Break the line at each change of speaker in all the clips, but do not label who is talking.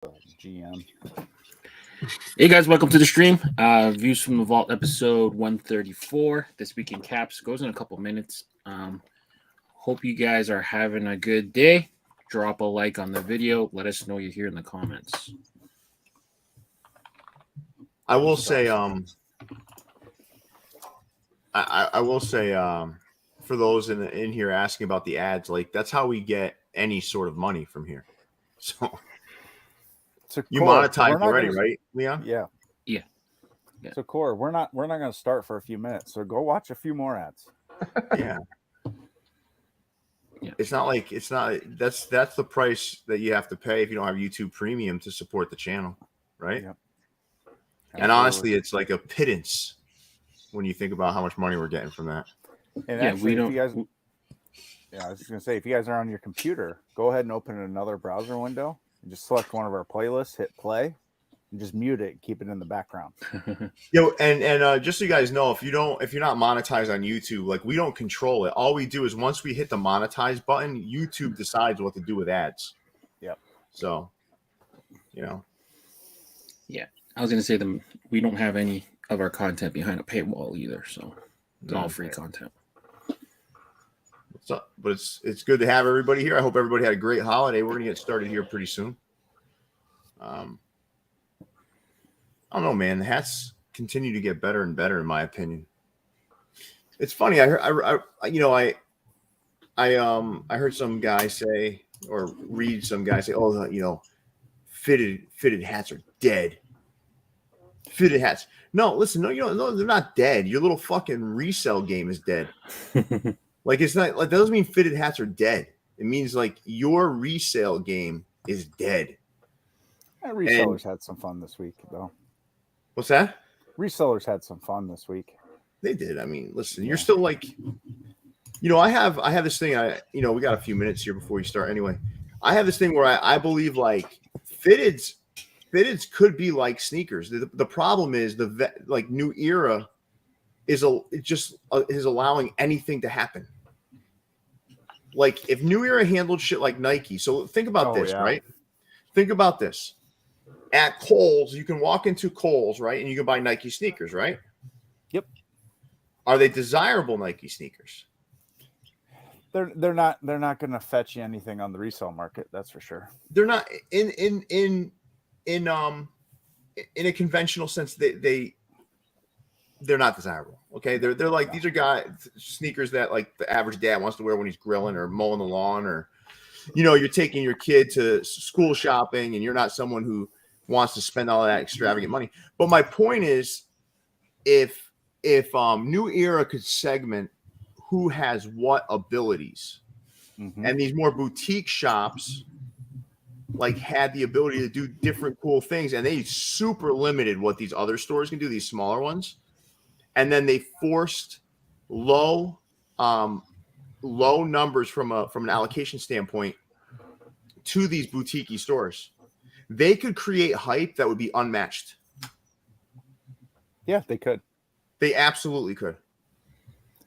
GM.
Hey guys, welcome to the stream. Views from the Vault episode 134. This week in Caps goes in a couple minutes. Hope you guys are having a good day. Drop a like on the video. Let us know you're here in the comments.
I will say, I will say, for those in here asking about the ads, like that's how we get any sort of money from here. So you monetized already, right, Leon?
Yeah. So Core, we're not going to start for a few minutes. So go watch a few more ads.
Yeah. It's not that's the price that you have to pay if you don't have YouTube Premium to support the channel, right?
Yep.
And honestly, it's like a pittance when you think about how much money we're getting from that.
And actually, if you guys, I was just gonna say, if you guys are on your computer, go ahead and open another browser window and just select one of our playlists, hit play, and just mute it, keep it in the background.
And just so you guys know, if you're not monetized on YouTube, like we don't control it. All we do is once we hit the monetize button, YouTube decides what to do with ads.
Yep.
So,
Yeah, I was gonna say we don't have any of our content behind a paywall either, so it's all free content.
But it's good to have everybody here. I hope everybody had a great holiday. We're gonna get started here pretty soon. I don't know, man. The hats continue to get better and better, in my opinion. It's funny. I heard some guy say, or read some guy say, "Oh, fitted hats are dead." Fitted hats. No, listen. No, they're not dead. Your little fucking resale game is dead. Like it's not like that doesn't mean fitted hats are dead. It means like your resale game is dead.
Resellers had some fun this week, though.
What's that?
Resellers had some fun this week.
They did. I mean, listen, you're still like, I have this thing. We got a few minutes here before we start. Anyway, I have this thing where I believe like fitteds could be like sneakers. The problem is New Era is allowing anything to happen. Like if New Era handled shit like Nike. So think about this, right? Think about this. At Kohl's, you can walk into Kohl's, right? And you can buy Nike sneakers, right?
Yep.
Are they desirable Nike sneakers?
They're not going to fetch you anything on the resale market, that's for sure.
They're not in a conventional sense. They're not desirable. Okay, they're like these are sneakers that like the average dad wants to wear when he's grilling or mowing the lawn, or you're taking your kid to school shopping, and you're not someone who wants to spend all that extravagant money. But my point is, if New Era could segment who has what abilities, and these more boutique shops like had the ability to do different cool things, and they super limited what these other stores can do, these smaller ones, and then they forced low numbers from an allocation standpoint to these boutique stores, they could create hype that would be unmatched.
Yeah, they could.
They absolutely could.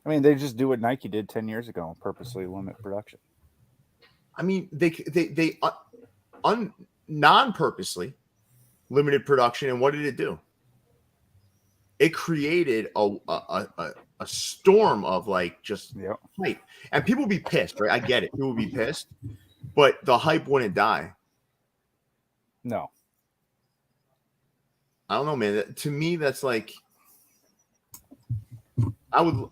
I mean, they just do what Nike did 10 years ago and purposely limit production.
I mean, they non-purposely limited production, and what did it do? It created a storm of like just hype, and people would be pissed, right? I get it, people would be pissed, but the hype wouldn't die.
No,
I don't know, man. To me, that's like I know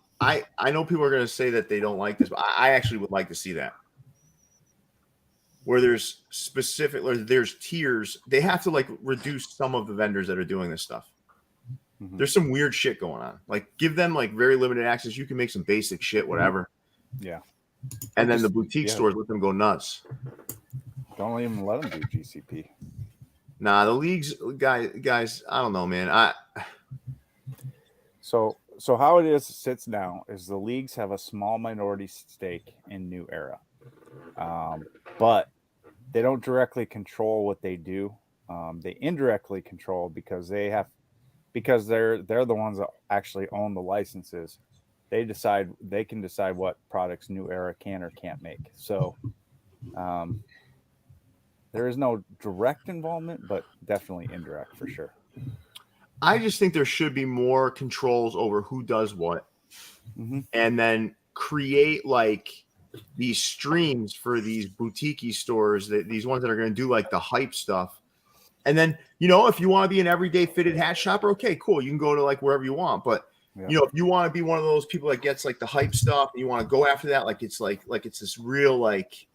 people are going to say that they don't like this, but I actually would like to see that. Where there's there's tiers, they have to like reduce some of the vendors that are doing this stuff. There's some weird shit going on. Like give them like very limited access. You can make some basic shit, whatever.
Yeah.
And then the boutique stores let them go nuts.
Don't even let them do GCP.
Nah, the leagues, guys, I don't know, man.
So how it sits now is the leagues have a small minority stake in New Era, but they don't directly control what they do. They indirectly control because they're the ones that actually own the licenses. They can decide what products New Era can or can't make. So There is no direct involvement, but definitely indirect for sure.
I just think there should be more controls over who does what, and then create like these streams for these boutique stores, these ones that are going to do like the hype stuff. And then, if you want to be an everyday fitted hat shopper, okay, cool. You can go to like wherever you want. But, if you want to be one of those people that gets like the hype stuff and you want to go after that, like it's this real, like,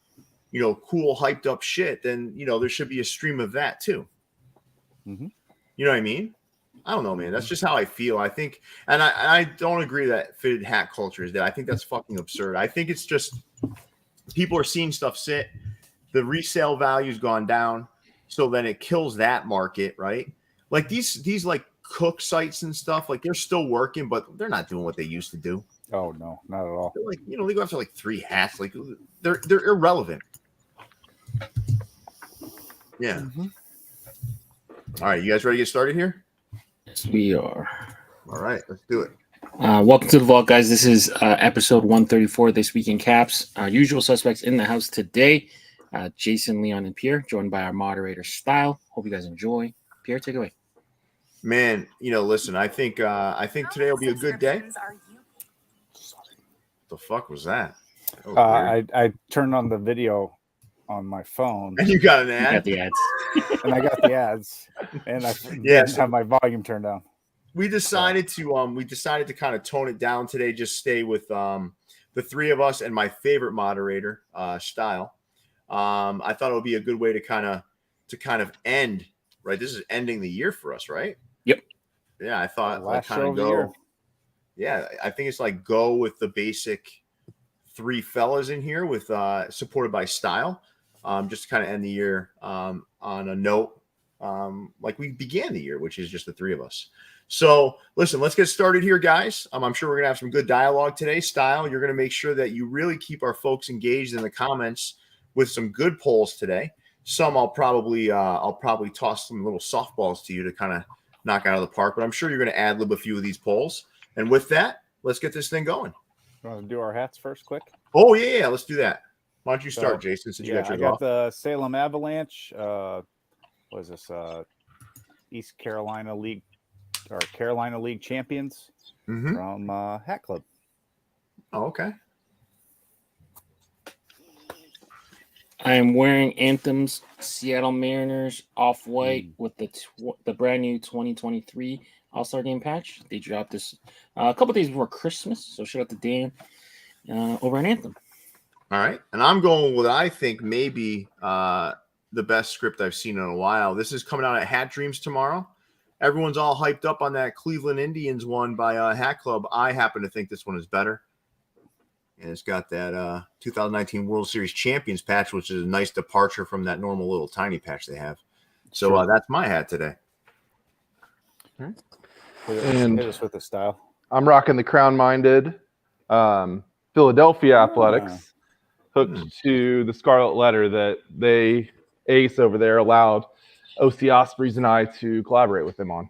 cool hyped up shit, then, there should be a stream of that too. You know what I mean? I don't know, man. That's just how I feel. I think, and I don't agree that fitted hat culture is dead. I think that's fucking absurd. I think it's just people are seeing stuff sit. The resale value's gone down. So then it kills that market, right? Like these like cook sites and stuff, like they're still working, but they're not doing what they used to do.
Oh no, not at all.
They're like, they go after like 3 hats. Like they're irrelevant. Yeah. All right, you guys ready to get started here?
Yes, we are.
All right, let's do it.
Welcome to the vault, guys. This is episode 134 this week in Caps. Usual suspects in the house today. Jason, Leon, and Pierre, joined by our moderator, Style. Hope you guys enjoy. Pierre, take it away.
Man, listen, I think today will be a good day. The fuck was that?
I turned on the video on my phone.
And you got an ad?
You got the ads.
And I got the ads. And I didn't have my volume turned down.
We decided to kind of tone it down today, just stay with the three of us and my favorite moderator, Style. I thought it would be a good way to kind of end, right? This is ending the year for us, right?
Yep.
Yeah, I thought
last
kind
show
of
of the
go.
year.
Yeah, I think it's like go with the basic 3 fellas in here with supported by Style, just to kind of end the year on a note like we began the year, which is just the 3 of us. So listen, let's get started here, guys. I'm sure we're gonna have some good dialogue today. Style, you're gonna make sure that you really keep our folks engaged in the comments with some good polls today. Some I'll probably toss some little softballs to you to kind of knock out of the park, but I'm sure you're going to ad lib a few of these polls. And with that, let's get this thing going.
You want to do our hats first, quick?
Oh yeah, let's do that. Why don't you start, Jason? Since you got your
I got the Salem Avalanche. What is this? East Carolina League or Carolina League champions from Hat Club.
Oh, okay.
I am wearing Anthem's Seattle Mariners off-white with the brand new 2023 All-Star Game patch. They dropped this a couple days before Christmas, so shout out to Dan over at Anthem.
All right, and I'm going with what I think maybe the best script I've seen in a while. This is coming out at Hat Dreams tomorrow. Everyone's all hyped up on that Cleveland Indians one by Hat Club. I happen to think this one is better. And it's got that 2019 World Series Champions patch, which is a nice departure from that normal little tiny patch they have. So that's my hat today.
And
hit us with the Style.
I'm rocking the crown-minded Philadelphia Athletics, hooked to the Scarlet Letter that they, Ace over there, allowed O.C. Ospreys and I to collaborate with them on.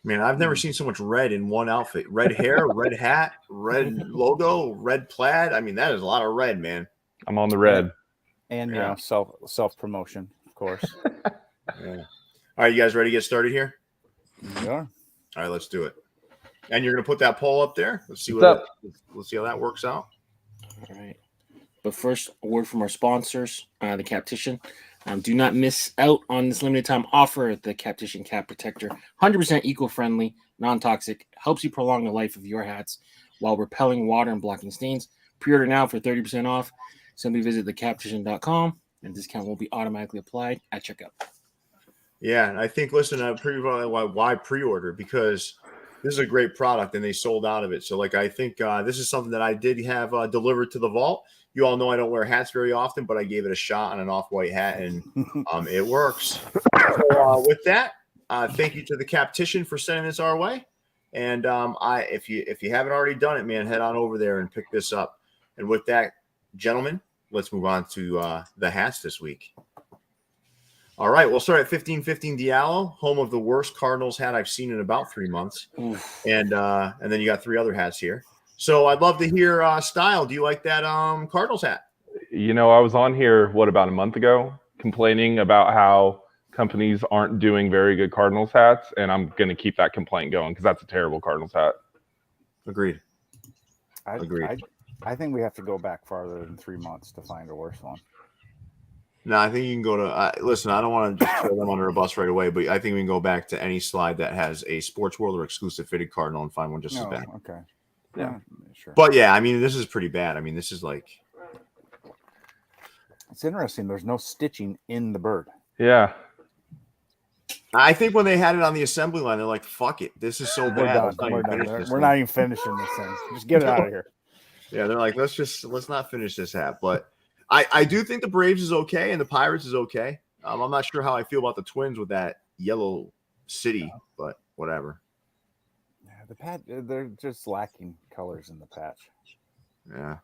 Man, I've never seen so much red in one outfit. Red hair, red hat, red logo, red plaid. I mean, that is a lot of red, man.
I'm on the red.
And you know, self promotion, of course.
Yeah. All right, you guys ready to get started here?
Yeah.
All right, let's do it. And you're gonna put that poll up there. Let's see let's see how that works out.
All right. But first, a word from our sponsors, the Captician. Do not miss out on this limited time offer. The Captician Cap Protector, 100% eco-friendly, non-toxic, helps you prolong the life of your hats while repelling water and blocking stains. Pre-order now for 30% off. Simply visit thecaptician.com, and discount will be automatically applied at checkout.
Yeah, and I think, listen, why pre-order? Because this is a great product, and they sold out of it. So, like, I think this is something that I did have delivered to the vault. You all know I don't wear hats very often, but I gave it a shot on an off-white hat, and it works. So, with that, thank you to the Captician for sending this our way. And if you haven't already done it, man, head on over there and pick this up. And with that, gentlemen, let's move on to the hats this week. All right, we'll start at 1515 Diallo, home of the worst Cardinals hat I've seen in about 3 months. And then you got 3 other hats here. So I'd love to hear Style. Do you like that Cardinals hat?
You know, I was on here, about a month ago, complaining about how companies aren't doing very good Cardinals hats, and I'm going to keep that complaint going because that's a terrible Cardinals hat.
Agreed.
I think we have to go back farther than 3 months to find a worse one.
No, I think you can go to listen. I don't want to just throw them under a bus right away, but I think we can go back to any slide that has a Sports World or exclusive fitted Cardinal and find one just as bad.
Okay.
Yeah,
sure.
But yeah, I mean, this is pretty bad. I mean, this is like.
It's interesting. There's no stitching in the bird.
Yeah.
I think when they had it on the assembly line, they're like, "Fuck it, this is so bad.
We're not even finishing this thing. Just get it out of here."
Yeah, they're like, let's not finish this hat. But I do think the Braves is okay and the Pirates is okay. I'm not sure how I feel about the Twins with that yellow city, but whatever.
Yeah, the patch, they're just lacking colors in the patch.
Yeah.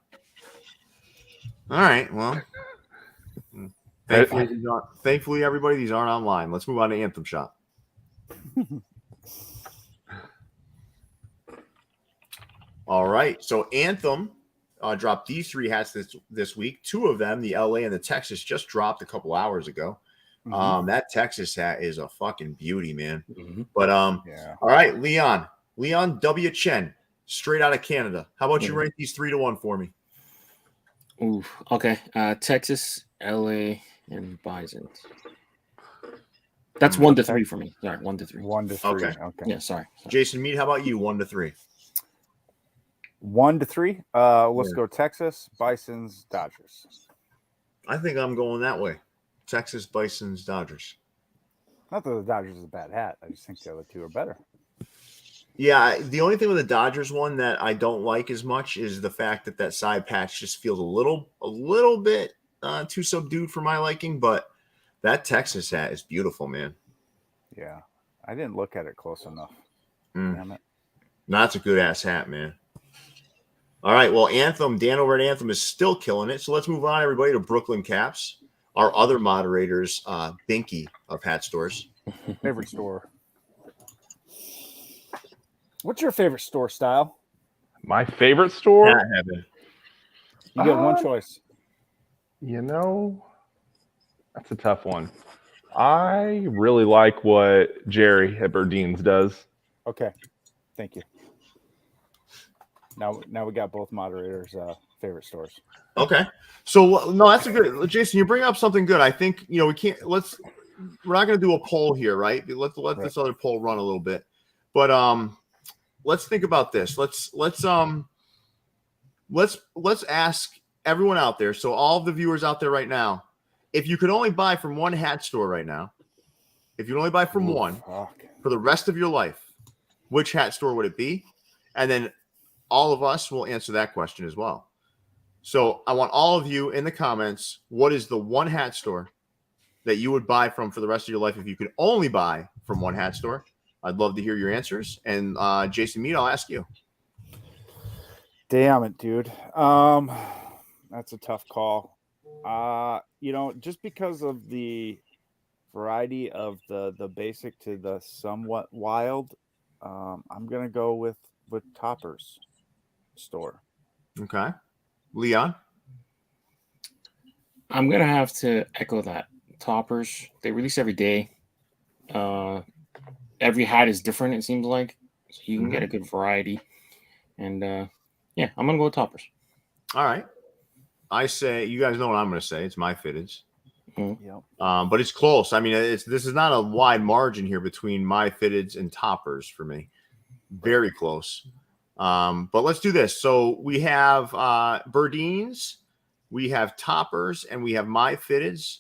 All right. Well. Thankfully, everybody, these aren't online. Let's move on to Anthem Shop. All right. So Anthem dropped these 3 hats this week. 2 of them, the LA and the Texas, just dropped a couple hours ago.
Mm-hmm.
That Texas hat is a fucking beauty, man.
Mm-hmm.
But
yeah.
All right, Leon W. Chen, straight out of Canada. How about you rank these 3 to 1 for me?
Ooh, okay. Texas, LA, and Bison. That's 1 to 3 for me. Sorry, 1 to 3.
1 to 3. Okay.
Yeah, sorry.
Jason Mead, how about you? 1 to 3.
1 to 3. Let's go Texas, Bisons, Dodgers.
I think I'm going that way. Texas, Bisons, Dodgers.
Not that the Dodgers is a bad hat. I just think the other 2 are better.
Yeah, the only thing with the Dodgers one that I don't like as much is the fact that side patch just feels a little bit too subdued for my liking. But that Texas hat is beautiful, man.
Yeah, I didn't look at it close enough. Damn it.
No, that's a good ass hat, man. All right, well, Anthem, Dan over at Anthem is still killing it. So let's move on, everybody, to Brooklyn Caps, our other moderators, Binky of Hat Stores.
Favorite store. What's your favorite store style?
My favorite store?
Hat Heaven.
You get one choice.
You know, that's a tough one. I really like what Jerry at Burdeen's does.
Okay. Thank you. Now we got both moderators' favorite stores.
Okay. So, no, that's a good. Jason, you bring up something good. I think, we can't, we're not going to do a poll here, right? Let this other poll run a little bit. But, let's think about this. Let's ask everyone out there. So all of the viewers out there right now, if you could only buy from one hat store right now, if you only buy from one for the rest of your life, which hat store would it be? And then all of us will answer that question as well. So I want all of you in the comments, what is the one hat store that you would buy from for the rest of your life if you could only buy from one hat store? I'd love to hear your answers. And Jason Mead, I'll ask you.
Damn it, dude. That's a tough call. Just because of the variety of the basic to the somewhat wild, I'm gonna go with Topper's store.
Okay. Leon?
I'm gonna have to echo that. Toppers, they release every day. Every hat is different, it seems like. So you can get a good variety. And I'm gonna go with Toppers.
All right. I say, you guys know what I'm gonna say. It's my fitteds.
Mm-hmm.
Yep.
But it's close. I mean, this is not a wide margin here between my fitteds and Toppers for me. Very close. But let's do this. So we have Burdeen's, we have Toppers, and we have my fitteds.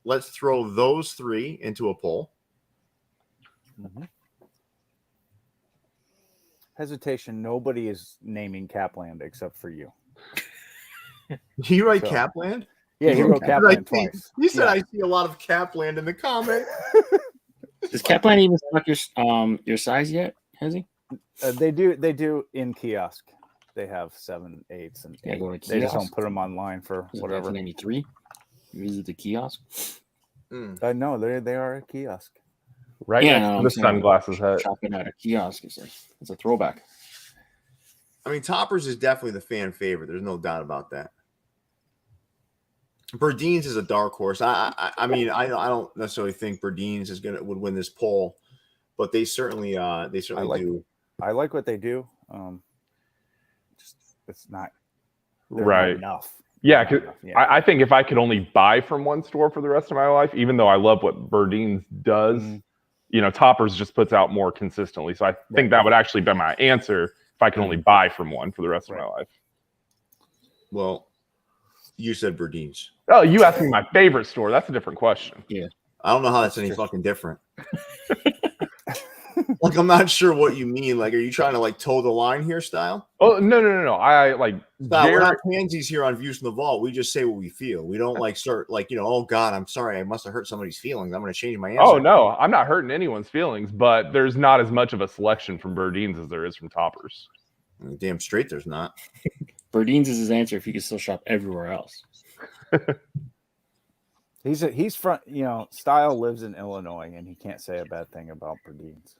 Let's throw those 3 into a poll.
Mm-hmm. Hesitation. Nobody is naming Capland except for you.
You write Capland?
Yeah, he wrote Capland twice.
You said I see a lot of Capland in the comment.
Does Capland even stock your size yet? Has he?
They do in kiosk. They have 7, 8s, and 8. They just don't put them online for whatever.
1993. Visit the kiosk.
No, they are a kiosk.
Right next to the sunglasses hat.
Shopping at a kiosk is it's a throwback.
I mean, Toppers is definitely the fan favorite. There's no doubt about that. Berdeen's is a dark horse. I mean, I don't necessarily think Berdeen's would win this poll, but they certainly do.
I like what they do. Just it's not
Right.
enough.
Yeah,
Not
'cause
enough,
I think if I could only buy from one store for the rest of my life, even though I love what Berdeen's does,
Mhm.
you know, Toppers just puts out more consistently. So I think that would actually be my answer if I could only buy from one for the rest of my life.
Well, you said Berdeen's.
Oh, you asked me my favorite store. That's a different question.
Yeah.
I don't know how that's any fucking different. Like, I'm not sure what you mean. Like, are you trying to like toe the line here, Style?
Oh, no. I like
Style, we're
Jared.
not pansies here on Views from the Vault. We just say what we feel. We don't like start like, oh God, I'm sorry, I must have hurt somebody's feelings. I'm going to change my answer.
Oh no, I'm not hurting anyone's feelings, but there's not as much of a selection from Berdeen's as there is from Toppers.
Damn straight, there's not.
Berdeen's is his answer if he could still shop everywhere else.
He's front. Style lives in Illinois, and he can't say a bad thing about Berdeen's.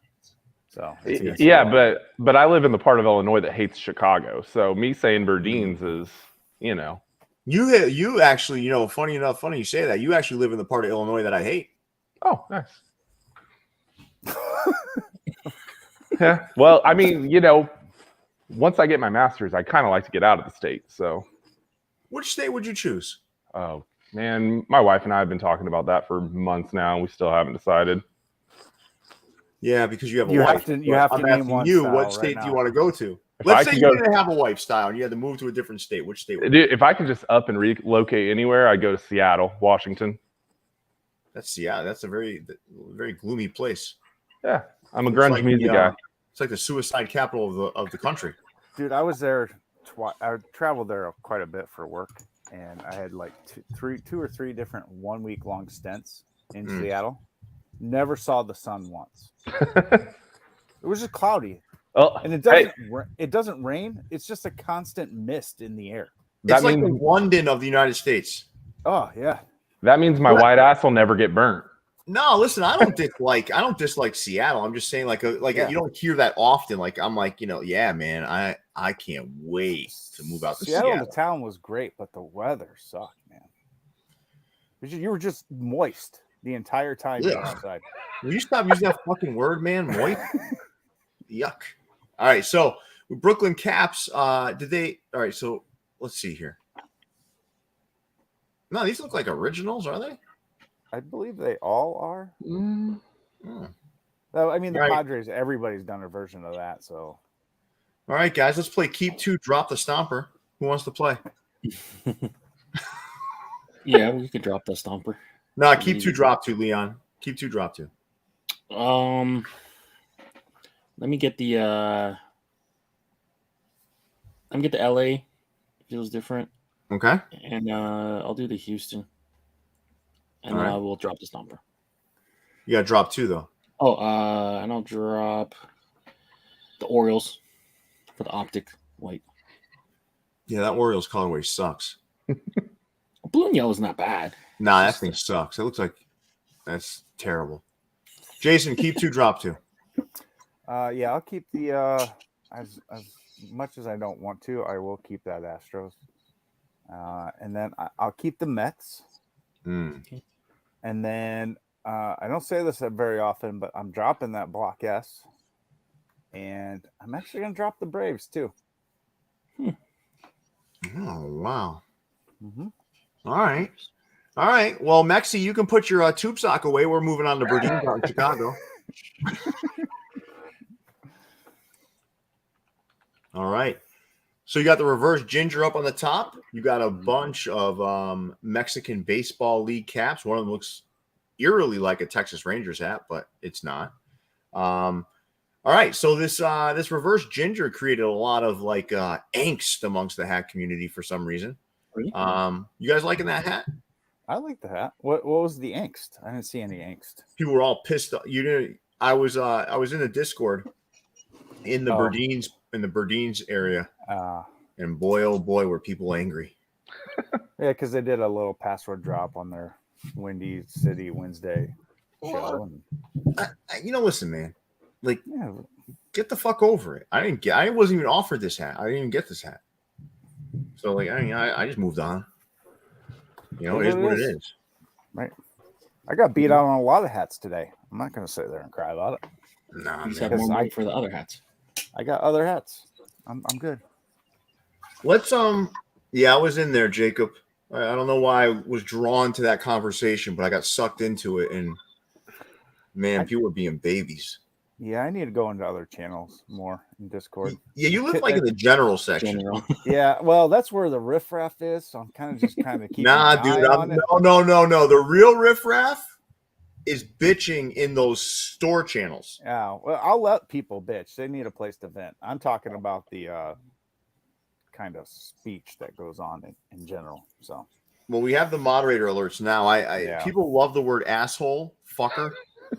So
Yeah, but I live in the part of Illinois that hates Chicago. So me saying Berdeen's is,
You actually, funny you say that. You actually live in the part of Illinois that I hate.
Oh, nice. Yeah. Well, I mean, once I get my master's, I kind of like to get out of the state. So,
which state would you choose?
Oh man, my wife and I have been talking about that for months now, and we still haven't decided.
Yeah, because you have a wife.
You have to name one.
What state do you want to go to? Let's say you didn't have a wife, Style, and you had to move to a different state. Which state?
If I could just up and relocate anywhere, I'd go to Seattle, Washington.
That's a very, very gloomy place.
Yeah, I'm a grunge music guy.
It's like the suicide capital of the country.
Dude, I was there. I traveled there quite a bit for work, and I had like two or three different 1 week long stints in Seattle. Never saw the sun once. It was just cloudy.
Oh,
and it doesn't rain. It's just a constant mist in the air.
It's like the London of the United States.
Oh yeah.
That means my white ass will never get burnt.
No, listen, I don't dislike Seattle. I'm just saying you don't hear that often. Like I'm like, yeah, man, I can't wait to move out to Seattle.
The town was great, but the weather sucked, man. You were just moist the entire time you were outside.
Will you stop using that fucking word, man? Moist? Yuck. All right, so Brooklyn Caps, all right, so let's see here. No, these look like originals, are they?
I believe they all are.
Mm.
I mean, the Padres, everybody's done a version of that. So,
all right, guys, let's play Keep Two, Drop the Stomper. Who wants to play?
Yeah, we could drop the Stomper.
No, Keep Two, Drop Two, Leon. Keep Two, Drop Two.
Let me get the LA. Feels different.
Okay.
And I'll do the Houston. And then I will drop the Stomper.
You got to drop two, though.
Oh, and I'll drop the Orioles for the optic white.
Yeah, that Orioles colorway sucks.
Blue and yellow is not bad.
Nah, that thing sucks. It looks like that's terrible. Jason, keep two, drop two.
Yeah, I'll keep the as much as I don't want to, I will keep that Astros. And then I'll keep the Mets. And then I don't say this very often, but I'm dropping that Block S. And I'm actually going to drop the Braves too.
Oh, wow.
Mm-hmm.
All right. Well, Mexi, you can put your tube sock away. We're moving on to Berdeen's out in Chicago. All right. So you got the reverse ginger up on the top. You got a bunch of Mexican Baseball League caps. One of them looks eerily like a Texas Rangers hat, but it's not. All right. So this reverse ginger created a lot of angst amongst the hat community for some reason. You guys liking that hat?
I like the hat. What was the angst? I didn't see any angst.
People were all pissed. You didn't. I was in the Discord in the Berdeen's area. And boy, oh boy, were people angry.
Yeah, because they did a little password drop on their Windy City Wednesday show.
Listen, man. Get the fuck over it. I wasn't even offered this hat. I didn't even get this hat. So I just moved on. You know, it is what it is.
Right. I got beat out on a lot of hats today. I'm not going to sit there and cry about it.
Nah,
You just
man.
have more money for the other hats.
I got other hats. I'm good.
Let's yeah, I was in there, Jacob. I don't know why I was drawn to that conversation, but I got sucked into it, and man, people were being babies.
Yeah, I need to go into other channels more in Discord.
Yeah, you live like in the general section.
Yeah, well, that's where the riffraff is, so I'm kind of keeping
Nah,
an
dude,
eye on it.
no. The real riffraff is bitching in those store channels.
Yeah, well, I'll let people bitch. They need a place to vent. I'm talking about the kind of speech that goes on in general. So,
well, we have the moderator alerts now. People love the word asshole, fucker.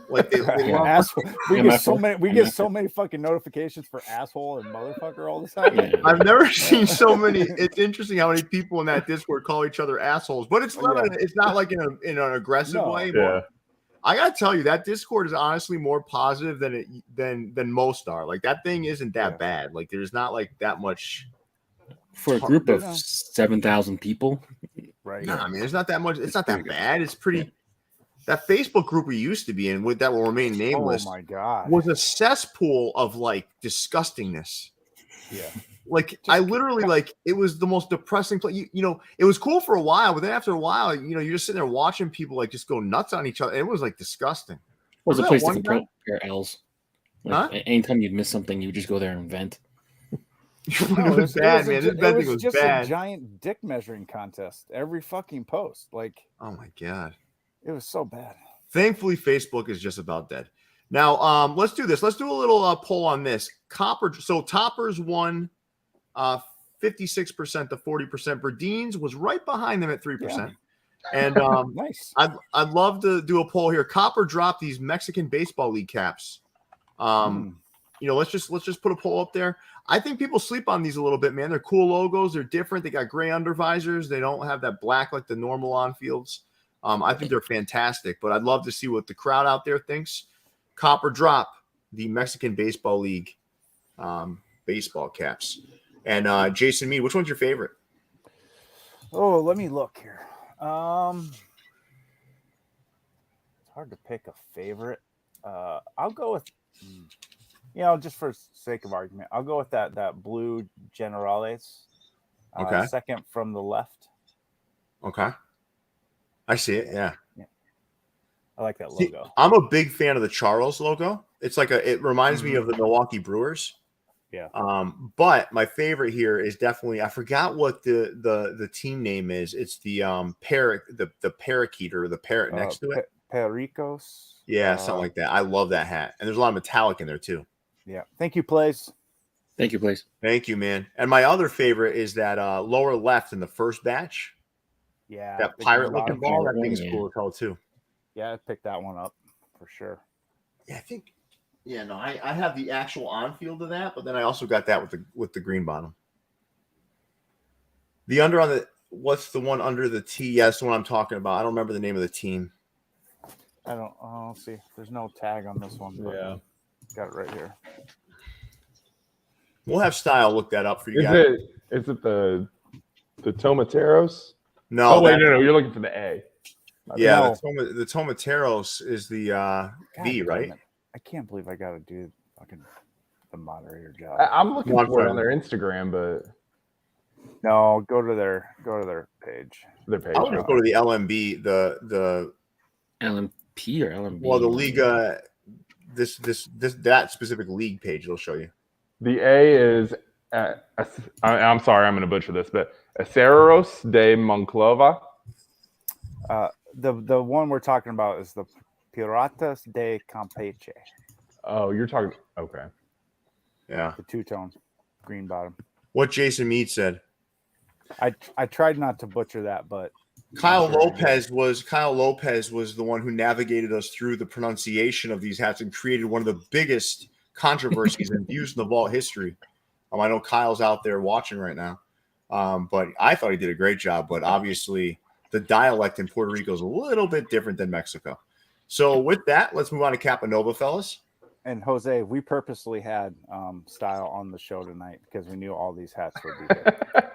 Like they love
asshole. We get so many fucking notifications for asshole and motherfucker all the time.
I've never seen so many. It's interesting how many people in that Discord call each other assholes, but it's not like in an aggressive way.
Yeah.
I gotta tell you, that Discord is honestly more positive than most are. Like that thing isn't that bad. Like there's not like that much
for a group of 7,000 people.
Right.
Nah, I mean, it's not that much. It's not that bad. It's pretty. That Facebook group we used to be in, with that will remain nameless.
Oh my god,
was a cesspool of like disgustingness.
Yeah,
like I literally like it was the most depressing place. You know, it was cool for a while, but then after a while, you know, you're just sitting there watching people like just go nuts on each other. It was like disgusting.
It was a place to compare L's. Like, anytime you'd miss something, you just go there and vent.
It was bad, man. This bad thing was
just
bad.
A giant dick measuring contest every fucking post. Like,
oh my god.
It was so bad.
Thankfully, Facebook is just about dead. Now, let's do this. Let's do a little poll on this. So Toppers won 56% to 40%. Verdeen's was right behind them at 3%. Yeah. And
nice.
I'd love to do a poll here. Copper dropped these Mexican Baseball League caps. You know, let's just put a poll up there. I think people sleep on these a little bit, man. They're cool logos. They're different. They got gray under visors. They don't have that black like the normal on fields. I think they're fantastic, but I'd love to see what the crowd out there thinks. Copper drop the Mexican Baseball League baseball caps. And Jason Mead, which one's your favorite?
Oh, let me look here. It's hard to pick a favorite. I'll go with, you know, just for sake of argument, I'll go with that blue Generales.
Okay.
Second from the left.
Okay. I see it. Yeah.
I like that logo.
See, I'm a big fan of the Charles logo. It's like it reminds me of the Milwaukee Brewers.
Yeah.
But my favorite here is definitely, I forgot what the team name is. It's the the parakeet or the parrot next to it.
Pericos.
Yeah, something like that. I love that hat. And there's a lot of metallic in there too.
Yeah. Thank you, Plays.
Thank you, Plays.
Thank you, man. And my other favorite is that lower left in the first batch.
Yeah,
that pirate looking ball. That thing's cool as hell too.
Yeah, I picked that one up for sure.
Yeah, I think. Yeah, no, I have the actual on field of that, but then I also got that with the green bottom. The under on the what's the one under the T? Yeah, that's the one I'm talking about. I don't remember the name of the team.
I'll see. There's no tag on this one.
Yeah,
got it right here.
We'll have Style look that up for you guys.
Is it the Tomateros?
No.
Oh wait, no. You're looking for the A.
Yeah, the Tomateros is the V, right?
I can't believe I got to do fucking the moderator job.
I'm looking for it on their Instagram, but
no, go to their page.
Their page.
I would go to the LMB, the
LMP or LMB.
Well, the league, that specific league page will show you.
The A is. I'm sorry, I'm going to butcher this, but Aceros de Monclova.
The one we're talking about is the Piratas de Campeche.
Oh, you're talking. Okay.
Yeah.
The two-tone green bottom.
What Jason Mead said.
I tried not to butcher that, but
Kyle Lopez was the one who navigated us through the pronunciation of these hats and created one of the biggest controversies and views in the vault history. I know Kyle's out there watching right now, but I thought he did a great job. But obviously, the dialect in Puerto Rico is a little bit different than Mexico. So with that, let's move on to Cappanova, fellas.
And Jose, we purposely had Style on the show tonight because we knew all these hats would be there.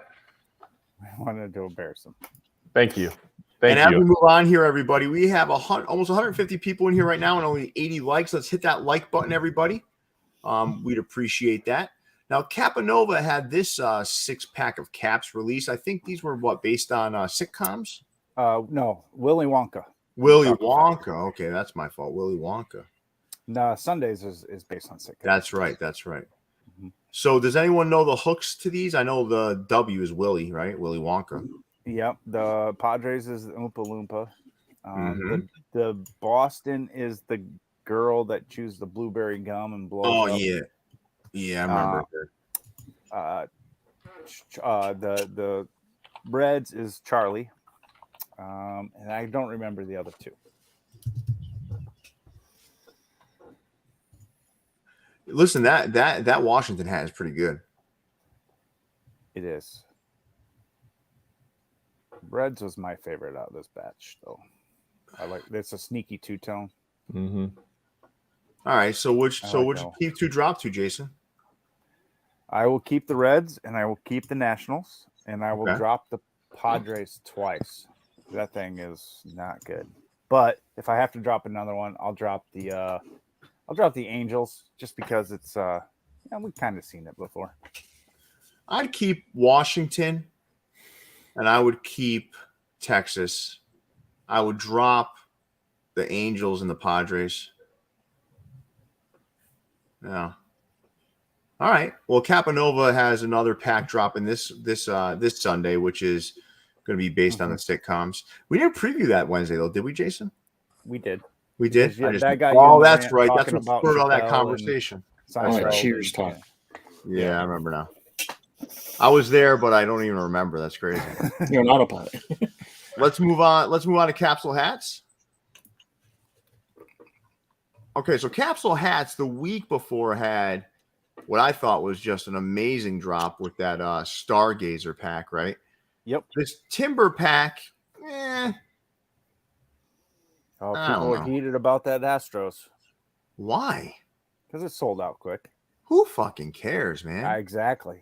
I wanted to embarrass him.
Thank you. Thank
As
you.
we move on here, everybody, we have almost 150 people in here right now and only 80 likes. Let's hit that like button, everybody. We'd appreciate that. Now, Cappanova had this 6-pack of caps released. I think these were based on sitcoms?
No, Willy Wonka.
Willy Wonka. Okay, that's my fault. Willy Wonka.
No, Sundays is based on sitcoms.
That's right. That's right.
Mhm.
So, does anyone know the hooks to these? I know the W is Willy, right? Willy Wonka.
Yep. The Padres is the Oompa Loompa.
Mhm.
The Boston is the girl that chews the blueberry gum and blows
Oh,
up.
yeah. Yeah, I remember it.
The Reds is Charlie. And I don't remember the other two.
Listen, that Washington hat is pretty good.
It is. Reds was my favorite out of this batch, though. It's a sneaky two-tone.
Mm-hmm.
All right, so which you
that.
keep to drop to, Jason?
I will keep the Reds and I will keep the Nationals and I will drop the Padres twice. That thing is not good. But if I have to drop another one, I'll drop the Angels just because it's we've kind of seen it before.
I'd keep Washington and I would keep Texas. I would drop the Angels and the Padres. Yeah. All right. Well, Cappanova has another pack drop in this Sunday, which is going to be based on the sitcoms. We didn't preview that Wednesday, though, did we, Jason?
We did.
We did.
Yeah,
That's right. That's what spurred all that conversation.
Cheers talk.
Yeah, I remember now. I was there, but I don't even remember. That's crazy.
You're an autopilot.
Let's move on. Let's move on to Capsule Hats. Okay, so Capsule Hats the week before had what I thought was just an amazing drop with that Stargazer pack, right?
Yep.
This Timber pack,
people were heated about that Astros.
Why?
Because it sold out quick.
Who fucking cares, man?
Exactly.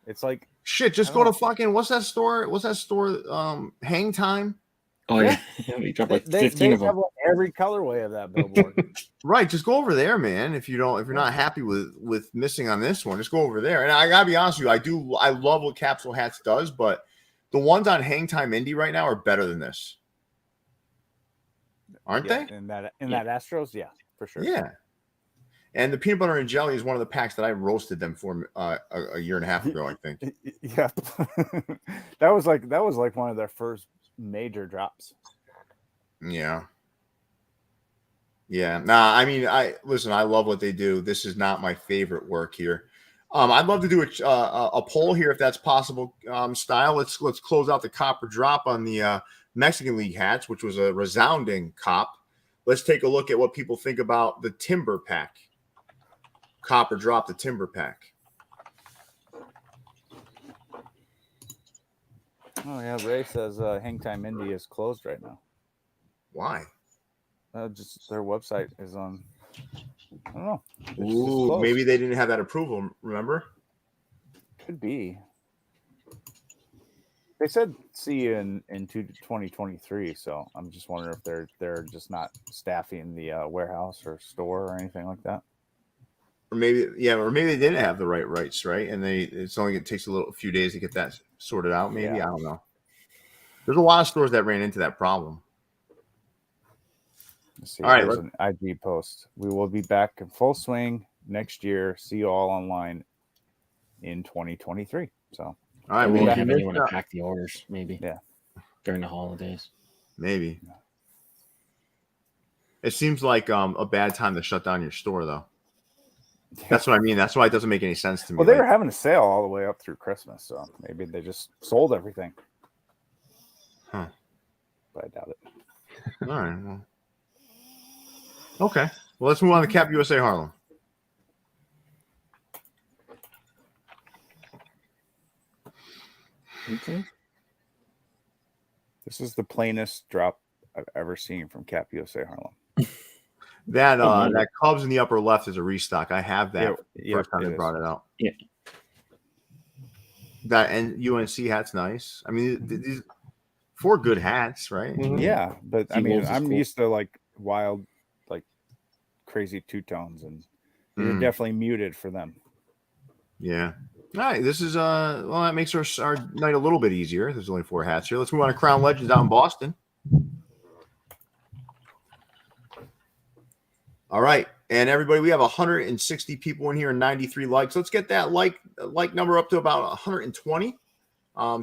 It's like
shit. Just go to fucking what's that store? Hang Time.
Oh yeah, we dropped like 15 of them.
Have like every colorway of that billboard.
Right, just go over there, man. If you're not happy with missing on this one, just go over there. And I gotta be honest with you, I love what Capsule Hats does, but the ones on Hang Time Indie right now are better than this, aren't they?
In that Astros, yeah, for sure.
Yeah. And the peanut butter and jelly is one of the packs that I roasted them for a year and a half ago, I think.
Yeah, that was like one of their first major drops.
Yeah. Yeah. Nah, I mean, I love what they do. This is not my favorite work here. I'd love to do a poll here if that's possible. Style. Let's close out the copper drop on the Mexican League hats, which was a resounding cop. Let's take a look at what people think about the Timber pack. Copper drop, the Timber pack.
Oh yeah, Ray says Hang Time Indie is closed right now.
Why?
Just their website is on. I don't know.
Ooh, maybe they didn't have that approval. Remember?
Could be. They said see you in 2023, so I'm just wondering if they're just not staffing the warehouse or store or anything like that.
Or maybe they didn't have the rights, right? And it takes a few days to get that sorted out. Maybe I don't know. There's a lot of stores that ran into that problem.
Let's see. All right, an IG post. We will be back in full swing next year. See you all online in 2023. So,
all right,
we won't have anyone to pack the orders. Maybe, during the holidays.
Maybe. It seems like a bad time to shut down your store, though. That's what I mean. That's why it doesn't make any sense to me.
Well, they were having a sale all the way up through Christmas, so maybe they just sold everything.
Huh.
But I doubt it.
All right. Well. Okay. Well, let's move on to Cap USA Harlem.
Okay.
This is the plainest drop I've ever seen from Cap USA Harlem.
That Cubs in the upper left is a restock. I have that first time they brought it out.
Yeah.
That and UNC hat's nice. I mean, these 4 good hats, right?
Mhm.
Yeah, but I mean,
T-Wolves is
I'm
cool.
used to like wild, like crazy two tones, and you're
Mm.
definitely muted for them.
Yeah. All right. This is well, that makes our night a little bit easier. There's only 4 hats here. Let's move on to Crown Legends out in Boston. All right. And everybody, we have 160 people in here and 93 likes. Let's get that like number up to about 120.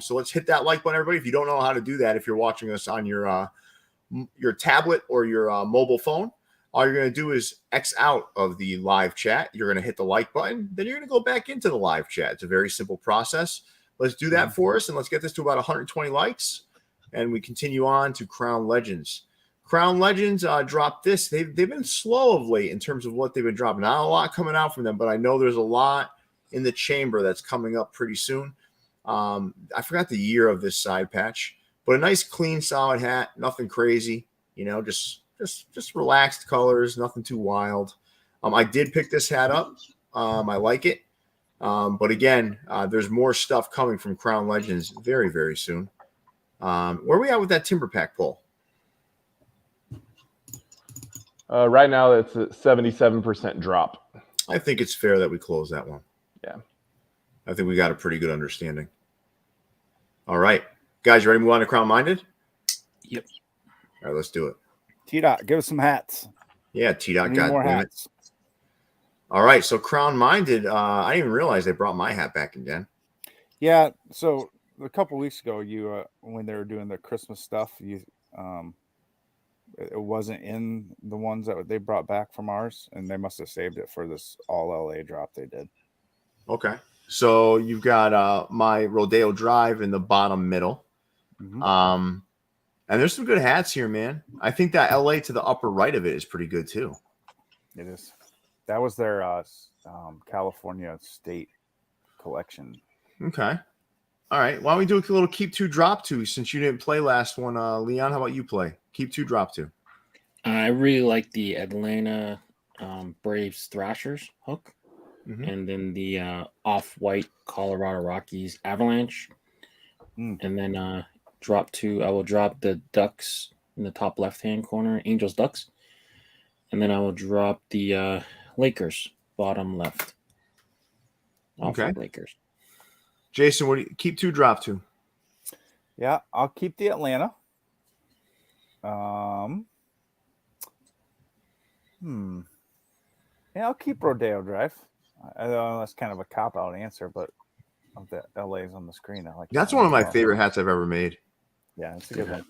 So let's hit that like button, everybody. If you don't know how to do that, if you're watching us on your tablet or your mobile phone, all you're going to do is X out of the live chat. You're going to hit the like button. Then you're going to go back into the live chat. It's a very simple process. Let's do that for us, and let's get this to about 120 likes. And we continue on to Crown Legends. Crown Legends dropped this. They've been slow of late in terms of what they've been dropping. Not a lot coming out from them, but I know there's a lot in the chamber that's coming up pretty soon. I forgot the year of this side patch, but a nice, clean, solid hat. Nothing crazy. You know, just relaxed colors. Nothing too wild. I did pick this hat up. I like it. But again, there's more stuff coming from Crown Legends very, very soon. Where are we at with that Timber Pack poll?
Right now, it's a 77% drop.
I think it's fair that we close that one.
Yeah.
I think we got a pretty good understanding. All right. Guys, you ready to move on to Crown Minded?
Yep.
All right, let's do it.
T-Dot, give us some hats.
Yeah, T-Dot,
We need more
goddamn it.
hats.
All right, so Crown Minded, I didn't even realize they brought my hat back again.
Yeah, so a couple weeks ago, you when they were doing the Christmas stuff, you it wasn't in the ones that they brought back from ours, and they must have saved it for this all LA drop they did.
Okay. So you've got my Rodeo Drive in the bottom middle.
Mhm.
And there's some good hats here, man. I think that LA to the upper right of it is pretty good too.
It is. That was their California State collection.
Okay. All right. Why don't we do a little keep 2 drop 2 since you didn't play last one? Leon, how about you play? Keep 2 drop 2.
I really like the Atlanta Braves Thrashers hook,
Mhm.
and then the off-white Colorado Rockies Avalanche, and then drop 2. I will drop the Ducks in the top left-hand corner, Angels Ducks, and then I will drop the Lakers bottom left.
Okay.
Lakers.
Jason, what do you keep 2 drop 2?
Yeah, I'll keep the Atlanta. Yeah, I'll keep Rodeo Drive. I know that's kind of a cop-out answer, but of the LA's on the screen, I like
That's
that
one of my
well.
favorite hats I've ever made.
Yeah, it's a good one.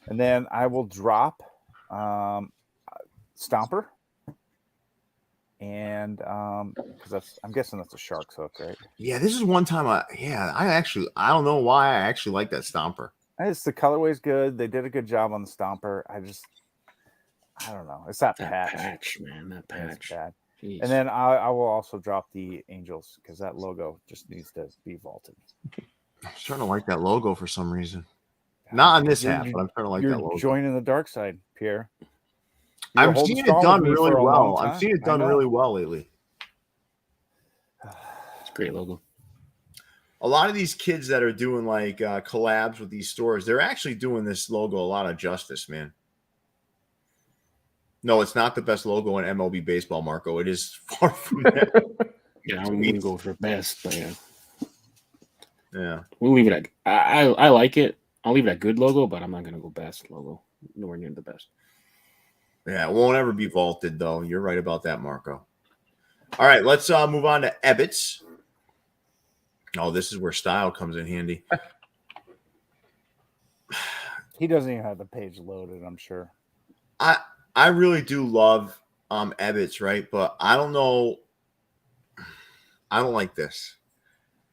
And then I will drop Stomper. And because I'm guessing that's a Sharks hook, right?
Yeah, this is one time I don't know why I actually like that Stomper.
It's the colorway's good. They did a good job on the Stomper. I don't know. It's that patch.
Man. That
It's
patch.
bad.
Jeez.
And then I will also drop the Angels because that logo just needs to be vaulted.
I'm starting to like that logo for some reason. Not on this hat, but I'm starting to like that logo.
You're joining the dark side, Pierre.
I'm seeing it done really well. I'm seeing it done really well lately.
It's a great logo.
A lot of these kids that are doing like collabs with these stores, they're actually doing this logo a lot of justice, man. No, it's not the best logo in MLB baseball, Marco. It is far from that.
Yeah, I'm gonna go for best, but yeah.
Yeah.
We'll leave it at I like it. I'll leave it at good logo, but I'm not gonna go best logo. Nowhere near the best.
Yeah, it won't ever be vaulted, though. You're right about that, Marco. All right, let's move on to Ebbets. Oh, this is where style comes in handy.
He doesn't even have the page loaded, I'm sure.
I really do love Ebbets, right? But I don't know. I don't like this.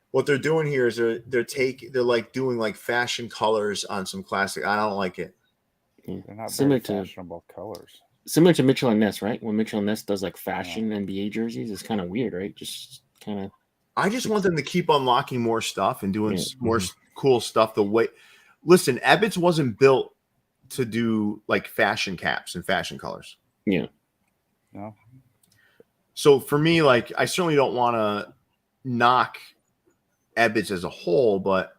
What they're doing here is they're like doing like fashion colors on some classic. I don't like it.
They're not
Similar
very fashionable colors.
Similar to Mitchell and Ness, right? When Mitchell and Ness does like fashion NBA jerseys, it's kind of weird, right? Just kind of.
I just want them to keep unlocking more stuff and doing more cool stuff. Listen, Ebbets wasn't built to do like fashion caps and fashion colors.
Yeah.
No.
So for me, like, I certainly don't want to knock Ebbets as a whole, but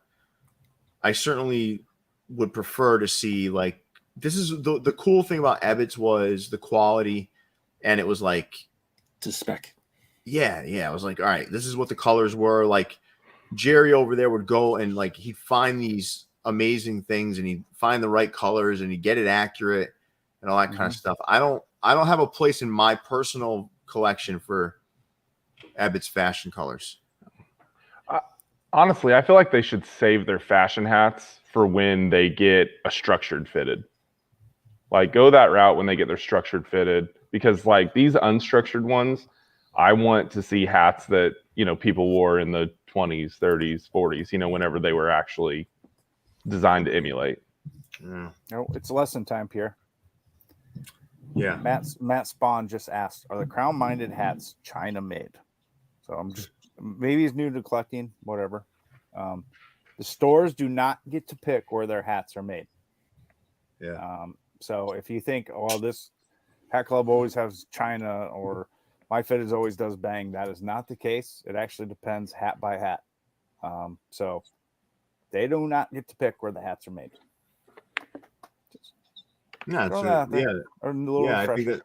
I certainly would prefer to see like this is the cool thing about Ebbets was the quality, and it was like
To spec.
yeah. I was like, all right, this is what the colors were. Like Jerry over there would go and like he'd find these amazing things and he'd find the right colors and he'd get it accurate and all that kind of stuff. I don't have a place in my personal collection for Ebbets fashion colors.
Honestly, I feel like they should save their fashion hats for when they get a structured fitted. Like go that route when they get their structured fitted, because like these unstructured ones, I want to see hats that, you know, people wore in the 20s, 30s, 40s, you know, whenever they were actually designed to emulate.
Yeah.
No, it's lesson time, Pierre.
Yeah.
Matt Spawn just asked, are the crown minded hats China made? So I'm just maybe he's new to collecting, whatever. The stores do not get to pick where their hats are made.
Yeah.
So if you think, oh, this hat club always has China or My Fitteds always does Bang, that is not the case. It actually depends hat by hat. So they do not get to pick where the hats are made.
No, it's
I
think that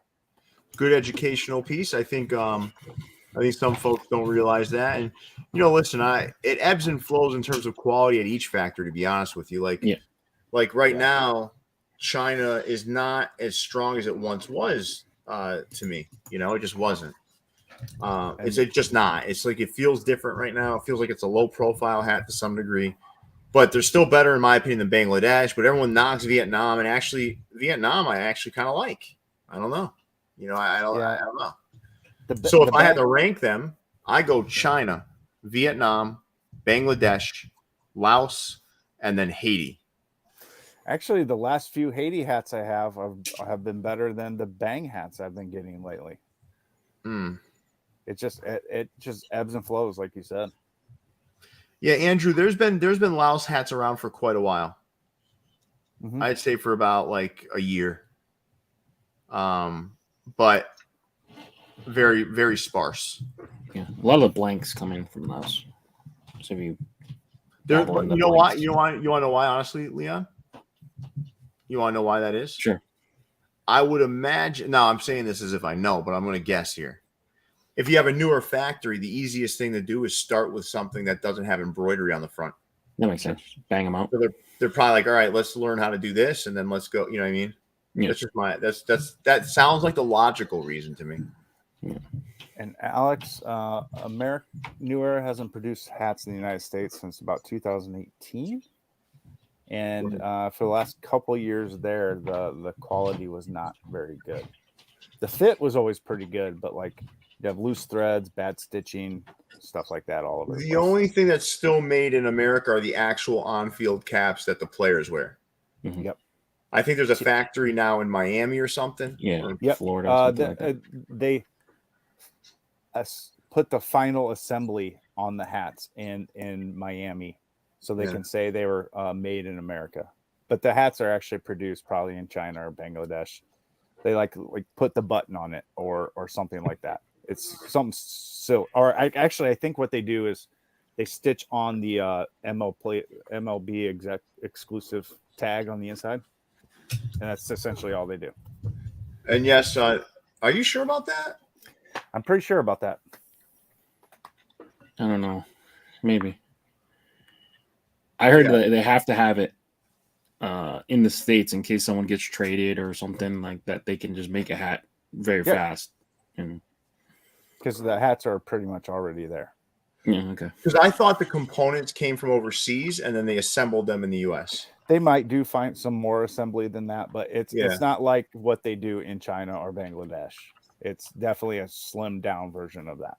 good educational piece. I think some folks don't realize that. And you know, listen, it ebbs and flows in terms of quality at each factory, to be honest with you. Like right now, China is not as strong as it once was to me. You know, it just wasn't. It's just not. It's like it feels different right now. It feels like it's a low profile hat to some degree. But they're still better, in my opinion, than Bangladesh. But everyone knocks Vietnam, and actually, Vietnam I actually kind of like. I don't know. You know, I don't know. So if I had to rank them, I go China, Vietnam, Bangladesh, Laos, and then Haiti.
Actually, the last few Haiti hats I have been better than the Bang hats I've been getting lately. It just ebbs and flows, like you said.
Yeah, Andrew, there's been Laos hats around for quite a while. I'd say for about like a year. But very, very sparse.
Yeah, a lot of the blanks come in from those. So if you
you know why? You want to know why? Honestly, Leon, you want to know why that is?
Sure.
I would imagine. Now, I'm saying this as if I know, but I'm going to guess here. If you have a newer factory, the easiest thing to do is start with something that doesn't have embroidery on the front.
That makes sense. Bang them out.
So they're probably like, all right, let's learn how to do this, and then let's go. You know what I mean?
Yeah.
That's just that sounds like the logical reason to me.
Yeah.
And Alex, New Era hasn't produced hats in the United States since about 2018. And for the last couple of years there, the quality was not very good. The fit was always pretty good, but like you have loose threads, bad stitching, stuff like that all over.
The only thing that's still made in America are the actual on-field caps that the players wear.
Mm-hmm.
Yep.
I think there's a factory now in Miami or something.
Yeah.
Or
Florida.
They put the final assembly on the hats in Miami, so they can say they were made in America. But the hats are actually produced probably in China or Bangladesh. They like put the button on it or something like that. It's something so. Or I think what they do is they stitch on the MLB exclusive tag on the inside, and that's essentially all they do.
And yes, are you sure about that?
I'm pretty sure about that.
I don't know. Maybe. I heard that they have to have it in the States in case someone gets traded or something like that. They can just make a hat very fast.
Because the hats are pretty much already there.
Yeah, okay.
Because I thought the components came from overseas and then they assembled them in the U.S.
They might do find some more assembly than that, but it's not like what they do in China or Bangladesh. It's definitely a slimmed down version of that.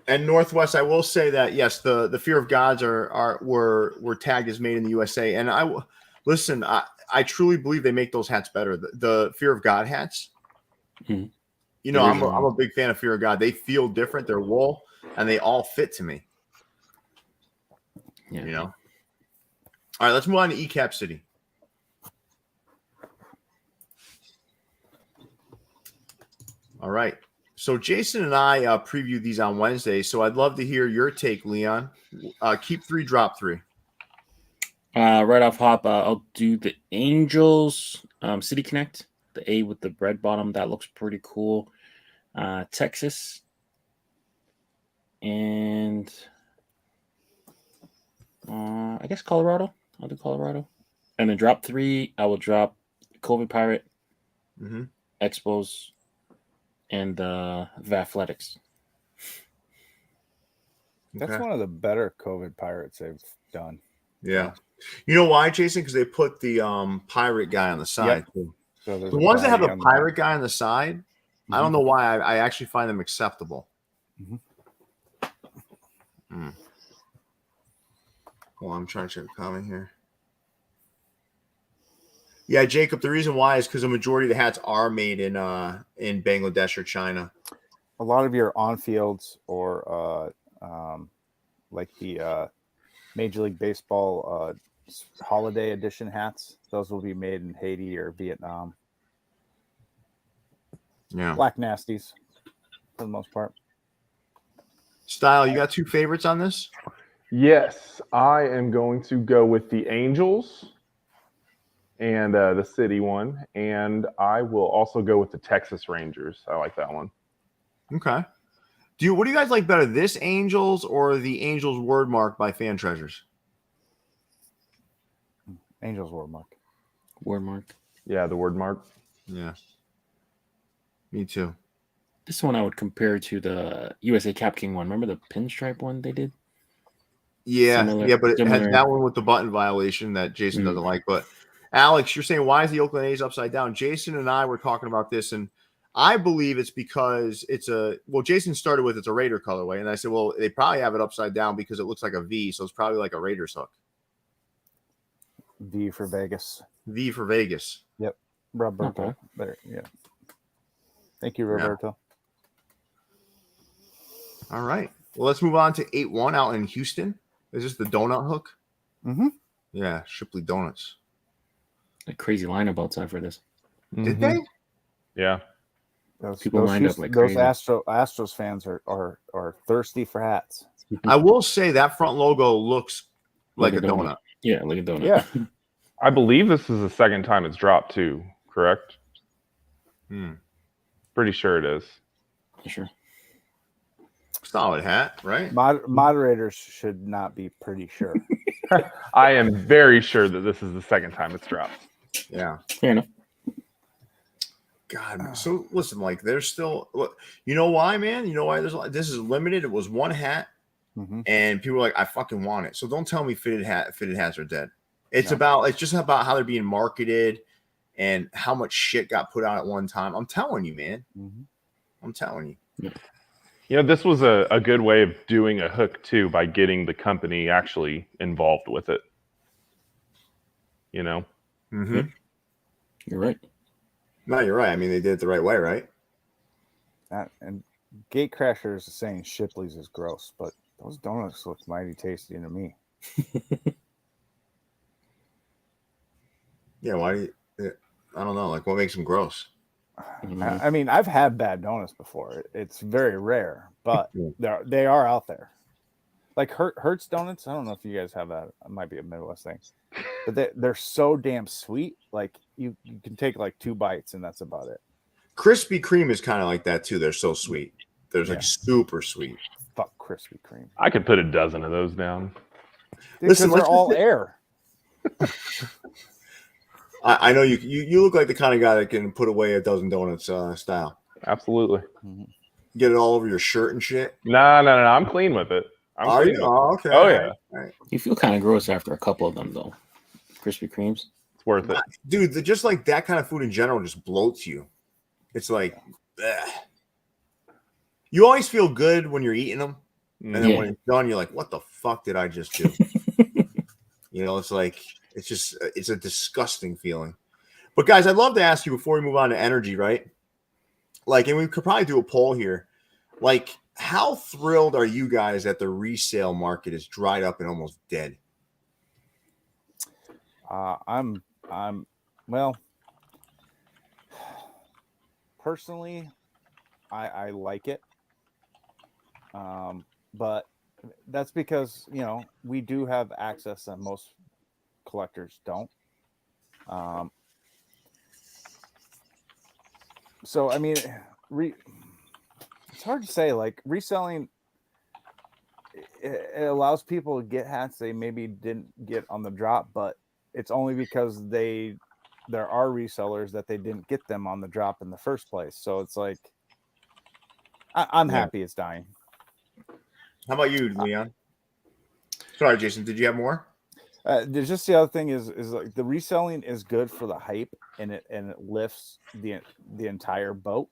And Northwest, I will say that yes, the Fear of Gods were tagged as made in the USA. And I truly believe they make those hats better. The Fear of God hats. Mm-hmm. You know, I'm a big fan of Fear of God. They feel different. They're wool, and they all fit to me.
Yeah.
You know. All right, let's move on to Ecap City. All right. So Jason and I previewed these on Wednesday, so I'd love to hear your take, Leon. Keep 3, drop 3.
Right off hop, I'll do the Angels City Connect, the A with the red bottom. That looks pretty cool. Texas. And I guess Colorado. I'll do Colorado. And then drop 3, I will drop COVID Pirate,
Mm-hmm.
Expos, and the Athletics.
That's
Okay.
one of the better COVID pirates they've done.
Yeah. You know why, Jason? Because they put the pirate guy on the side. Too.
So there's
The
a
ones that have
variety
the
on the
pirate guy on the side, I don't know why. I actually find them acceptable.
Mhm.
Well, I'm trying to check a comment here. Yeah, Jacob. The reason why is because the majority of the hats are made in Bangladesh or China.
A lot of your on fields or like the Major League Baseball holiday edition hats, those will be made in Haiti or Vietnam.
Yeah.
Black nasties for the most part.
Style, you got 2 favorites on this?
Yes, I am going to go with the Angels and the City one, and I will also go with the Texas Rangers. I like that one.
Okay. What do you guys like better, this Angels or the Angels word mark by Fan Treasures?
Angels word mark.
Word mark.
Yeah, the word mark.
Yeah. Me too.
This one I would compare to the USA Cap King one. Remember the pinstripe one they did?
Yeah,
Similar-
but it has
similar-
that one with the button violation that Jason doesn't like. But Alex, you're saying why is the Oakland A's upside down? Jason and I were talking about this, and I believe it's because Jason started with it's a Raider colorway, and I said, well, they probably have it upside down because it looks like a V, so it's probably like a Raiders hook.
V for Vegas.
V for Vegas.
Yep. Roberto.
Okay.
There. Yeah. Thank you, Roberto.
All right. Well, let's move on to 8-1 out in Houston. Is this the donut hook?
Mm-hmm.
Yeah, Shipley Donuts.
A crazy lineup outside for this.
Did they?
Yeah.
People lined up like
those
crazy.
Astros fans are thirsty for hats.
I will say that front logo looks like a donut.
Yeah, like a donut.
Yeah.
I believe this is the second time it's dropped too, correct? Pretty sure it is.
Sure.
Solid hat, right?
Moderators should not be pretty sure.
I am very sure that this is the second time it's dropped.
Yeah.
Fair enough.
God, so listen, like there's still, you know why, man? You know why this is limited? It was one hat, and people were like, I fucking want it. So don't tell me fitted hats are dead. It's just about how they're being marketed and how much shit got put out at one time. I'm telling you, man. I'm telling you.
You know, this was a good way of doing a hook too by getting the company actually involved with it. You know?
Mm-hmm.
You're right.
No, you're right. I mean, they did it the right way, right?
And Gate Crashers is saying Shipley's is gross, but those donuts look mighty tasty to me.
Yeah, why do you, I don't know. Like, what makes them gross?
I mean, I've had bad donuts before. It's very rare, but they are out there. Like Hertz donuts. I don't know if you guys have that. It might be a Midwest thing, but they're so damn sweet. Like you can take like 2 bites and that's about it.
Krispy Kreme is kind of like that too. They're so sweet. They're like super sweet.
Fuck Krispy Kreme.
I could put a dozen of those down.
Listen, they're all air.
I know you look like the kind of guy that can put away a dozen donuts style.
Absolutely.
Get it all over your shirt and shit.
No. I'm clean with it.
Are you? Oh, okay.
Oh, yeah.
All right.
You feel kind of gross after a couple of them, though. Krispy Kremes.
It's worth it.
Dude, just like that kind of food in general just bloats you. It's like, you always feel good when you're eating them. And then when it's done, you're like, what the fuck did I just do? You know, it's like, it's a disgusting feeling. But guys, I'd love to ask you before we move on to energy, right? Like, and we could probably do a poll here. Like, how thrilled are you guys that the resale market is dried up and almost dead?
I'm well, personally, I like it. But that's because, you know, we do have access to most collectors don't. So I mean, it's hard to say. Like reselling, it allows people to get hats they maybe didn't get on the drop, but it's only because there are resellers that they didn't get them on the drop in the first place. So it's like I'm happy it's dying.
How about you, Leon? Sorry, Jason. Did you have more?
There's just the other thing is like the reselling is good for the hype and it lifts the entire boat,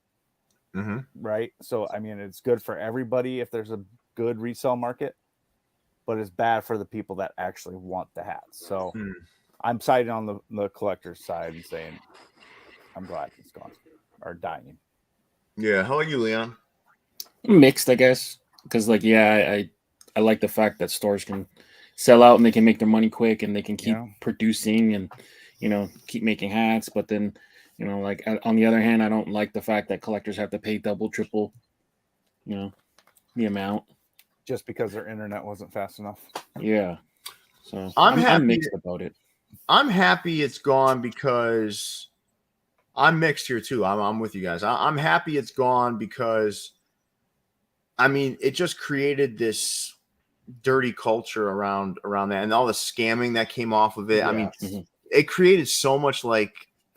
right? So I mean it's good for everybody if there's a good resale market, but it's bad for the people that actually want the hats. So I'm siding on the collector's side and saying I'm glad it's gone or dying.
Yeah. How about you, Leon?
Mixed, I guess, because like I like the fact that stores can sell out and they can make their money quick and they can keep producing and keep making hats. But then like on the other hand, I don't like the fact that collectors have to pay double, triple, the amount
just because their internet wasn't fast enough.
Yeah. So
I'm
mixed about it.
I'm happy it's gone because I'm mixed here too. I'm with you guys. I'm happy it's gone because I mean it just created this dirty culture around that and all the scamming that came off of it. I mean, it created so much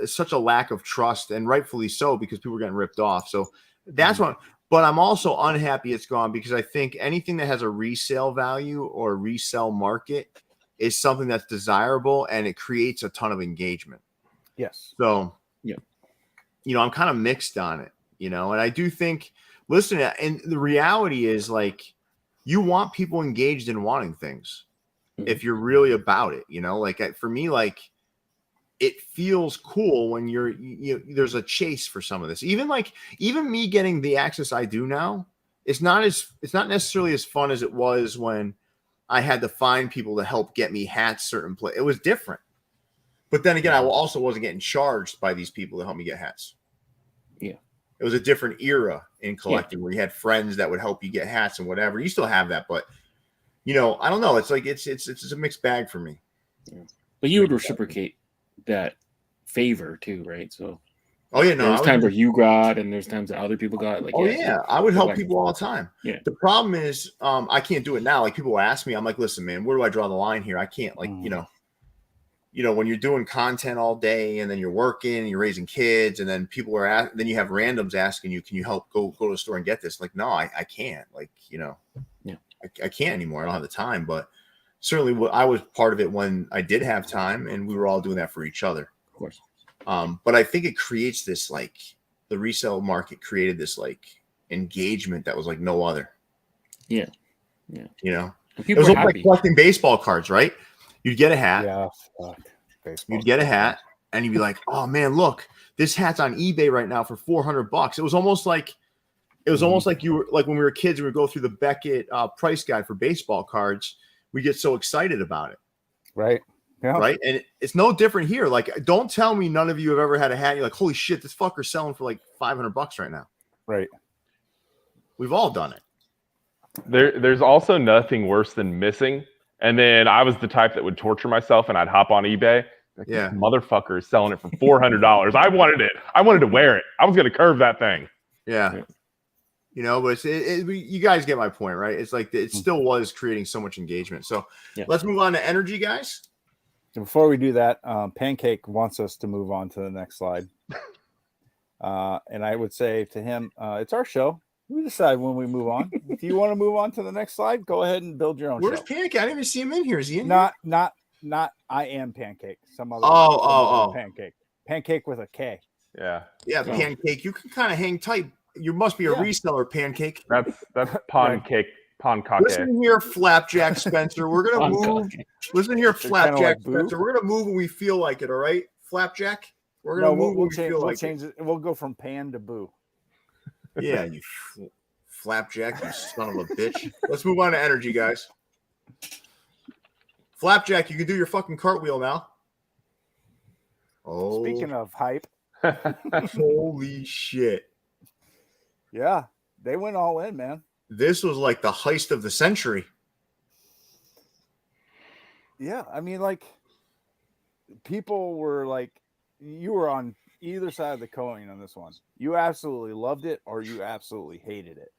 such a lack of trust, and rightfully so because people were getting ripped off. So that's what. But I'm also unhappy it's gone because I think anything that has a resale value or resale market is something that's desirable and it creates a ton of engagement.
Yes.
So, I'm kind of mixed on it, and I do think, listen, and the reality is like, you want people engaged in wanting things if you're really about it, like for me, like it feels cool when there's a chase for some of this. Even me getting the access I do now, it's not necessarily as fun as it was when I had to find people to help get me hats certain place. It was different. But then again, I also wasn't getting charged by these people to help me get hats.
Yeah.
It was a different era in collecting where you had friends that would help you get hats and whatever. You still have that, but I don't know. It's like it's a mixed bag for me.
Yeah. But you would reciprocate that favor too, right? So there's times where you got and there's times that other people got. Like
I would help people all the time.
Yeah.
The problem is I can't do it now. Like people ask me, I'm like, listen, man, where do I draw the line here? I can't when you're doing content all day and then you're working and you're raising kids and then then you have randoms asking you, can you help go to the store and get this? Like, no, I can't. Like, I can't anymore. I don't have the time, but certainly I was part of it when I did have time and we were all doing that for each other.
Of course.
But I think it creates this, like the resale market created this like engagement that was like no other.
Yeah.
It was like collecting baseball cards, right? You'd get a hat.
Yeah.
You'd get a hat and you'd be like, oh man, look, this hat's on eBay right now for $400. It was almost like you were like when we were kids and we would go through the Beckett price guide for baseball cards. We get so excited about it.
Right. Yeah.
Right. And it's no different here. Like, don't tell me none of you have ever had a hat. You're like, holy shit, this fucker's selling for like $500 right now.
Right.
We've all done it.
There's also nothing worse than missing. And then I was the type that would torture myself and I'd hop on eBay. Like, this motherfucker is selling it for $400. I wanted it. I wanted to wear it. I was going to curve that thing.
Yeah. But you guys get my point, right? It's like it still was creating so much engagement. So let's move on to energy, guys.
Before we do that, Pancake wants us to move on to the next slide. And I would say to him, it's our show. We decide when we move on. If you want to move on to the next slide, go ahead and build your own
Where's
show.
Pancake? I didn't even see him in here. Is he in
here?
Not
I am Pancake. Some other Pancake. Pancake with a K.
Yeah.
Yeah, Pancake. You can kind of hang tight. You must be a reseller, Pancake.
That's Pancake. Pancake.
Listen here, Flapjack Spencer. We're gonna move. Listen here, Flapjack Spencer. We're gonna move when we feel like it. All right, Flapjack. We're gonna move when we feel like it.
We'll go from Pan to Boo.
Yeah, you Flapjack, you son of a bitch. Let's move on to energy, guys. Flapjack, you can do your fucking cartwheel now. Oh,
speaking of hype,
holy shit!
Yeah, they went all in, man.
This was like the heist of the century.
Yeah, I mean, like people were like, you were on either side of the coin on this one. You absolutely loved it or you absolutely hated it.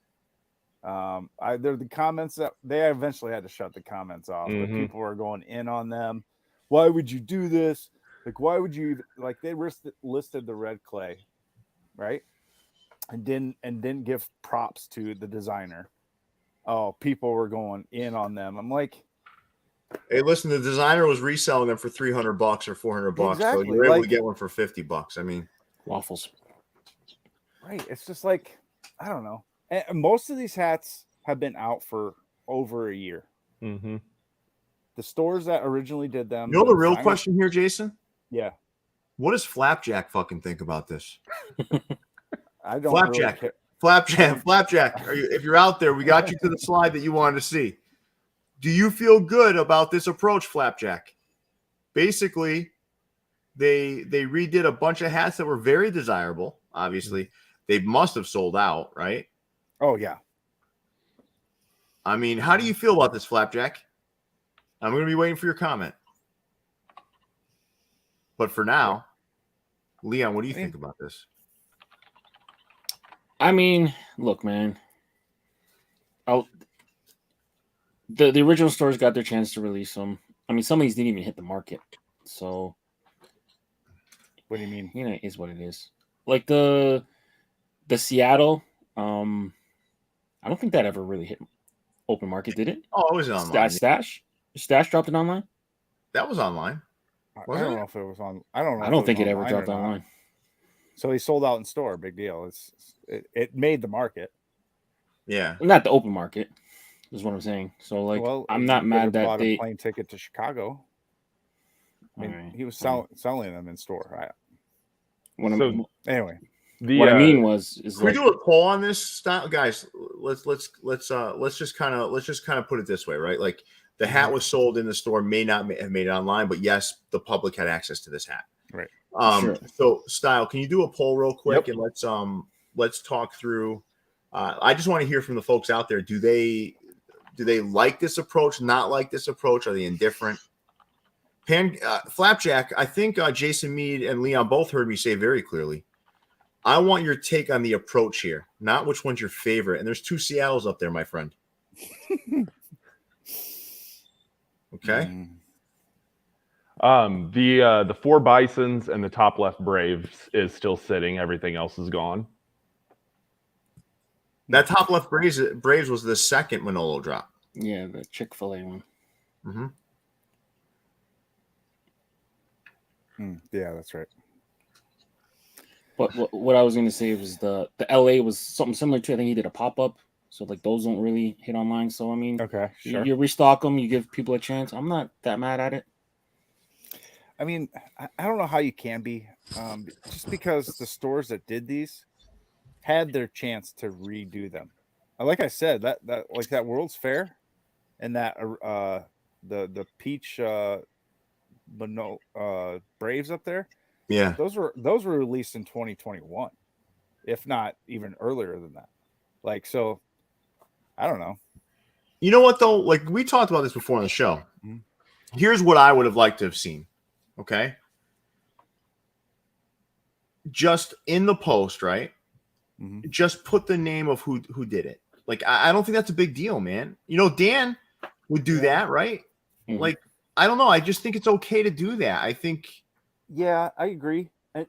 There the comments that they eventually had to shut the comments off, but
Mhm.
people were going in on them. Why would you do this? Like, why would you like? They listed the red clay, right? And didn't give props to the designer. Oh, people were going in on them. I'm like,
Hey, listen, the designer was reselling them for $300 or $400, so
exactly,
you're able to
like-
get one for $50. I mean,
Waffles.
right? It's just like, I don't know. And most of these hats have been out for over a year.
Mm-hmm.
The stores that originally did them.
you know the real
designers-
question here, Jason?
Yeah,
What does Flapjack fucking think about this?
I don't
Flapjack.
really care.
Flapjack. If you're out there, we got you to the slide that you wanted to see. Do you feel good about this approach, Flapjack? Basically, they redid a bunch of hats that were very desirable. Obviously, they must have sold out, right?
Oh yeah.
I mean, how do you feel about this, Flapjack? I'm going to be waiting for your comment. But for now, Leon, what do you think about this?
I mean, look, man. The original stores got their chance to release them. I mean, some of these didn't even hit the market. So,
What do you mean?
you know, it is what it is. Like the Seattle, I don't think that ever really hit open market, did it?
Oh, it was online.
Stash dropped it online?
That was online.
I
Was
don't
it?
know if it was on. I don't know.
I don't
if
think
was
it ever
online or
dropped
not.
online.
So he sold out in store. Big deal. It made the market.
Yeah.
Not the open market, is what I'm saying. So, like,
Well,
I'm
you
not
could
mad
have
that
bought
they.
a plane ticket to Chicago. I mean,
Alright.
he was selling them in store.
What,
So-
Anyway,
what I mean is
Can we
like,
do a poll on this style, guys? Let's just kind of put it this way, right? Like the hat was sold in the store, may not have made it online, but yes, the public had access to this hat.
Right.
Sure.
So style, can you do a poll real quick
Yep.
and let's talk through. I just want to hear from the folks out there. Do they like this approach? Not like this approach? Are they indifferent? Flapjack, I think Jason Mead and Leon both heard me say very clearly. I want your take on the approach here, not which one's your favorite. And there's two Seattles up there, my friend. Okay.
The 4 Bisons and the top left Braves is still sitting. Everything else is gone.
That top left Braves was the second Manolo drop.
yeah, the Chick-fil-A one.
Mm-hmm.
Yeah, that's right.
But what I was going to say was the LA was something similar to. I think he did a pop up, so like those don't really hit online. So I mean,
Okay, sure.
you restock them, you give people a chance. I'm not that mad at it.
I mean, I don't know how you can be, just because the stores that did these had their chance to redo them. Like I said, that like that World's Fair and that the peach Braves up there.
Yeah.
Those were released in 2021, if not even earlier than that. Like, so I don't know.
You know what though? Like we talked about this before on the show.
Mhm.
Here's what I would have liked to have seen. Okay. Just in the post, right?
Mhm.
Just put the name of who did it. Like I don't think that's a big deal, man. You know, Dan would do that, right?
Mhm.
Like I don't know. I just think it's okay to do that. I think.
Yeah, I agree. I'm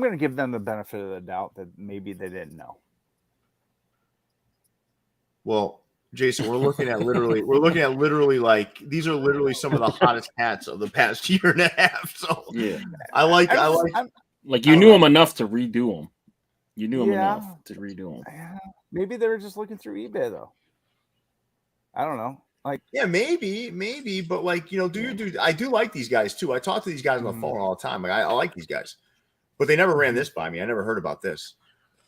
going to give them the benefit of the doubt that maybe they didn't know.
Well, Jason, we're looking at literally like these are literally some of the hottest hats of the past year and a half. So
Yeah,
I like
like you
I
knew
don't
them enough to redo them. You knew them
Yeah.
enough to redo them.
Maybe they were just looking through eBay though. I don't know. Like,
yeah, maybe, but like, you know, I do like these guys too. I talk to these guys on the
Mhm.
phone all the time. Like I like these guys, but they never ran this by me. I never heard about this.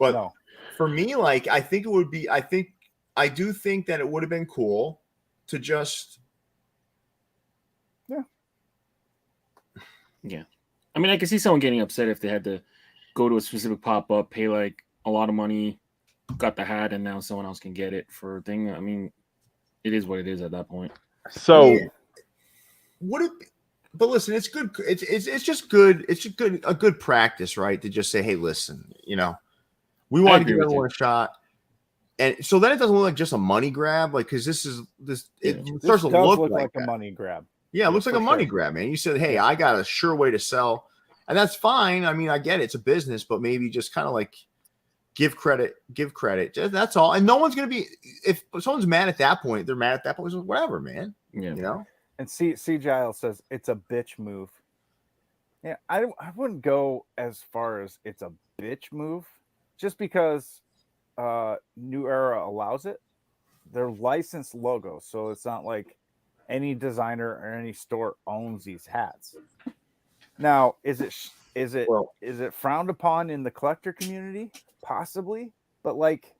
But
no.
for me, like, I do think that it would have been cool to just.
Yeah, I mean, I can see someone getting upset if they had to go to a specific pop up, pay like a lot of money, got the hat, and now someone else can get it for a thing. I mean, it is what it is at that point.
So
Yeah. Would it? But listen, it's good. It's just good. It's just a good practice, right? To just say, hey, listen, we want to give everyone a shot. And so then it doesn't look like just a money grab, like, because it starts to look like
a money grab.
Yeah, it looks like a money grab, man. You said, hey, I got a sure way to sell. And that's fine. I mean, I get it. It's a business, but maybe just kind of like give credit. That's all. And no one's going to be, if someone's mad at that point, they're mad at that point. Whatever, man.
Yeah.
And
C Giles says it's a bitch move. Yeah, I wouldn't go as far as it's a bitch move just because New Era allows it. They're licensed logos, so it's not like any designer or any store owns these hats. Now, is it frowned upon in the collector community? Possibly, but like,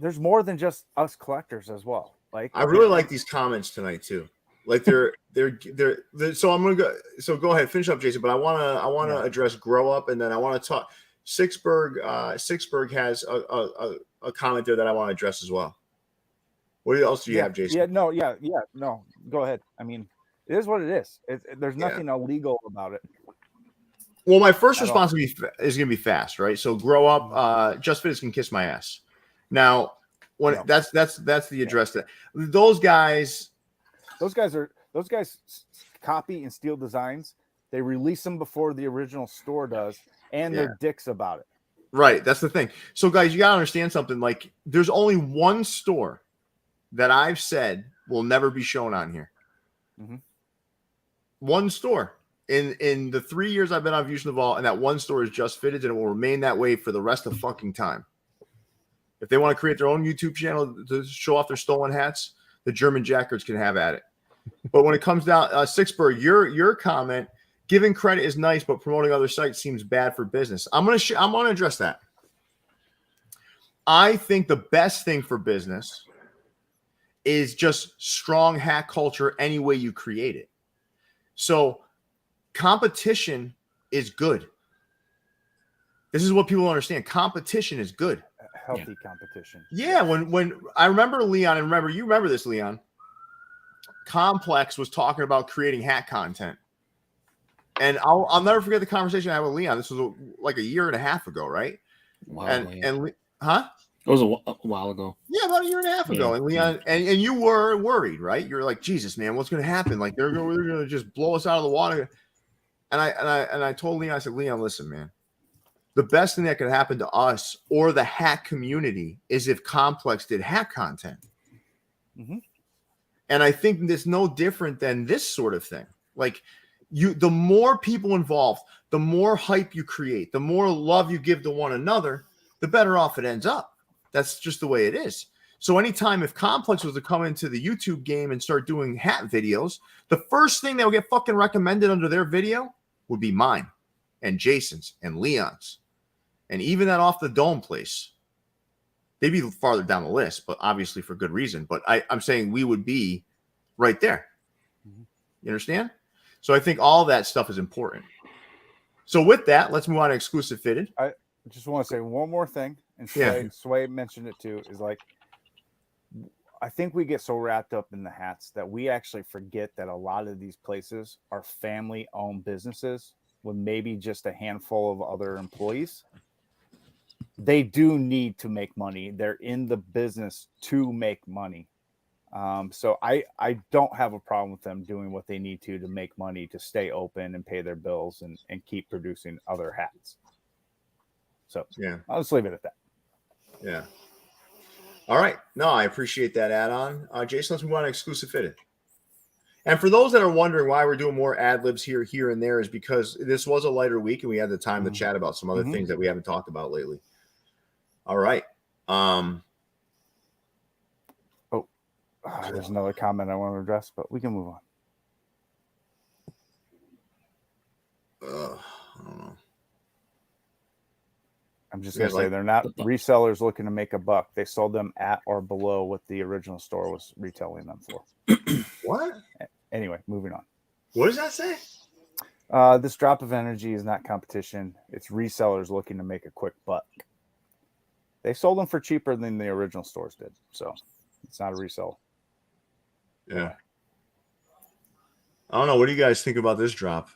there's more than just us collectors as well. Like,
I really like these comments tonight too. Like they're so I'm gonna go. So go ahead, finish up, Jason. But I wanna address Grow Up, and then I want to talk. Sixburg has a comment there that I want to address as well. What else do you have, Jason?
No. Go ahead. I mean, it is what it is. There's nothing illegal about it.
Well, my first response is going to be fast, right? So Grow Up, Just Fit can kiss my ass. Now, that's the address that those guys copy and steal designs. They release them before the original store does, and they're dicks about it. Right, that's the thing. So, guys, you gotta understand something. Like, there's only one store that I've said will never be shown on here.
Mm-hmm.
One store in the 3 years I've been on Views from the Vault, and that one store is Just Fitted, and it will remain that way for the rest of fucking time. If they want to create their own YouTube channel to show off their stolen hats, the German Jackers can have at it. But when it comes down, Sixburg, your comment, giving credit is nice, but promoting other sites seems bad for business. I'm gonna address that. I think the best thing for business is just strong hat culture any way you create it. So competition is good. This is what people understand. Competition is good.
Healthy competition.
Yeah, when I remember Leon, and you remember this, Leon. Complex was talking about creating hat content. And I'll never forget the conversation I had with Leon. This was like a year and a half ago, right?
Wow.
And huh?
It was a while ago.
Yeah, about a year and a half ago. And Leon, and you were worried, right? You're like, Jesus, man, what's going to happen? Like they're going to just blow us out of the water. And I told Leon, I said, Leon, listen, man, the best thing that could happen to us or the hat community is if Complex did hat content.
Mm-hmm.
And I think it's no different than this sort of thing. Like the more people involved, the more hype you create, the more love you give to one another, the better off it ends up. That's just the way it is. So anytime if Complex was to come into the YouTube game and start doing hat videos, the first thing that would get fucking recommended under their video would be mine and Jason's and Leon's and even that Off the Dome place. They'd be farther down the list, but obviously for good reason. But I'm saying we would be right there.
Mm-hmm.
You understand? So I think all that stuff is important. So with that, let's move on to Exclusive Fitted.
I just want to say one more thing, and Sway mentioned it too, is like, I think we get so wrapped up in the hats that we actually forget that a lot of these places are family-owned businesses with maybe just a handful of other employees. They do need to make money. They're in the business to make money. So I don't have a problem with them doing what they need to make money, to stay open and pay their bills and keep producing other hats. So yeah, I'll just leave it at that.
Yeah. All right. No, I appreciate that add-on. Jason, let's move on to Exclusive Fitted. And for those that are wondering why we're doing more ad-libs here and there, is because this was a lighter week and we had the time to chat about some other things that we haven't talked about lately. All right.
There's another comment I want to address, but we can move on.
I don't know.
I'm just going to say they're not resellers looking to make a buck. They sold them at or below what the original store was retailing them for.
What?
Anyway, moving on.
What does that say?
This drop of energy is not competition. It's resellers looking to make a quick buck. They sold them for cheaper than the original stores did. So it's not a resell.
Yeah. I don't know. What do you guys think about this drop?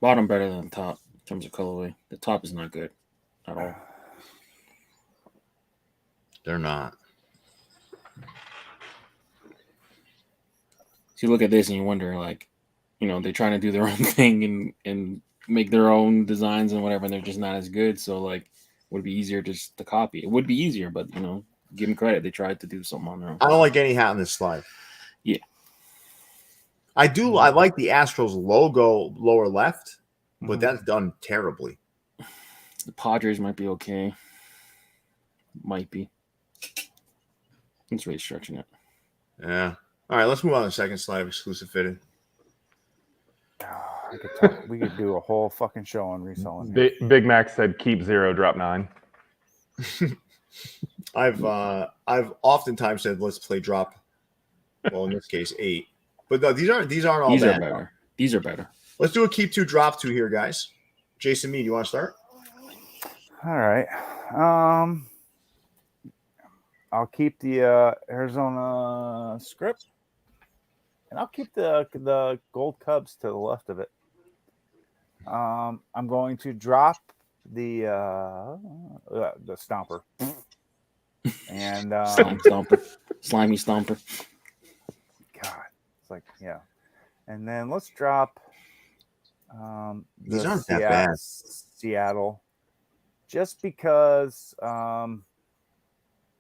Bottom better than top in terms of colorway. The top is not good at all.
They're not.
So you look at this and you wonder, like, they're trying to do their own thing and make their own designs and whatever, and they're just not as good. So, like, would it be easier just to copy? It would be easier, but, give them credit. They tried to do something on their own.
I don't like any hat in this slide.
Yeah.
I like the Astros logo lower left, but that's done terribly.
The Padres might be okay. Might be. It's really stretching it.
Yeah. All right, let's move on to the second slide of exclusive fitted.
We could do a whole fucking show on reselling.
Big Mac said keep 0, drop 9.
I've oftentimes said let's play drop. Well, in this case, 8. But no, these aren't all
These
bad.
are better. These are better.
Let's do a keep 2, drop 2 here, guys. Jason, me, do you want to start?
All right. I'll keep the Arizona script, and I'll keep the gold Cubs to the left of it. I'm going to drop the Stomper. And
Stomper. Slimy Stomper.
God, it's like, yeah. And then let's drop
These aren't that bad.
Seattle, just because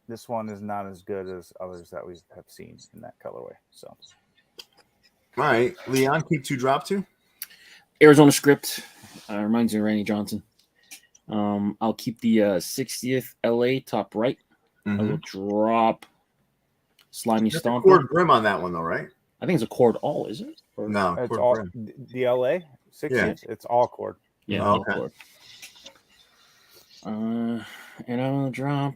this one is not as good as others that we have seen in that colorway. So,
all right, Leon, keep 2, drop 2.
Arizona script reminds me of Randy Johnson. I'll keep the 60th LA top right. I will drop Slimy Stomper.
Cord brim on that one, though, right?
I think it's a cord all, is it? Or,
No,
it's
cord
all
brim.
the LA 60th. It's all cord.
Yeah,
Oh,
all
okay.
cord. And I'm gonna drop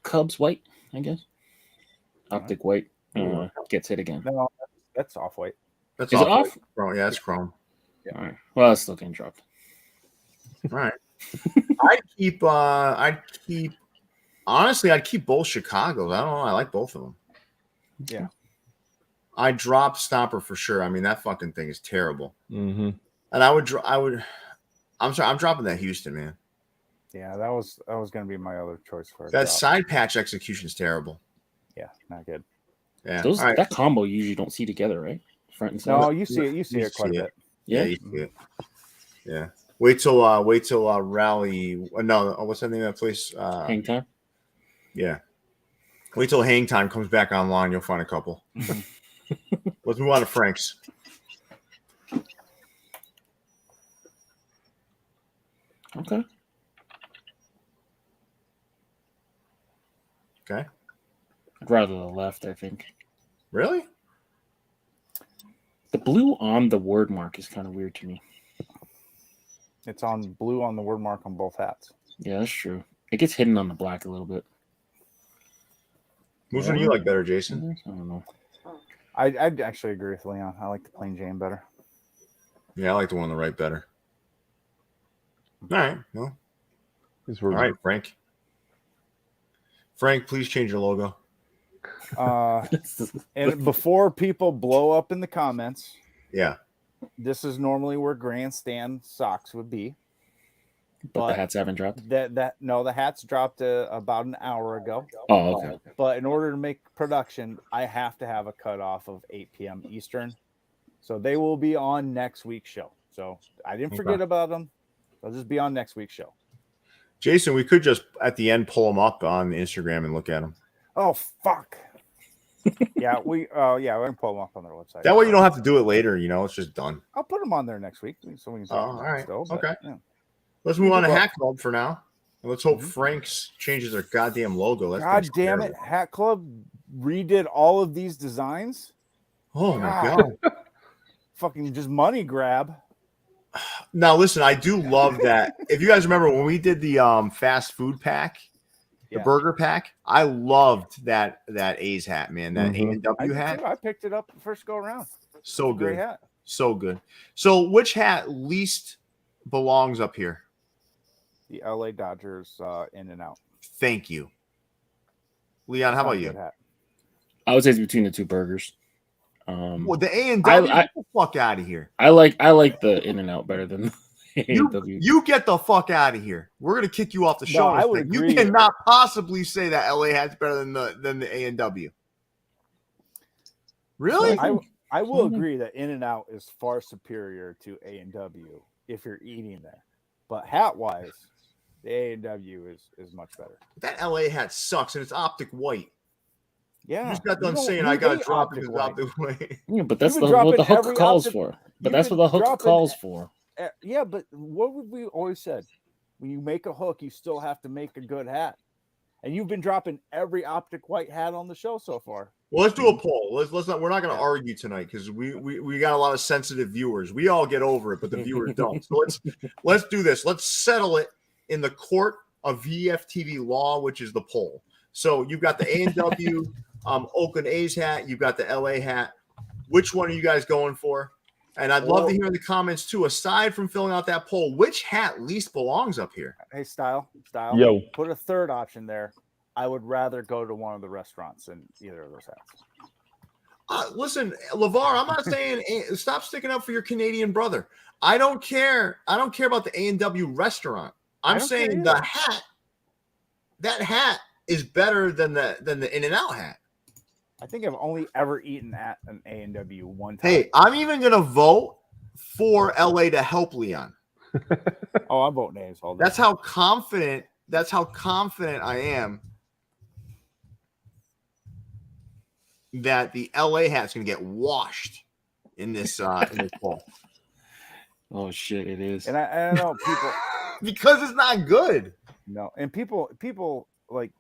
Cubs white, I guess. Optic white gets hit again.
No, that's off white.
That's
Is it off?
Chrome. Yeah, it's chrome.
All right. Well, it's still getting dropped.
All right. I'd keep honestly, I'd keep both Chicago's. I don't know. I like both of them.
Yeah.
I drop Stomper for sure. I mean, that fucking thing is terrible.
Mm-hmm.
And I'm sorry, I'm dropping that Houston, man.
Yeah, that was going to be my other choice for a
That
drop.
side patch execution is terrible.
Yeah, not good.
Yeah.
Those
All right.
that combo you usually don't see together, right? Front and center.
No, you see it quite a bit.
Yeah, you see it. Yeah. Wait till Rally. No, what's that name of that place?
Hang time.
Yeah. Wait till Hang Time comes back online. You'll find a couple. Let's move on to Frank's.
Okay.
Okay.
I'd rather the left, I think.
Really?
The blue on the word mark is kind of weird to me.
It's on blue on the word mark on both hats.
Yeah, that's true. It gets hidden on the black a little bit.
Which one do you like better, Jason?
I don't know.
I'd actually agree with Leon. I like the plain Jane better.
Yeah, I like the one on the right better. All right. Well, all right, Frank. Frank, please change your logo.
And before people blow up in the comments,
Yeah.
this is normally where grandstand socks would be.
But the hats haven't dropped?
The hats dropped about an hour ago.
Oh, okay.
But in order to make production, I have to have a cutoff of 8 p.m. Eastern. So they will be on next week's show. So I didn't forget about them. They'll just be on next week's show.
Jason, we could just at the end pull them up on Instagram and look at them.
Oh, fuck. Yeah, we can pull them up on their website.
That way you don't have to do it later. It's just done.
I'll put them on there next week so we can talk
all
about
right.
still.
Okay.
Yeah.
Let's move on to Hat Club for now. And let's hope Frank's changes their goddamn logo.
God damn it. Hat Club redid all of these designs.
Oh, my God.
Fucking just money grab.
Now, listen, I do love that. If you guys remember when we did the fast food pack, the burger pack, I loved that A's hat, man. That A&W hat.
I picked it up the first go around.
So good.
Great hat.
So good. So which hat least belongs up here?
The LA Dodgers in and out.
Thank you. Leon, how about you?
I would say it's between the two burgers.
Well, the A&W,
I-
get the fuck out of here.
I like the In-N-Out better than the A&W.
You get the fuck out of here. We're gonna kick you off the show.
I would
You
agree.
cannot possibly say that LA Hat's better than the A&W. Really?
I will agree that In-N-Out is far superior to A&W if you're eating there. But hat-wise, the A&W is much better.
That LA Hat sucks, and it's optic white.
Yeah.
You just got done saying
you
I got to
hate
drop it
optic
because
white.
optic white.
Yeah, but that's
You've been
what the
dropping
hook
every
calls
optic-
for. But
you've
that's what
been
the hook
dropping-
calls for.
Yeah, but what would we always said? When you make a hook, you still have to make a good hat. And you've been dropping every optic white hat on the show so far.
Well, let's do a poll. Let's not. We're not going to
Yeah.
argue tonight because we got a lot of sensitive viewers. We all get over it, but the viewers don't. So let's do this. Let's settle it in the court of VFTV law, which is the poll. So you've got the A&W Oakland A's hat. You've got the LA hat. Which one are you guys going for? And I'd love to hear in the comments too. Aside from filling out that poll, which hat least belongs up here?
Hey, Style.
Yo.
Put a third option there. I would rather go to one of the restaurants than either of those hats.
Listen, LeVar, I'm not saying stop sticking up for your Canadian brother. I don't care. I don't care about the A&W restaurant. I'm
don't
saying
care
the
either.
hat. That hat is better than the In-N-Out hat.
I think I've only ever eaten at an A&W one time.
Hey, I'm even gonna vote for LA to help Leon.
Oh, I'm voting A's all day.
That's how confident. That's how confident I am that the LA hat's gonna get washed in this poll
Oh
shit, it is.
And I don't know people.
because it's not good.
No, and people like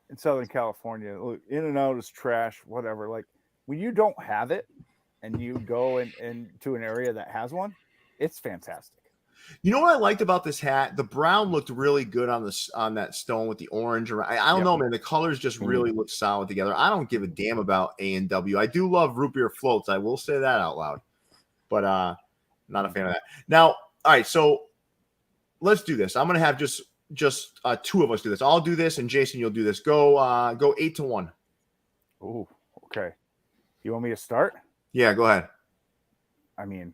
in Southern California, look, In-N-Out is trash, whatever. Like when you don't have it and you go in to an area that has one, it's fantastic.
You know what I liked about this hat? The brown looked really good on that stone with the orange. I don't know, man. The colors just really look solid together. I don't give a damn about A&W. I do love root beer floats. I will say that out loud, but not a fan of that. Now, all right, so let's do this. I'm gonna have just two of us do this. I'll do this, and Jason, you'll do this. Go 8-1.
Ooh, okay. You want me to start?
Yeah, go ahead.
I mean,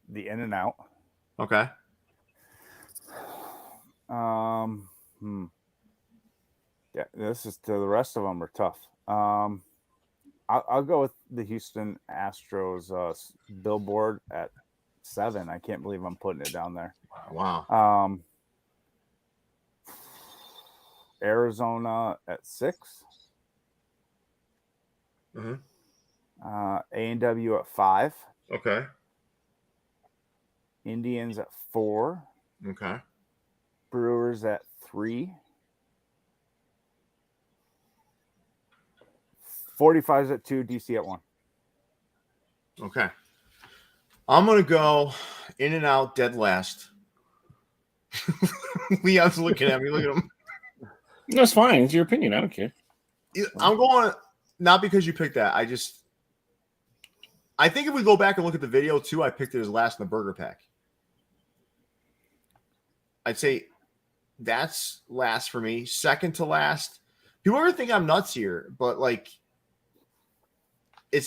the In-N-Out.
Okay.
Yeah, this is the rest of them are tough. I'll go with the Houston Astros billboard at 7. I can't believe I'm putting it down there.
Wow.
Arizona at 6. A&W at 5.
Okay.
Indians at 4.
Okay.
Brewers at 3. 45s at 2. DC at 1.
Okay. I'm gonna go In-N-Out dead last. Leon's looking at me. Look at him.
That's fine. It's your opinion. I don't care.
I'm going not because you picked that. I think if we go back and look at the video too, I picked it as last in the burger pack. I'd say that's last for me. Second to last. People ever think I'm nuts here, but like, I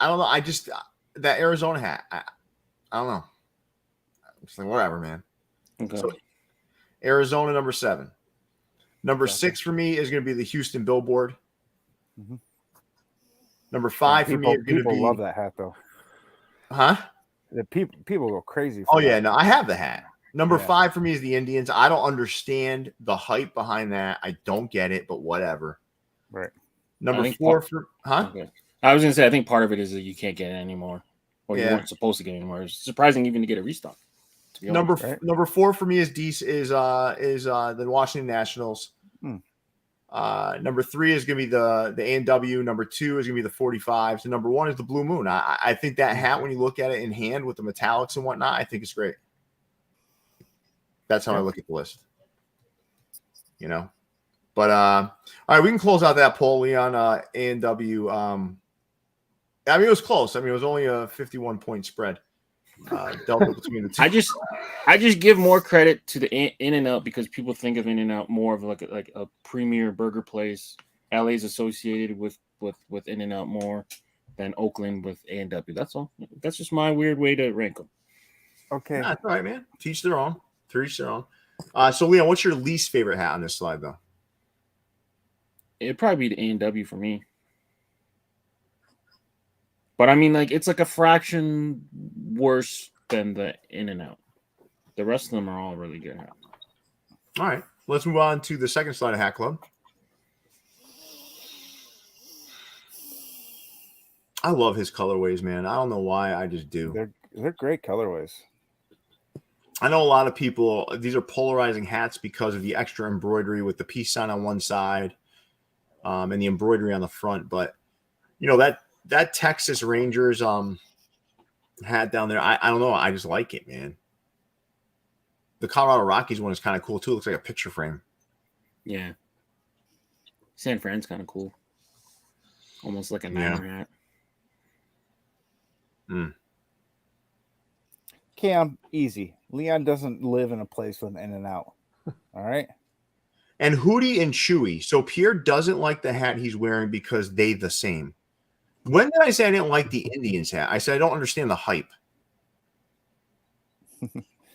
don't know. I just that Arizona hat. I don't know. It's like whatever, man.
Okay.
So Arizona number 7. Number 6 for me is going to be the Houston billboard.
Mhm.
Number 5 for me is going to be.
People love that hat though.
Huh?
The people go crazy.
Oh
that.
yeah, no, I have the hat. Number
Yeah.
5 for me is the Indians. I don't understand the hype behind that. I don't get it, but whatever.
Right.
Number
I think
4 for
Okay. I was gonna say I think part of it is that you can't get it anymore, or you
Yeah.
weren't supposed to get it anymore. It's surprising even to get a restock. To be
number
honest.
number 4 for me is the Washington Nationals.
Hmm.
Number 3 is going to be the A&W. Number 2 is going to be the 45s, and number 1 is the Blue Moon. I think that hat, when you look at it in hand with the metallics and whatnot, I think it's great. That's how I look at the list. You know, but all right, we can close out that poll, Leon. A&W. I mean, it was close. I mean, it was only a 51-point spread. Delta between the two.
I just give more credit to the In-N-Out because people think of In-N-Out more of like a premier burger place. LA's associated with with In-N-Out more than Oakland with A&W. That's all. That's just my weird way to rank them.
Okay.
Nah, that's all right, man. Teach their own. Teach their own. So, Leon, what's your least favorite hat on this slide, though?
It'd probably be the A&W for me. But I mean, like, it's like a fraction worse than the In-N-Out. The rest of them are all really good hats.
All right. Let's move on to the second slide of Hat Club. I love his colorways, man. I don't know why. I just do.
They're great colorways.
I know a lot of people, these are polarizing hats because of the extra embroidery with the peace sign on one side and the embroidery on the front. But, you know, that Texas Rangers hat down there, I don't know. I just like it, man. The Colorado Rockies one is kind of cool, too. It looks like a picture frame.
Yeah. San Fran's kind of cool. Almost like a Niner hat.
Cam, easy. Leon doesn't live in a place with In-N-Out. All right.
And Hootie and Chewy. So Pierre doesn't like the hat he's wearing because they the same. When did I say I didn't like the Indians hat? I said I don't understand the hype.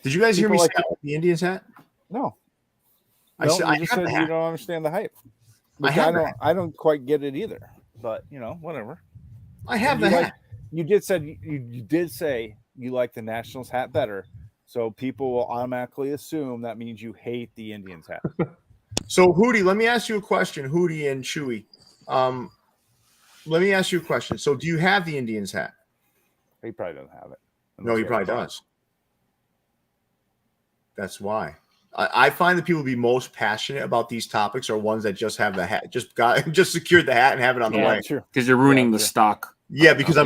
Did you guys hear me say I like the Indians hat?
No.
I said I
just
have
said
the
you
hat.
don't understand the hype. I don't quite get it either. But you know, whatever.
I have the hat.
You did say you like the Nationals hat better, so people will automatically assume that means you hate the Indians hat.
So Hootie, let me ask you a question. Hootie and Chewy, let me ask you a question. So do you have the Indians hat?
He probably doesn't have it.
No, he probably does. That's why. I find the people be most passionate about these topics are ones that just have the hat, just secured the hat and have it on the way.
Because you're ruining the stock.
Yeah, because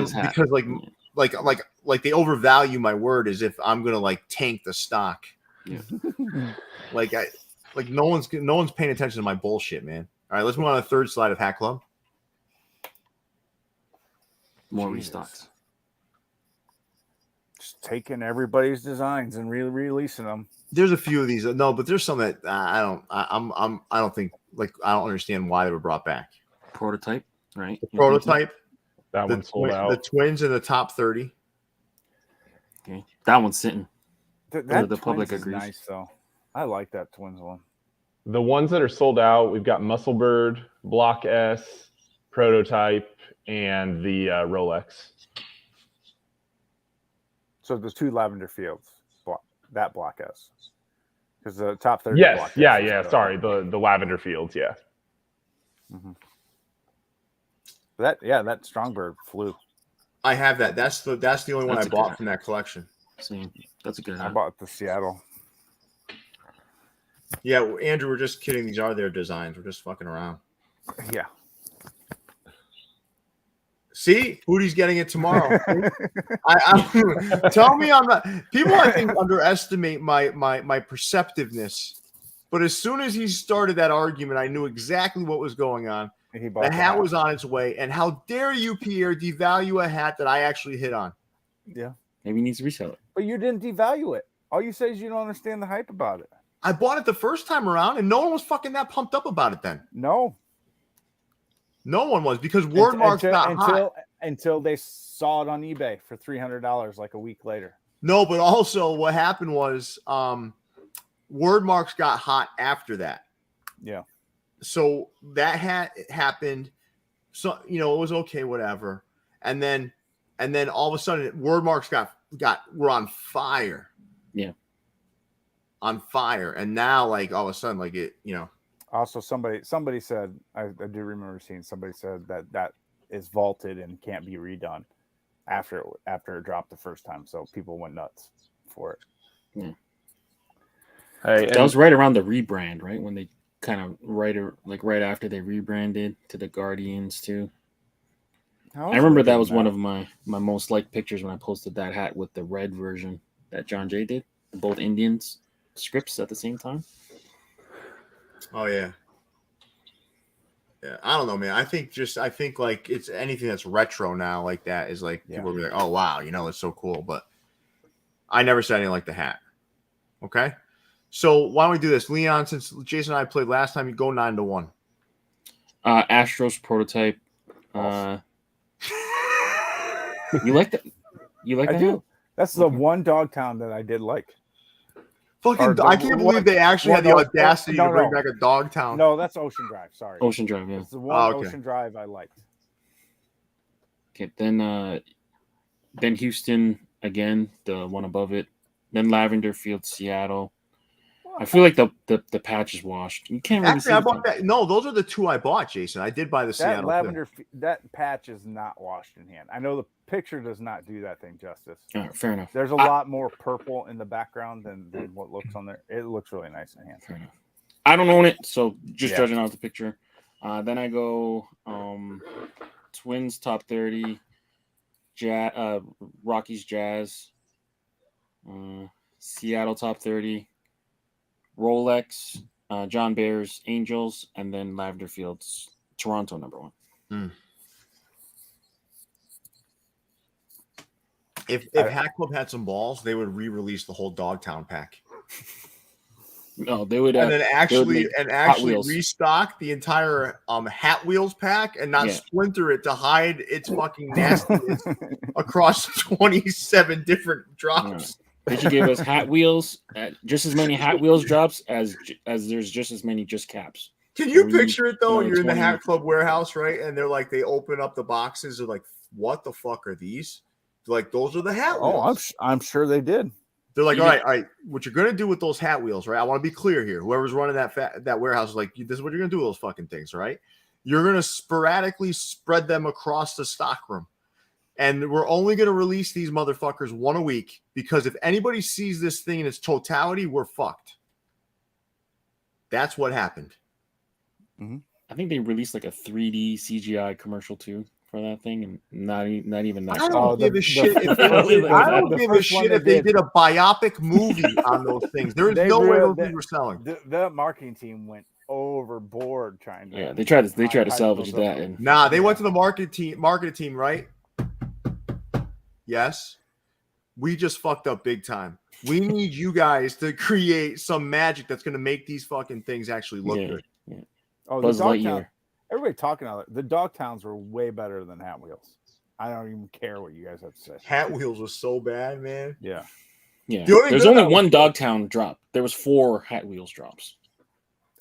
like they overvalue my word as if I'm gonna like tank the stock.
Yeah.
no one's paying attention to my bullshit, man. All right, let's move on to the third slide of Hat Club.
More restocks.
Just taking everybody's designs and re-releasing them.
There's a few of these, but there's some that I don't understand why they were brought back.
Prototype, right?
The prototype.
That one sold out.
The Twins in the top 30.
Okay, that one's sitting.
The public agrees. Nice though. I like that Twins one.
The ones that are sold out, we've got Musclebird, Block S, Prototype, and the Rolex.
So there's two Lavender Fields. Block S. Because the top 30.
Yes,
Block
yeah.
S
Sorry, the Lavender Fields, yeah.
Mm-hmm. That Strongbird flew.
I have that. That's the only one I bought from that collection.
See, that's a good
I bought the Seattle.
Yeah, Andrew, we're just kidding. These are their designs. We're just fucking around.
Yeah.
See, Hootie's getting it tomorrow. Tell me I'm not. People, I think, underestimate my perceptiveness. But as soon as he started that argument, I knew exactly what was going on. The hat was on its way. And how dare you, Pierre, devalue a hat that I actually hit on?
Yeah.
Maybe he needs to resell it.
But you didn't devalue it. All you say is you don't understand the hype about it.
I bought it the first time around, and no one was fucking that pumped up about it then.
No
one was, because Wordmarks got hot.
Until they saw it on eBay for $300 like a week later.
No, but also what happened was Wordmarks got hot after that.
Yeah.
So that hat happened. So, it was okay, whatever. And then all of a sudden Wordmarks were on fire.
Yeah.
On fire. And now, like, all of a sudden, like, it,
Also, somebody said, I do remember seeing somebody said that is vaulted and can't be redone after it dropped the first time. So people went nuts for it.
Yeah.
Hey,
that was right around the rebrand, right? When they kind of right after they rebranded to the Guardians too. I remember that was one of my most liked pictures when I posted that hat with the red version that John Jay did, both Indians scripts at the same time.
Oh yeah. Yeah, I don't know, man. I think like it's anything that's retro now like that is like people will be like, oh wow, it's so cool. But I never said anything like the hat. Okay. So why don't we do this? Leon, since Jason and I played last time, you go 9-1.
Astros prototype, You like that? You like
I
that?
do. That's the
Okay.
one Dogtown that I did like.
Fucking,
Or
I can't
the
believe they actually had the
one-
audacity
no,
to bring
no.
back a Dogtown.
No, that's Ocean Drive. Sorry.
Ocean Drive, yeah.
It's the one
okay.
Ocean Drive I liked.
Okay, then Houston again, the one above it. Then Lavender Field, Seattle. I feel like the patch is washed. You can't really
Actually,
see
I
the
bought
patch.
that. No, those are the two I bought, Jason. I did buy the
That
Seattle.
lavender, that patch is not washed in hand. I know the picture does not do that thing justice.
All right, fair enough.
There's a lot more purple in the background than what looks on there. It looks really nice in hand.
Fair enough. I don't own it, so just
Yeah.
judging out the picture. Then I go Twins top 30, Rockies Jazz, Seattle top 30, Rolex, John Bears Angels, and then Lavender Fields Toronto number 1.
If Hat Club had some balls, they would re-release the whole Dogtown pack.
No, they would.
And then actually
Wheels.
restock the entire Hat Wheels pack and not
Yeah.
splinter it to hide its fucking nastiness across 27 different drops.
They should give us Hat Wheels, just as many Hat Wheels drops as there's just as many just caps.
Can you
We-
picture it though?
another
You're in the
20.
Hat Club warehouse, right? And they're like, they open up the boxes. They're like, "What the fuck are these?" They're like, "Those are the Hat Wheels."
Oh, I'm sure they did.
They're like,
You
all right. What you're gonna do with those Hat Wheels, right? I want to be clear here. Whoever's running that warehouse is like, this is what you're gonna do with those fucking things, right? You're gonna sporadically spread them across the stock room, and we're only gonna release these motherfuckers one a week because if anybody sees this thing in its totality, we're fucked. That's what happened.
I think they released like a 3D CGI commercial too for that thing, and not even that.
I don't give a shit. If
I don't give
I don't
the
give a
first one
shit
they
if they
did.
did a biopic movie on those things. There is
They
no way
really-
those things were selling.
The marketing team went overboard trying to.
Yeah, they tried to
hype
salvage
those
that,
up.
and
Nah, they went to the marketing team, right? Yes. We just fucked up big time. We need you guys to create some magic that's going to make these fucking things actually look
Yeah.
good.
Oh,
Buzz
the Dogtown.
Lightyear.
Everybody talking about it. The Dogtowns were way better than Hat Wheels. I don't even care what you guys have to say.
Hat Wheels was so bad, man.
Yeah.
Yeah,
The only
there's
good
only
about-
one Dogtown drop. There was 4 Hat Wheels drops.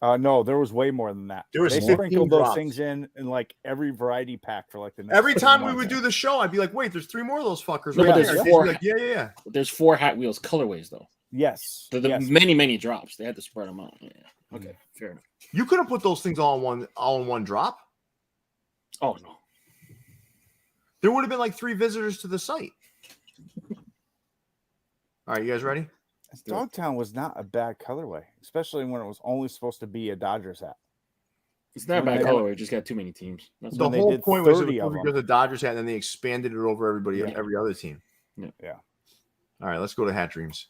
No, there was way more than that.
There was
They
15
sprinkled those
drops.
things in like every variety pack for like the next
Every
3
time we
months.
would do the show, I'd be like, wait, there's 3 more of those fuckers
No,
right
but
there.
there's
And she'd
4.
be like, yeah.
There's 4 Hat Wheels colorways though.
Yes.
The
yes.
many drops. They had to spread them out. Yeah. Okay, fair enough.
You could have put those things all in one drop.
Oh no.
There would have been like 3 visitors to the site. All right, you guys ready?
Dogtown was not a bad colorway, especially when it was only supposed to be a Dodgers hat.
It's not a
When
bad
they-
color. It just got too many teams. That's
The
When they
whole
did
point was it
30
was
of
because the Dodgers had, and then they expanded it over everybody,
Yeah.
every other team.
Yeah.
All right, let's go to Hat Dreams.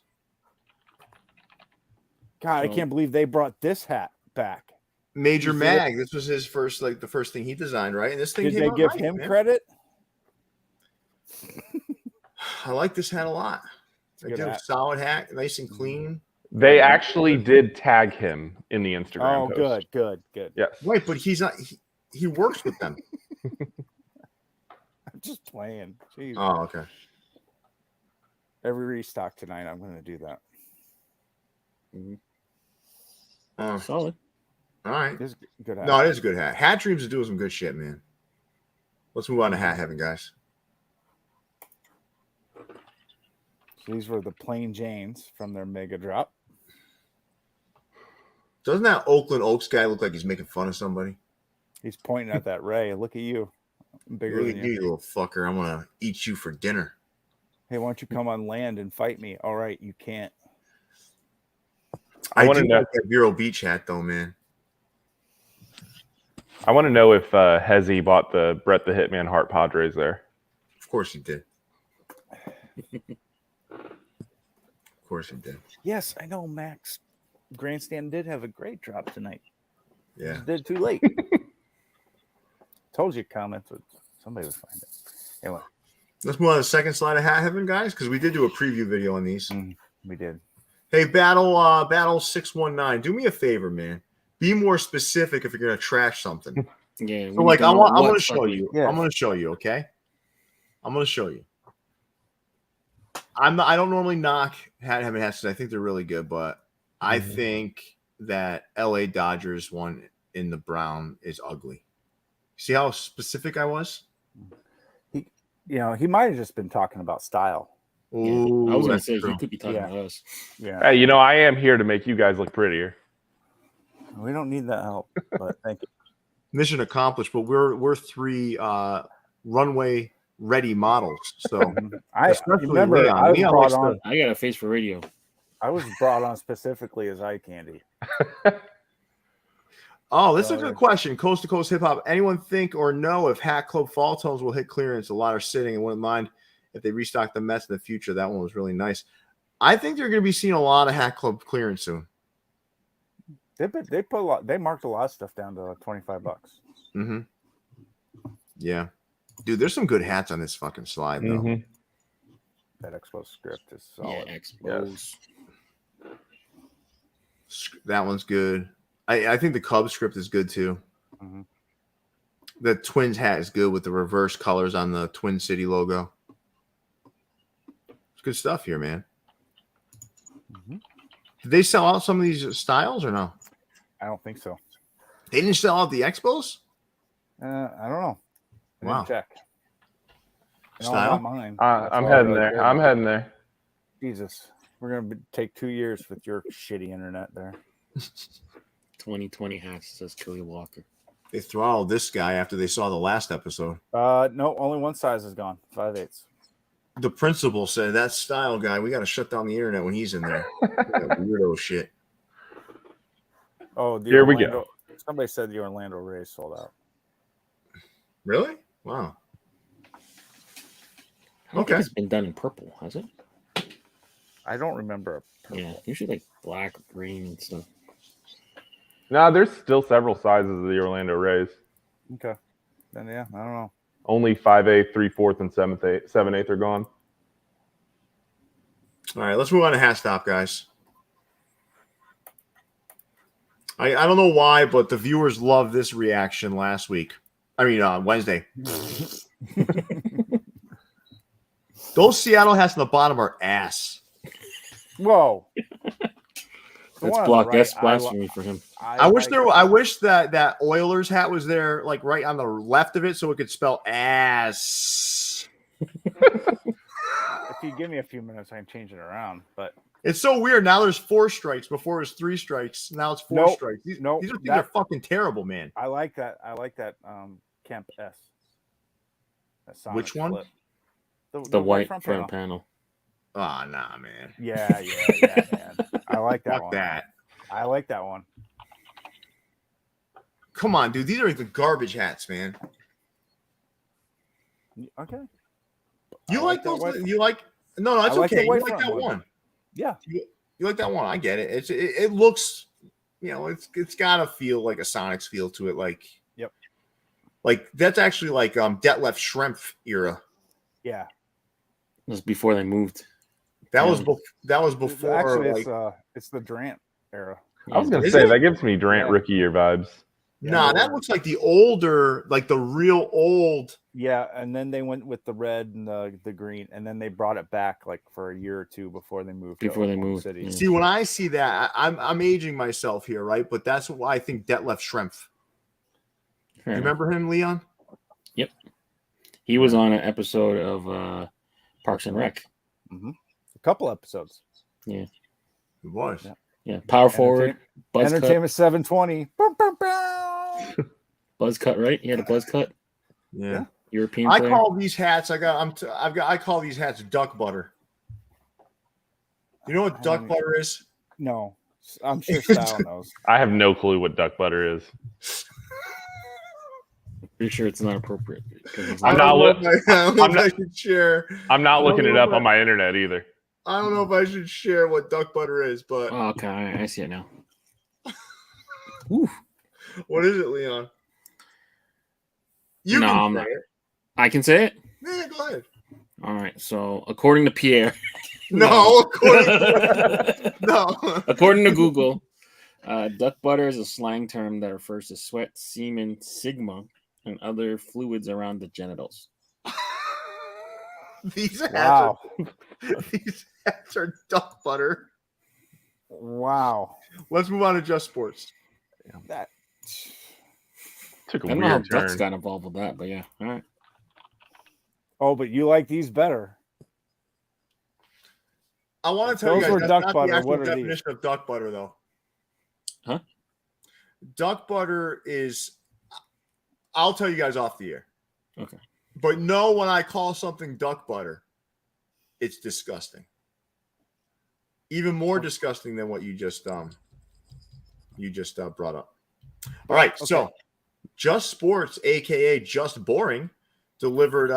God, I
So-
can't believe they brought this hat back.
Major
You see
Mag. This was his first, like the first thing he designed, right? And this thing
Did
came
they
out
give
right,
him
man.
credit?
I like this hat a lot.
a
I
good
did a
hat.
solid hat, nice and clean.
They actually did tag him in the Instagram
Oh,
post.
good.
Yes.
Wait, but he's not. He works with them.
I'm just playing. Jeez.
Oh, okay.
Every restock tonight, I'm going to do that.
Oh,
solid.
all right.
This is a good hat.
No, it is a good hat. Hat Dreams is doing some good shit, man. Let's move on to Hat Heaven, guys.
So these were the plain Janes from their mega drop.
Doesn't that Oakland Oaks guy look like he's making fun of somebody?
He's pointing at that Ray. Look at you. I'm bigger
Look
than
at you,
you.
little fucker. I'm gonna eat you for dinner.
Hey, why don't you come on land and fight me? All right, you can't.
I
wanna
do
know-
like that Vero Beach hat, though, man.
I want to know if Hezzy bought the Brett the Hitman Hart Padres there.
Of course he did. Of course he did.
Yes, I know, Max. Grandstand did have a great drop tonight.
Yeah.
Just did too late. Told you comments would somebody would find it. Anyway,
Let's move on to the second slide of Hat Heaven, guys, because we did do a preview video on these.
we did.
Hey, Battle 619, do me a favor, man. Be more specific if you're gonna trash something.
Yeah.
So
we
like
need to
I'm
know
going
what
to show
fucking-
you.
Yes.
I'm going to show you. Okay. I'm going to show you. I don't normally knock having hats. I think they're really good, but I think that LA Dodgers one in the brown is ugly. See how specific I was?
He might have just been talking about style.
Yeah.
Ooh,
I was gonna
that's
say
true.
he could be talking
Yeah.
about us.
Yeah,
Hey, you know, I am here to make you guys look prettier.
we don't need that help, but thank you.
Mission accomplished, but we're 3 runway ready models. So
I
especially
remember
Leon.
I was
Leon
brought
likes
on.
to-
I got a face for radio.
I was brought on specifically as eye candy.
Oh, this is a
Sorry.
good question. Coast to coast hip hop. Anyone think or know if Hat Club fall tones will hit clearance? A lot are sitting and wouldn't mind if they restock the Mets in the future. That one was really nice. I think they're going to be seeing a lot of Hat Club clearance soon.
They put a lot. They marked a lot of stuff down to like $25.
Mm-hmm. Yeah, dude, there's some good hats on this fucking slide though.
Mhm.
That expo script is
Yeah,
solid.
expos.
That one's good. I think the Cubs script is good too.
Mhm.
The Twins hat is good with the reverse colors on the Twin City logo. It's good stuff here, man.
Mhm.
Did they sell out some of these styles or no?
I don't think so.
They didn't sell out the Expos?
I don't know. I
Wow.
didn't check. No,
Style?
not mine.
I'm
all
heading
really
there.
good.
I'm heading there.
Jesus, we're gonna take 2 years with your shitty internet there.
2020 hats, says Kelly Walker.
They throttled this guy after they saw the last episode.
No, only one size is gone. 5/8.
The principal said, that style guy, we got to shut down the internet when he's in there. That weirdo shit.
Oh, the
Here we
Orlando, somebody said the Orlando Rays sold out.
Really? Wow.
I don't
Okay.
think it's been done in purple, has it?
I don't remember.
Yeah, usually like black, green, and stuff.
No, there's still several sizes of the Orlando Rays.
Okay. Then yeah, I don't know.
Only 5/8, 3/4, and 7/8 are gone.
All right, let's move on to Hat Stop, guys. I don't know why, but the viewers loved this reaction last week. I mean, Wednesday. Those Seattle hats on the bottom are ass.
Whoa. The
That's
one on the
block.
right,
That's
I
blasphemy for him.
I wish that Oilers hat was there, like right on the left of it, so it could spell ass.
If you give me a few minutes, I can change it around. But
It's so weird. Now there's 4 strikes. Before it was 3 strikes. Now it's 4
Nope.
strikes. These
Nope.
these things
That-
are fucking terrible, man.
I like that. I like that Camp S. That Sonic
Which one?
flip.
The white
front
front
panel.
panel.
Oh, nah, man.
Yeah, man. I like that
Fuck
one.
that.
I like that one.
Come on, dude. These are like the garbage hats, man.
Okay.
You
I
like
like that
those?
white-
You like? No, it's
I like the
okay. You
white
like
front
that
one.
one.
Yeah.
You like that one? I get it. It looks, it's got to feel like a Sonics feel to it. Like,
Yep.
Like that's actually like Detlef Schrempf era.
Yeah.
It was before they moved.
That was
Yeah.
that was before.
Actually,
like,
it's the Drant era.
I was gonna
Is
say
it?
that gives me Durant
Yeah.
rookie year vibes.
nah, that looks like the older, like the real old.
Yeah, and then they went with the red and the green, and then they brought it back like for a year or two before they moved. to
Before they
Oklahoma
moved,
City.
yeah.
See, when I see that, I'm aging myself here, right? But that's why I think Detlef Schrempf.
Fair
You
enough.
remember him, Leon?
He was on an episode of Parks and Rec.
A couple episodes.
It was.
Yeah.
Yeah, power forward, buzz cut,
Entertainment 720. Bow, bow, bow.
buzz cut. Right? He had a buzz cut.
Yeah.
European.
I
player.
call these hats. I call these hats duck butter. You know what duck
don't-
butter is?
No, I'm sure Style knows.
I have no clue what duck butter is.
Pretty sure it's not appropriate. because it's
I'm
I
not
don't know
look-
if I don't know
I'm
if
not-
I should share.
I'm not
I
looking
don't
it
know
up
if
on my internet either.
I don't know if I should share what duck butter is, but
Oh, okay, I see it now. Ooh,
what is it, Leon? You
No,
can
I'm
say
not.
it.
I can say it.
Yeah, go ahead.
All right. So, according to Pierre,
No, according to, no.
according to Google, Duck butter is a slang term that refers to sweat, semen, sigma, and other fluids around the genitals.
These hats
Wow.
these hats are duck butter.
Wow.
Let's move on to Just Sports.
That
Took a
I don't know how
weird
ducks
turn.
got involved with that, but yeah. All right.
Oh, but you like these better.
I want to tell
Those
you guys
were
that's
duck
not
butter.
the actual
What are these?
definition of duck butter, though.
Huh?
Duck butter is. I'll tell you guys off the air.
Okay.
But no, when I call something duck butter, it's disgusting. Even more disgusting than what you just brought up. All right,
Okay.
so Just Sports, aka Just Boring, delivered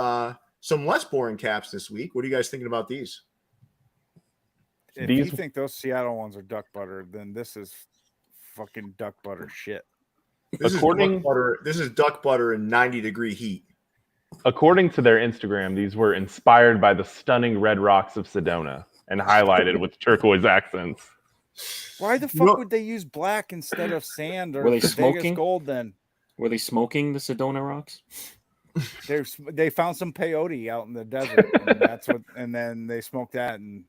some less boring caps this week. What are you guys thinking about these?
If
These-
you think those Seattle ones are duck butter, then this is fucking duck butter shit.
This
According-
is duck butter. This is duck butter in 90-degree heat.
According to their Instagram, these were inspired by the stunning red rocks of Sedona and highlighted with turquoise accents.
Why the fuck
No.
would they use black instead of sand or
Were they
Vegas
smoking?
gold then?
Were they smoking the Sedona rocks?
They found some peyote out in the desert, and and then they smoked that, and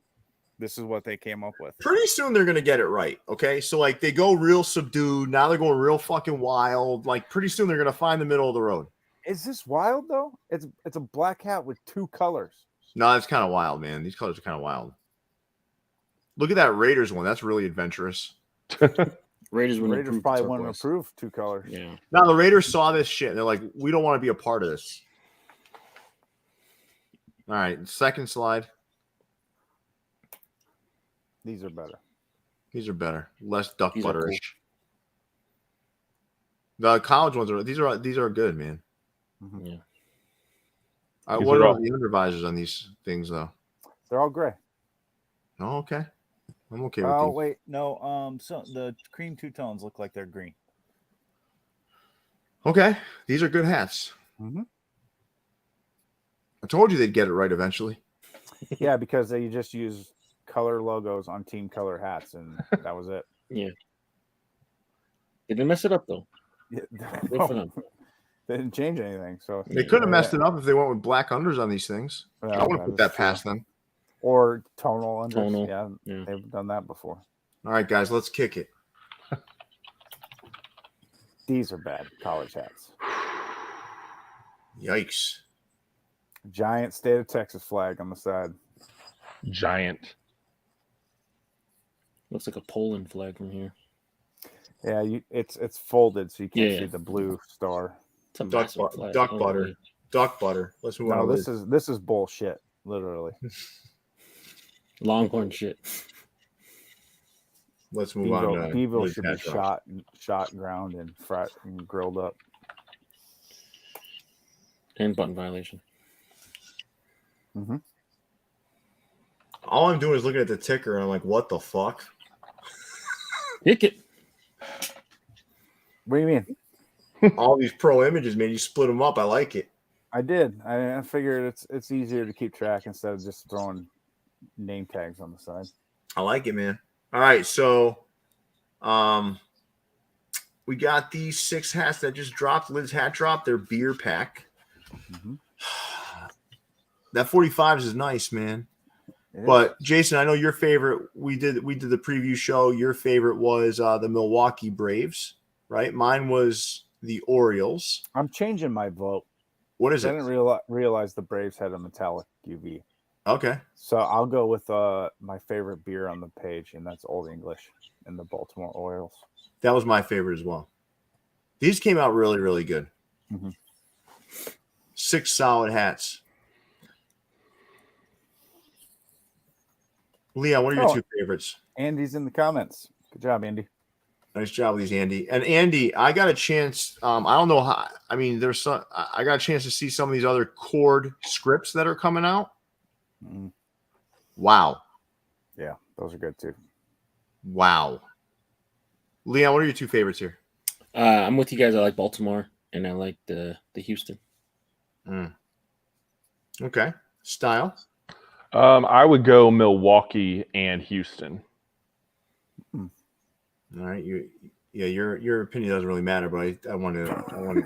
this is what they came up with.
Pretty soon they're gonna get it right. Okay, so like they go real subdued. Now they're going real fucking wild. Like pretty soon they're gonna find the middle of the road.
Is this wild though? It's a black hat with two colors.
No, it's kind of wild, man. These colors are kind of wild. Look at that Raiders one. That's really adventurous.
Raiders wouldn't
Raiders
approve
probably
the
wouldn't
turquoise.
approve two colors.
Yeah.
Now the Raiders saw this shit and they're like, we don't want to be a part of this. All right, second slide.
These are better.
These are better, less duck
These are
butterish. The college ones are these are good, man.
Yeah.
All right,
These
what
are
are
all-
the undervisors on these things though?
They're all gray.
Oh, okay. I'm okay with
Oh
these.
wait, no. So the cream two tones look like they're green.
Okay, these are good hats.
Mm-hmm.
I told you they'd get it right eventually.
Yeah, because they just use color logos on team color hats, and that was it.
Yeah. They didn't mess it up though.
Yeah,
Good for them.
they didn't change anything. So
They could have messed it up if they went with black unders on these things. I
Well,
wouldn't put
is
that
true.
past them.
Or tonal unders.
Tonal,
Yeah,
yeah.
they've done that before.
All right, guys, let's kick it.
These are bad college hats.
Yikes.
Giant state of Texas flag on the side.
Giant.
Looks like a Poland flag from here.
Yeah, it's folded, so you can't
Yeah.
see the blue star.
It's a
Duck,
massive flag.
duck
Oh,
butter.
yeah.
Duck butter. Let's move on.
No,
to
this is bullshit. Literally,
Longhorn shit.
Let's move on. To
Bevo
Liz
should be
Hatchrock.
shot, ground, and fried and grilled up.
And button violation.
Mm-hmm.
All I'm doing is looking at the ticker and I'm like, what the fuck?
Hick it.
What do you mean?
All these pro images, man, you split them up. I like it.
I did. I figured it's easier to keep track instead of just throwing name tags on the side.
I like it, man. All right, so we got these 6 hats that just dropped. Liz hat drop, their beer pack.
Mm-hmm.
That 45s is nice, man. But Jason, I know your favorite. We did the preview show. Your favorite was the Milwaukee Braves, right? Mine was the Orioles.
I'm changing my vote.
What is
I
it?
didn't realize the Braves had a metallic UV.
Okay.
So I'll go with my favorite beer on the page, and that's Old English and the Baltimore Orioles.
That was my favorite as well. These came out really, really good.
Mhm.
6 solid hats. Leon, what are your 2 favorites?
Andy's in the comments. Good job, Andy.
Nice job with these, Andy. And Andy, I got a chance. I don't know how. I mean, there's some. I got a chance to see some of these other cord scripts that are coming out.
Mhm.
Wow,
Yeah, those are good too.
wow. Leon, what are your 2 favorites here?
I'm with you guys. I like Baltimore and I like the Houston.
Okay, style.
I would go Milwaukee and Houston.
All right, your opinion doesn't really matter, but I want to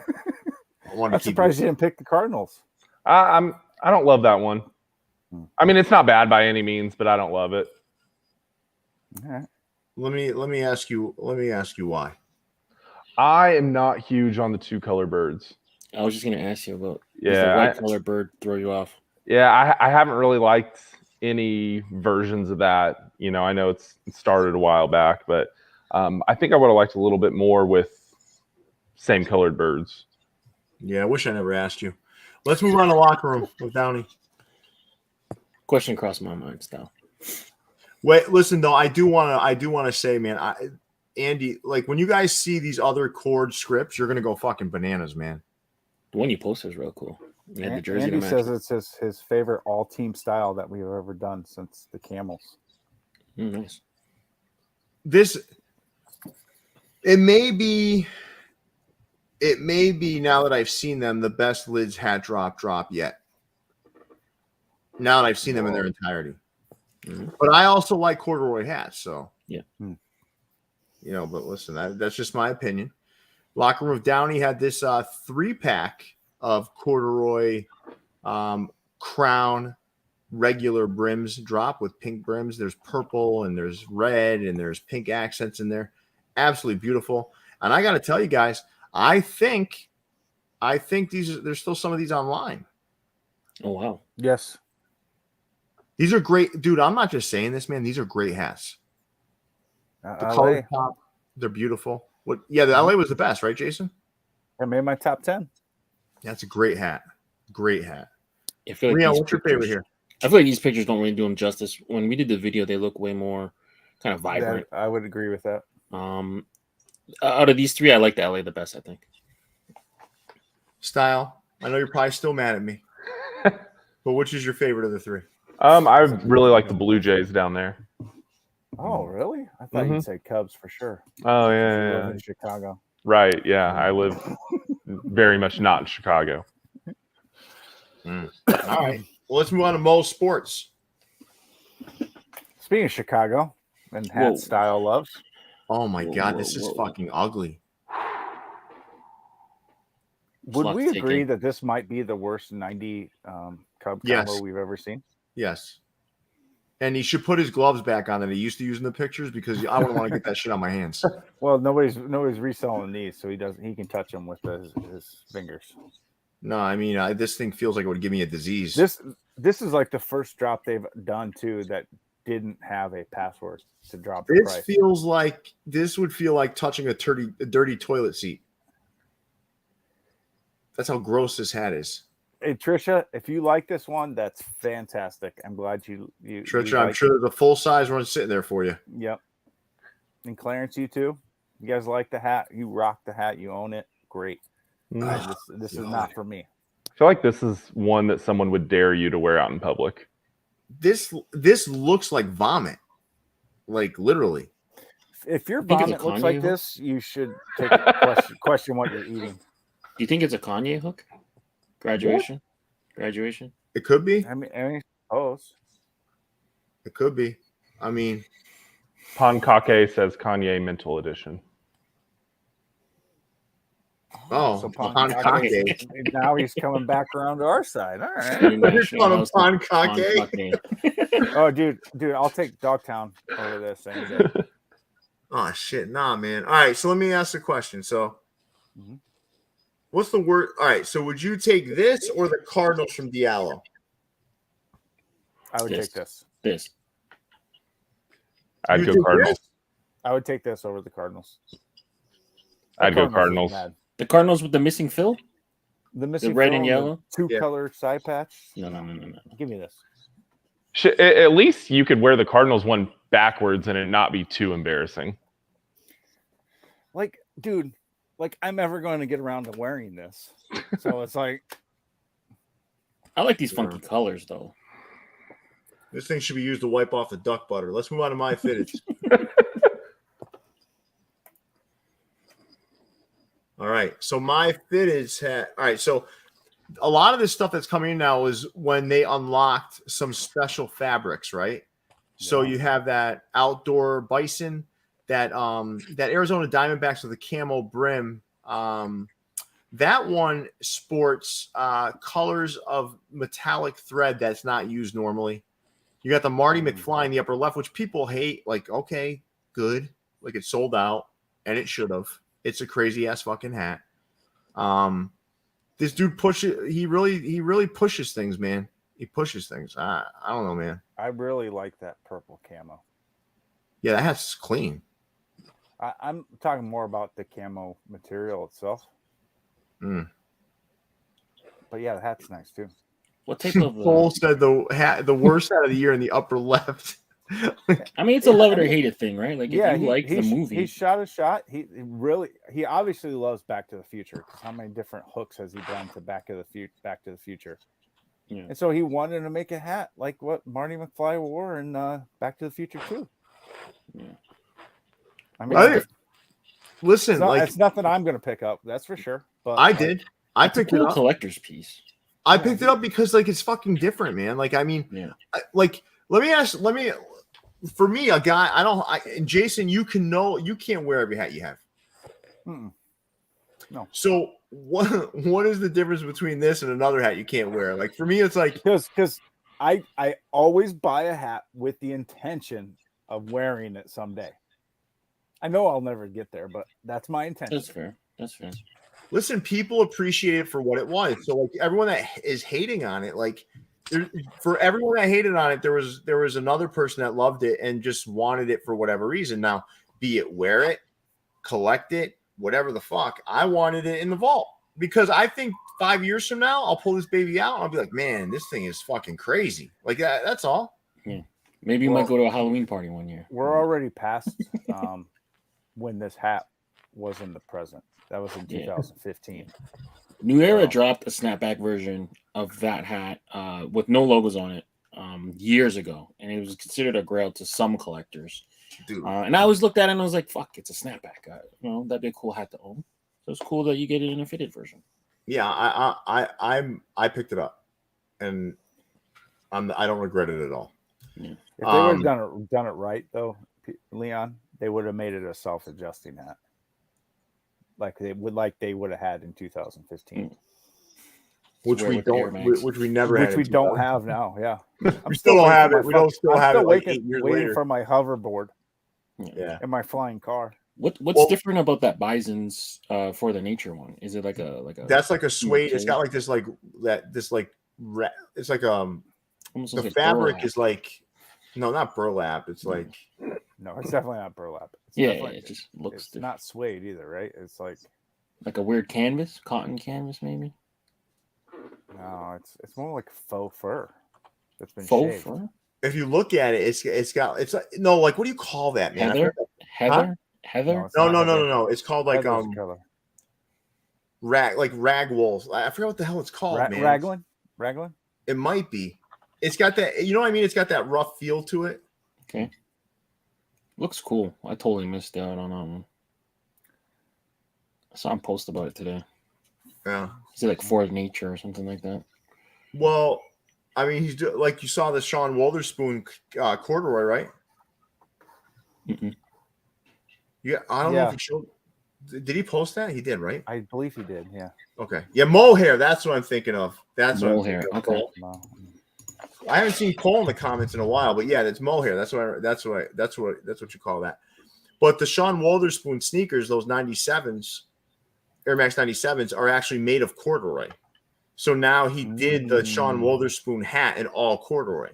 I'm
keep
surprised you didn't pick the Cardinals.
I don't love that one.
Hmm.
I mean, it's not bad by any means, but I don't love it.
All right.
Let me ask you why.
I am not huge on the two color birds.
I was just gonna ask you about.
Yeah,
Does the white color bird throw you off?
Yeah, I haven't really liked any versions of that. You know, I know it started a while back, but I think I would have liked a little bit more with same colored birds.
Yeah, I wish I never asked you. Let's move on to locker room with Downey.
Question crossed my mind, Sal.
Wait, listen though, I do want to say, man, Andy, like when you guys see these other cord scripts, you're gonna go fucking bananas, man.
The one you posted is real cool. You had the jersey
Andy
to match
says
it.
it's his favorite all-team style that we've ever done since the Camels.
Nice.
It may be now that I've seen them the best lids hat drop yet. Now that I've seen them in their entirety.
Mm-hmm.
But I also like corduroy hats, so
Yeah.
You know, but listen, that's just my opinion. Locker room of Downey had this 3-pack of corduroy crown regular brims drop with pink brims. There's purple and there's red and there's pink accents in there. Absolutely beautiful. And I got to tell you guys, I think there's still some of these online.
Oh wow.
Yes.
These are great, dude. I'm not just saying this, man. These are great hats. The
LA.
color top, they're beautiful. The LA was the best, right, Jason?
I made my top 10.
That's a great hat. Great hat.
I feel like
Leon,
these
what's your favorite here?
I feel like these pictures don't really do them justice. When we did the video, they look way more kind of vibrant.
I would agree with that.
Out of these three, I like the LA the best, I think.
Style. I know you're probably still mad at me. But which is your favorite of the three?
I really like the Blue Jays down there.
Oh, really? I thought you'd say Cubs for sure.
Oh
You
yeah,
live in Chicago.
right. Yeah, I live very much not in Chicago.
All right. Well, let's move on to Mo's Sports.
Speaking of Chicago and hat style loves.
Oh my God, this is fucking ugly.
Would we agree that this might be the worst 90 Cub combo we've ever seen?
Yes. And he should put his gloves back on that he used to use in the pictures because I wouldn't want to get that shit on my hands.
Well, nobody's reselling these, so he can touch them with his fingers.
No, I mean this thing feels like it would give me a disease.
This is like the first drop they've done too that didn't have a password to drop.
This would feel like touching a dirty toilet seat. That's how gross this hat is.
Hey Trisha, if you like this one, that's fantastic. I'm glad you
Trisha, I'm sure there's a full size one sitting there for you.
Yep. And Clarence, you too. You guys like the hat? You rock the hat. You own it. Great. This is not for me.
I feel like this is one that someone would dare you to wear out in public.
This looks like vomit, like literally.
If your vomit looks like this, you should take a question what you're eating.
Do you think it's a Kanye hook? Graduation?
It could be.
I mean, suppose.
It could be. I mean,
Pankake says Kanye Mental Edition.
Oh, so
Pankake. Now he's coming back around to our side. All right.
You're calling him Pankake?
Oh, dude, I'll take Dogtown over this any day.
Oh, shit. Nah, man. All right, so let me ask a question. So, what's the word? All right, so would you take this or the Cardinals from Diallo?
I would take this.
I'd go Cardinals.
I would take this over the Cardinals.
I'd go Cardinals.
The Cardinals with the missing fill?
The missing
red and yellow?
Two-color side patch?
No.
Give me this.
At least you could wear the Cardinals one backwards and it not be too embarrassing.
Like, dude, I'm ever going to get around to wearing this. So it's like.
I like these funky colors, though.
This thing should be used to wipe off the duck butter. Let's move on to my fitteds. All right. So my fitteds had. All right. So a lot of this stuff that's coming in now is when they unlocked some special fabrics, right? So you have that outdoor bison, that Arizona Diamondbacks with the camo brim. That one sports colors of metallic thread that's not used normally. You got the Marty McFly in the upper left, which people hate. Like, okay, good. Like, it sold out, and it should have. It's a crazy ass fucking hat. This dude pushes. He really pushes things, man. He pushes things. I don't know, man.
I really like that purple camo.
Yeah, that hat's clean.
I'm talking more about the camo material itself. But yeah, the hat's nice too.
What type of?
Cole said the worst hat of the year in the upper left.
I mean, it's a love it or hate it thing, right? Like,
Yeah,
if you like the movie,
he shot a shot. He obviously loves Back to the Future. Because how many different hooks has he done to Back to the Future?
Yeah.
And so he wanted to make a hat like what Marty McFly wore in Back to the Future too.
Yeah.
I mean,
Listen,
it's nothing I'm going to pick up. That's for sure. But
I did. I picked it up.
Collector's piece.
I picked it up because like it's fucking different, man. Like, I mean,
yeah.
For me, a guy, and Jason, you can't wear every hat you have.
No.
So what is the difference between this and another hat you can't wear? Like, for me, it's like
because I always buy a hat with the intention of wearing it someday. I know I'll never get there, but that's my intention.
That's fair.
Listen, people appreciate it for what it was. So like everyone that is hating on it, like for everyone that hated on it, there was another person that loved it and just wanted it for whatever reason. Now, be it wear it, collect it, whatever the fuck. I wanted it in the vault because I think 5 years from now, I'll pull this baby out and I'll be like, man, this thing is fucking crazy. Like that's all.
Yeah. Maybe you might go to a Halloween party one year.
We're already past when this hat was in the present. That was in 2015.
New Era dropped a snapback version of that hat with no logos on it years ago, and it was considered a grail to some collectors.
Dude.
And I always looked at it and I was like, "Fuck, it's a snapback. That'd be a cool hat to own." So it's cool that you get it in a fitted version.
Yeah, I picked it up, and I don't regret it at all.
Yeah. If they would have done it right, though, Leon, they would have made it a self-adjusting hat, like they would have had in 2015,
which we don't have now. Yeah,
we
still don't have it. We don't still have it. Like 8 years
waiting
later
for my hoverboard.
Yeah,
and my flying car.
What's different about that Bison's for the nature one? Is it like a that's
like a suede? It's got like this it's like almost the like fabric is like not burlap. It's like
no, it's definitely not burlap.
It just looks.
It's not suede either, right? It's like
a weird canvas, cotton canvas, maybe.
No, it's more like faux fur. That's been
faux
shaved.
fur.
If you look at it, it's like what do you call that, man?
Heather.
No. It's called like rag wool. I forgot what the hell it's called, man.
Raglan.
It might be. It's got that. You know what I mean? It's got that rough feel to it.
Okay. Looks cool. I totally missed out on that one. I saw him post about it today.
Yeah.
Is it like For Nature or something like that?
Well, I mean, he's like you saw the Sean Wotherspoon corduroy, right?
Mm-mm.
Yeah, I don't know if he showed. Did he post that? He did, right?
I believe he did. Yeah.
Okay. Yeah, mohair. That's what I'm thinking of. That's
mohair. Okay.
I haven't seen Cole in the comments in a while, but yeah, that's mohair. That's what you call that. But the Sean Wotherspoon sneakers, those 97s, Air Max 97s, are actually made of corduroy. So now he did the Sean Wotherspoon hat in all corduroy.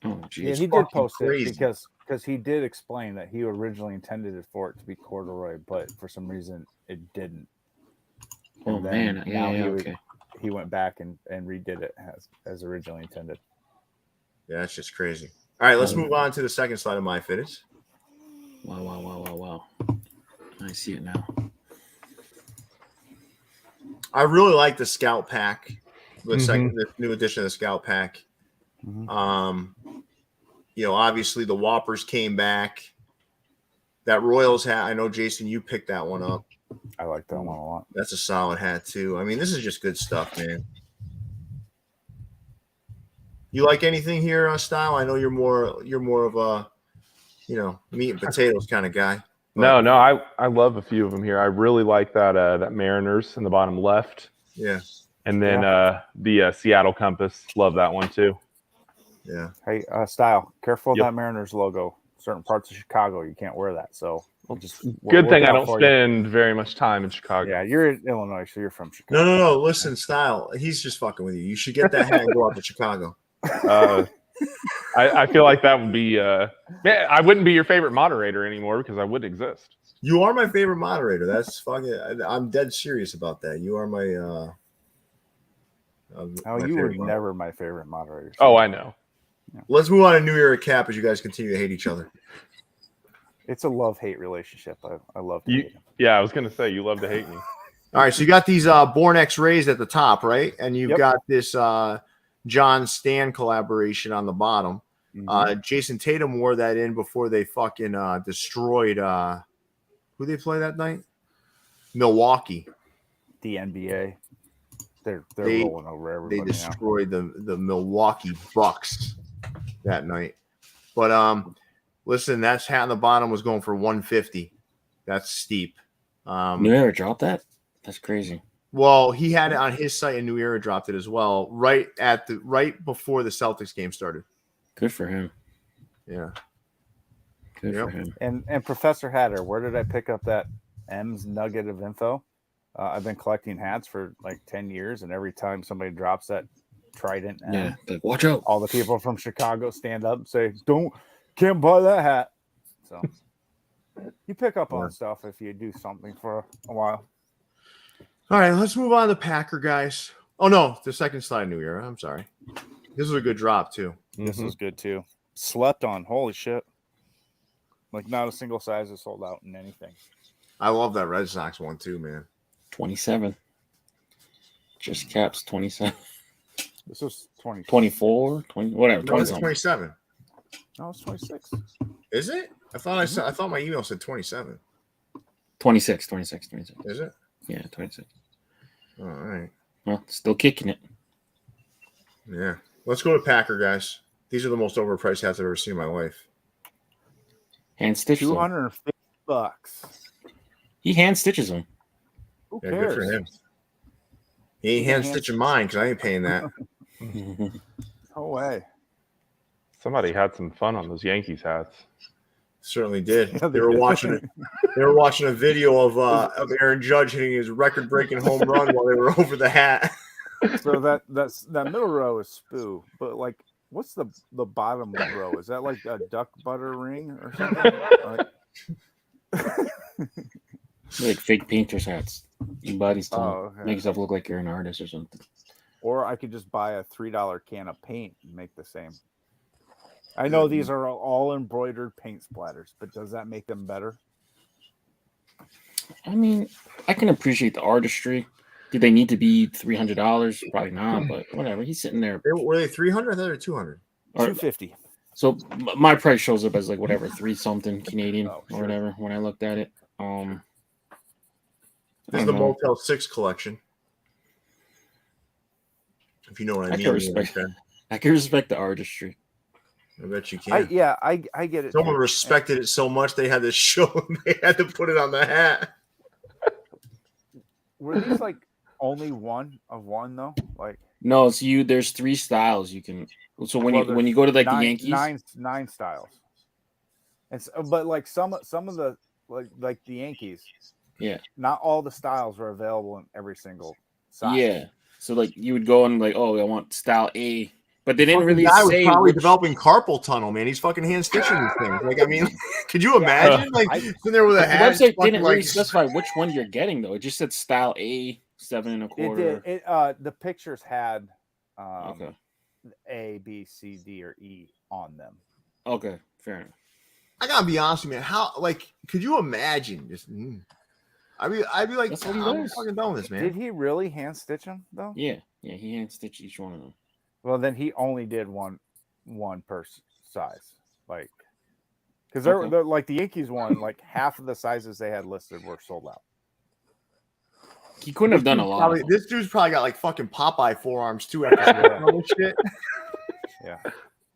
Oh, geez.
Yeah, he did post it because he did explain that he originally intended it for it to be corduroy, but for some reason it didn't.
Oh man! Yeah.
He went back and redid it as originally intended.
Yeah, that's just crazy. All right, let's move on to the second slide of my fitteds.
Wow. I see it now.
I really like the Scout Pack, the new edition of the Scout Pack. Mm-hmm. Obviously the Whoppers came back. That Royals hat, I know, Jason, you picked that one up.
I like that one a lot.
That's a solid hat too. I mean, this is just good stuff, man. You like anything here, Style? I know you're more of a, meat and potatoes kind of guy. But,
No, I love a few of them here. I really like that Mariners in the bottom left,
yeah,
and then the Seattle Compass. Love that one too.
yeah.
Hey, Style, careful of
Yep.
that Mariners logo. Certain parts of Chicago, you can't wear that. So we'll just
Good thing
look
I
out
don't
for you.
spend very much time in Chicago.
Yeah, you're in Illinois, so you're from Chicago.
No. Listen, Style. He's just fucking with you. You should get that hat and go out to Chicago.
I feel like that would be. Man, I wouldn't be your favorite moderator anymore because I wouldn't exist.
You are my favorite moderator. That's fucking. I'm dead serious about that. You are my.
Oh,
my
you were
favorite moderator.
never my favorite moderator.
Oh, I know.
Let's move on to New Era Cap as you guys continue to hate each other.
It's a love-hate relationship. I love to
You,
hate him.
yeah, I was gonna say you love to hate me.
All right, so you got these Born X Rays at the top, right? And you've
Yep.
got this John Stan collaboration on the bottom. Jason Tatum wore that in before they fucking destroyed who they play that night? Milwaukee.
The NBA. They're
They-
rolling over everybody
They
now.
destroyed the Milwaukee Bucks that night. But listen, that hat on the bottom was going for $150. That's steep.
New Era dropped that? That's crazy.
Well, he had it on his site, and New Era dropped it as well, right before the Celtics game started.
Good for him.
Yeah.
Good
Yep.
for him.
And Professor Hatter, where did I pick up that M's nugget of info? I've been collecting hats for like 10 years, and every time somebody drops that Trident M,
Yeah, like watch out.
all the people from Chicago stand up and say, can't buy that hat. So you pick up on stuff if you do something for a while.
All right, let's move on to Packer guys. Oh no, the second slide, New Era. I'm sorry. This was a good drop too.
This is good too. Slept on. Holy shit. Like not a single size is sold out in anything.
I love that Red Sox one too, man.
27. Just caps 27.
This was 20.
24, 20, whatever.
No,
20
it's
something.
27.
No, it's 26.
Is it? I thought my email said 27.
26.
Is it?
Yeah, 26.
All right.
Well, still kicking it.
Yeah. Let's go to Packer guys. These are the most overpriced hats I've ever seen in my life.
Hand stitches them.
$250.
He hand stitches them.
Who
Yeah,
cares?
good for him. He ain't hand stitching mine because I ain't paying that.
No way.
Somebody had some fun on those Yankees hats.
Certainly did.
Yeah,
They were watching it. They were watching a video of Aaron Judge hitting his record-breaking home run while they were over the hat.
So that middle row is Spoo, but like, what's the bottom row? Is that like a duck butter ring or something?
Like fake painter's hats. You buy these to
Okay.
make yourself look like you're an artist or something.
Or I could just buy a $3 can of paint and make the same. I know these are all embroidered paint splatters, but does that make them better?
I mean, I can appreciate the artistry. Do they need to be $300? Probably not, but whatever. He's sitting there.
Were they 300? I thought they were 200.
Or-
$250.
So my price shows up as like whatever, 3 something Canadian
Oh,
or
sure.
whatever when I looked at it.
This is the Motel 6 collection. If you know what I mean.
can respect. I can respect the artistry.
I bet you
I
can.
get it.
Someone
too.
respected it so much they had to show they had to put it on the hat.
Were these like only one of one though? Like
No, it's there's 3 styles you can. So when you go to like the Yankees,
nine styles. And so, but like some of the like the Yankees,
yeah,
not all the styles were available in every single size.
yeah. So like you would go and like, oh, I want style A, but they didn't
Fucking
really
guy was
say
probably
which.
developing carpal tunnel, man. He's fucking hand stitching these things. Like, I mean, could you imagine? Like, sitting there with a
The
hat.
website
fucking,
didn't really specify which one you're getting though. It just said style A, 7 1/4.
It did. The pictures had
Okay.
A, B, C, D, or E on them.
Okay, fair enough.
I gotta be honest with you, man. How, like, could you imagine? Just, I'd be like,
That's what he
I'm
does.
fucking done with this, man.
Did he really hand stitch them though?
Yeah, he hand stitched each one of them.
Well, then he only did one per size, like because
Okay.
they're like the Yankees one, like half of the sizes they had listed were sold out.
He couldn't have done a lot.
Probably, this dude's probably got like fucking Popeye forearms too after all this shit.
Yeah,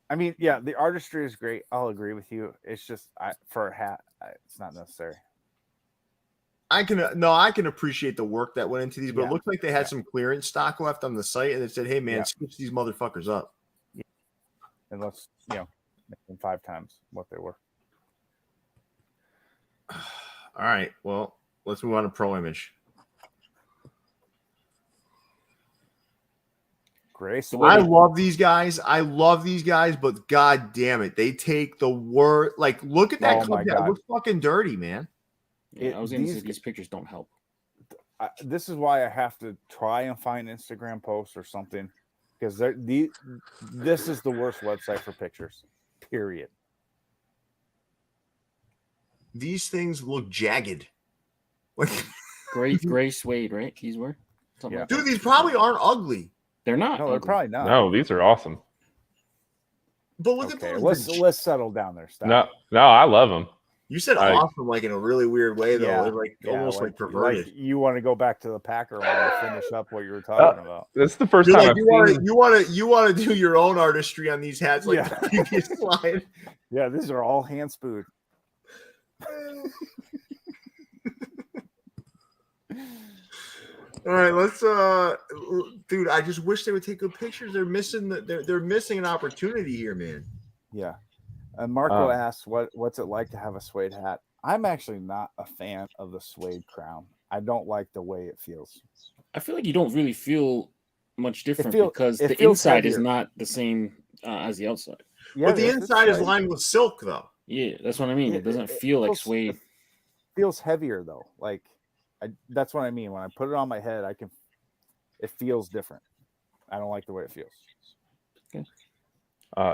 I mean, yeah, the artistry is great. I'll agree with you. It's just for a hat, it's not necessary.
I can appreciate the work that went into these, but
Yeah.
it looks like they had some clearance stock left on the site, and it said, "Hey man,
Yeah.
switch these motherfuckers up."
And let's make them 5 times what they were.
All right, well, let's move on to Pro Image.
Grace.
I love these guys. But god damn it, they take the word. Like, look at that
Oh my
club. That
God.
looks fucking dirty, man.
Yeah, I was going to say these pictures don't help.
This is why I have to try and find Instagram posts or something, because this is the worst website for pictures. Period.
These things look jagged. Like,
Gray suede, right? These were. Something
Yeah.
like that.
dude, these probably aren't ugly.
They're not.
No, they're
ugly.
probably not.
No, these are awesome.
But look
Okay,
at
let's
those.
settle down there. Stop.
No, I love them.
You said
I-
awesome, like in a really weird way, though.
Yeah,
They're like
yeah,
almost like perverted.
Like you want to go back to the Packer one and finish up what you were talking about.
This is the first
You're
time
like,
I've seen.
you want to do your own artistry on these hats, like
Yeah.
the previous slide.
Yeah, these are all hand spooled.
All right, let's dude, I just wish they would take good pictures. They're missing they're missing an opportunity here, man.
Yeah. And Marco asks, what's it like to have a suede hat? I'm actually not a fan of the suede crown. I don't like the way it feels.
I feel like you don't really feel much different because
it
the
feels
inside is
heavier.
not the same as the outside.
Yeah,
But the
this
inside is
suede
lined with silk, though.
Yeah, that's what I mean. It doesn't feel like suede.
feels heavier though. Like that's what I mean. When I put it on my head, it feels different. I don't like the way it feels.
Okay.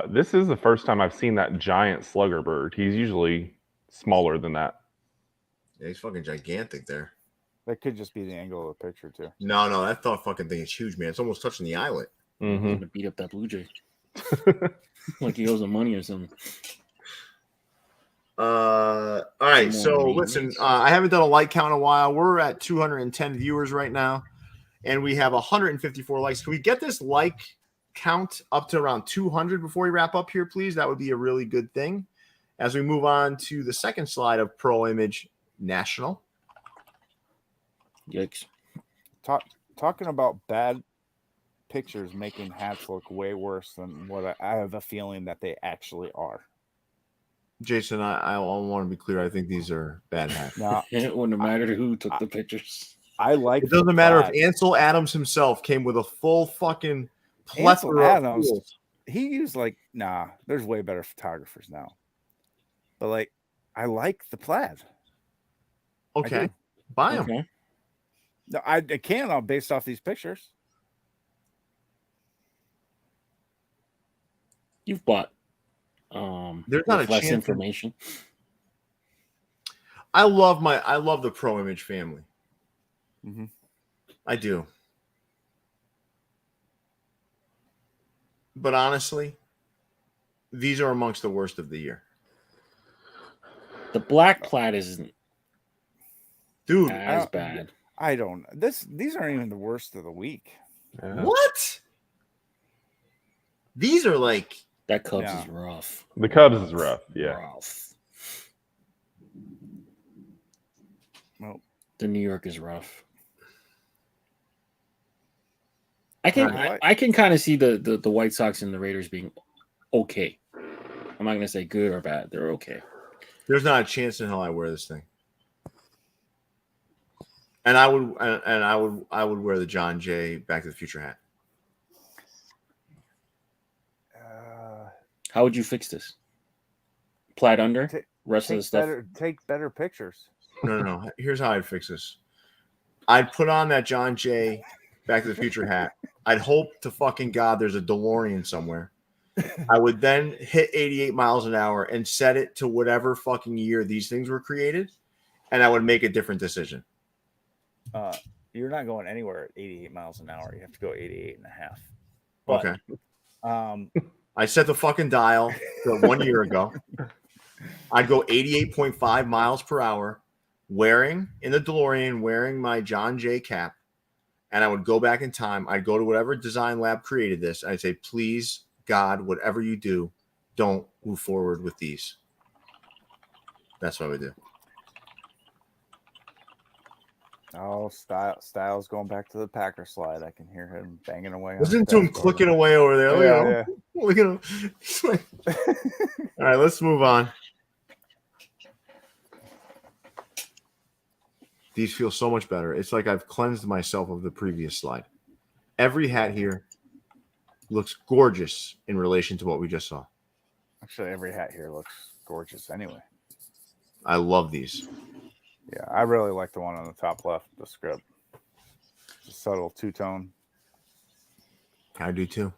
This is the first time I've seen that giant slugger bird. He's usually smaller than that.
Yeah, he's fucking gigantic there.
That could just be the angle of the picture too.
No, that fucking thing is huge, man. It's almost touching the eyelet.
He's
Mm-hmm.
gonna beat up that blue jay. Like he owes him money or something.
All right,
Some
so
more
listen,
maintenance.
I haven't done a like count in a while. We're at 210 viewers right now, and we have 154 likes. Can we get this like count up to around 200 before we wrap up here, please? That would be a really good thing. As we move on to the second slide of Pro Image National.
Yikes.
Talking about bad pictures making hats look way worse than what I have a feeling that they actually are.
Jason, I want to be clear. I think these are bad hats.
Now,
It wouldn't have mattered who took the pictures.
I like
It doesn't matter if
plaid.
Ansel Adams himself came with a full fucking
Ansel
plethora of
Adams,
tools.
he used there's way better photographers now. But I like the plaid.
Okay,
do.
buy them.
Okay.
No, I can based off these pictures.
You've bought
There's not
with
a
less
chance.
information.
I love the Pro Image family.
Mm-hmm.
I do. But honestly, these are amongst the worst of the year.
The black plaid isn't
Dude,
as bad.
I don't. These aren't even the worst of the week.
Yeah.
what? These are like
That Cubs
Yeah.
is rough.
The Cubs is rough. Yeah.
Rough.
Well,
The New York is rough. I can
Right.
I can kind of see the White Sox and the Raiders being okay. I'm not gonna say good or bad. They're okay.
there's not a chance in hell I wear this thing. And I would wear the John Jay Back to the Future hat.
How would you fix this? Plaid under?
Ta-
Rest of the stuff.
take better pictures.
No. Here's how I'd fix this. I'd put on that John Jay Back to the Future hat. I'd hope to fucking God there's a DeLorean somewhere. I would then hit 88 miles an hour and set it to whatever fucking year these things were created, and I would make a different decision.
You're not going anywhere at 88 miles an hour. You have to go 88 and a half. But,
Okay. I set the fucking dial to 1 year ago. I'd go 88.5 miles per hour wearing in the DeLorean, wearing my John Jay cap. And I would go back in time. I'd go to whatever design lab created this. I'd say, please, God, whatever you do, don't move forward with these. That's what I would do.
Oh, Styles going back to the Packer slide. I can hear him banging away.
Listen to him clicking away over there. Look at him. Look at him. He's like... All right, let's move on. These feel so much better. It's like I've cleansed myself of the previous slide. Every hat here looks gorgeous in relation to what we just saw.
Actually, every hat here looks gorgeous anyway.
I love these.
Yeah, I really like the one on the top left, the script. The subtle two-tone.
I do too.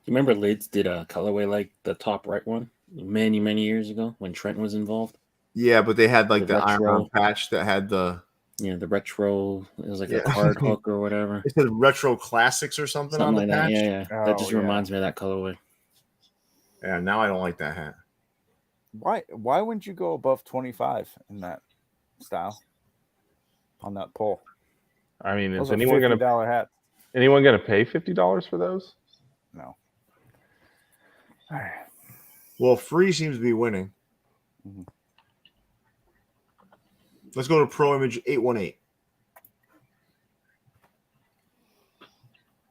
You remember Lids did a colorway like the top right one many years ago when Trent was involved?
Yeah, but they had like
The
the
retro.
iron patch that had the...
Yeah, the retro. It was like a card hook or whatever.
It said retro classics or something on the
Something like
patch.
that. Yeah.
Oh,
That just
yeah.
reminds me of that colorway.
Yeah, now I don't like that hat.
Why wouldn't you go above 25 in that style on that pole?
I mean,
Those
is
are
anyone gonna
$50 hats.
pay $50 for those?
No. All right.
Well, free seems to be winning.
Mhm.
Let's go to Pro Image 818.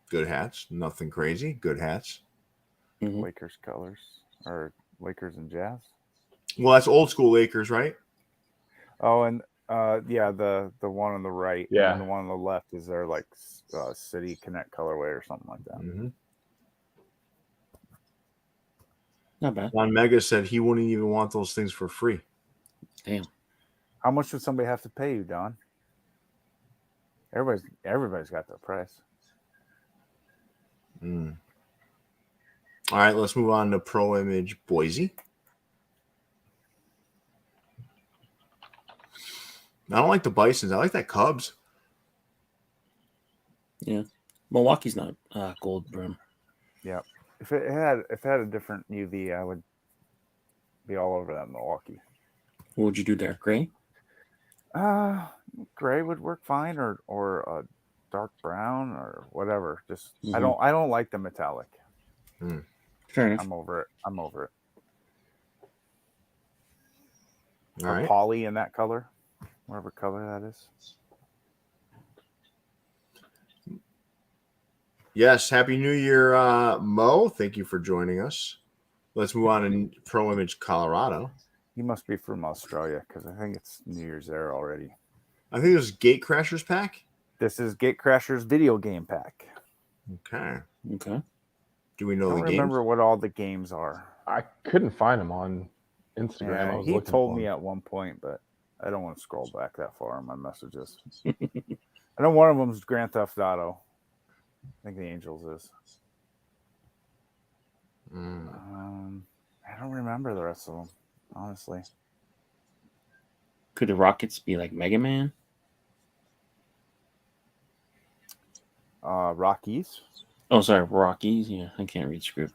Good hats. Nothing crazy. Good hats.
Mhm.
Lakers colors or Lakers and Jazz.
Well, that's old school Lakers, right?
Oh, and yeah, the one on the right,
Yeah.
and the one on the left is their like City Connect colorway or something like that.
Mm-hmm.
Not bad.
Don Mega said he wouldn't even want those things for free.
Damn.
How much would somebody have to pay you, Don? Everybody's got their price.
Mm. All right, let's move on to Pro Image Boise. I don't like the Bisons. I like that Cubs.
Yeah. Milwaukee's not gold brim.
Yeah. If it had a different UV, I would be all over that Milwaukee.
What would you do there? Gray?
Gray would work fine, or a dark brown or whatever. Just
Mhm.
I don't like the metallic.
Fair enough.
I'm over it.
All
Or
right.
poly in that color, whatever color that is.
Yes, Happy New Year, Mo. Thank you for joining us. Let's move on to Pro Image Colorado.
He must be from Australia because I think it's New Year's there already.
I think this is Gate Crashers pack.
This is Gatecrasher's video game pack.
Okay.
Okay.
Do we
I
know
don't
the games?
remember what all the games are.
I couldn't find them on Instagram. I
Yeah,
was
he
looking
told
for
me
'em.
at one point, but I don't want to scroll back that far in my messages. I know one of them is Grand Theft Auto. I think the Angels is. I don't remember the rest of them, honestly.
Could the Rockets be like Mega Man?
Rockies.
Oh, sorry, Rockies. Yeah, I can't read script.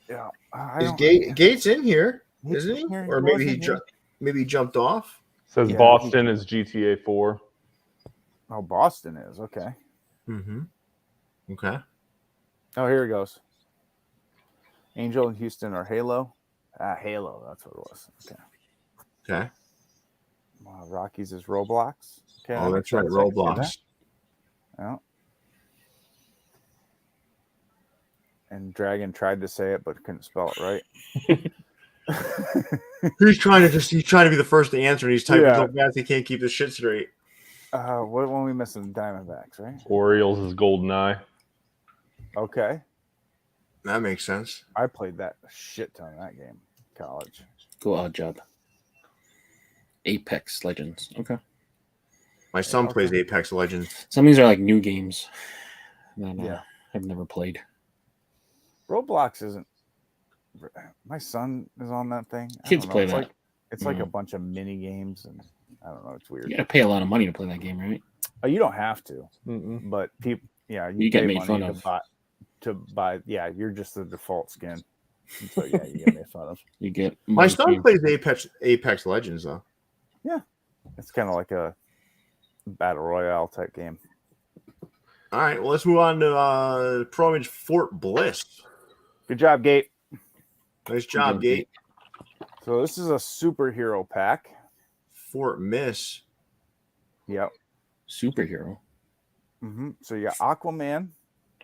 Yeah.
Is Gates in here?
He's
Isn't he?
in here.
Or
He
maybe
wasn't
maybe he jumped off.
Says
Yeah,
Boston is GTA 4.
Oh, Boston is. Okay.
Mm-hmm. Okay.
Oh, here it goes. Angel and Houston are Halo. Halo. That's what it was. Okay.
Okay.
Rockies is Roblox. Okay.
Oh,
that
that's
makes
right.
sense. I can see
Roblox.
that. Yeah. And Dragon tried to say it but couldn't spell it right.
He's trying to be the first to answer, and he's typing
Yeah.
so fast he can't keep his shit straight.
What one we missing? Diamondbacks, right?
Orioles is GoldenEye.
Okay.
That makes sense.
I played that a shit ton of that game in college.
Cool, odd job. Apex Legends. Okay.
My son
Okay.
plays Apex Legends.
Some of these are like new games that
Yeah.
I've never played.
Roblox isn't. My son is on that thing. I
Kids
don't know.
play
it's
that.
Like, it's like a
Mhm.
bunch of mini games, and I don't know. It's weird.
You gotta pay a lot of money to play that game, right?
Oh, you don't have to,
Mm-mm.
but people, yeah,
You get
pay
made
money
fun
to
of.
buy. Yeah, you're just the default skin. And so yeah, you get made fun of.
You get
My
money
son
for-
plays Apex Legends though.
It's kind of like a battle royale type game.
All right, well, let's move on to Pro Image Fort Bliss.
Good job, Gate.
Nice job,
job,
Gate.
So this is a superhero pack.
Fort Miss.
Yep.
Superhero.
So you got Aquaman.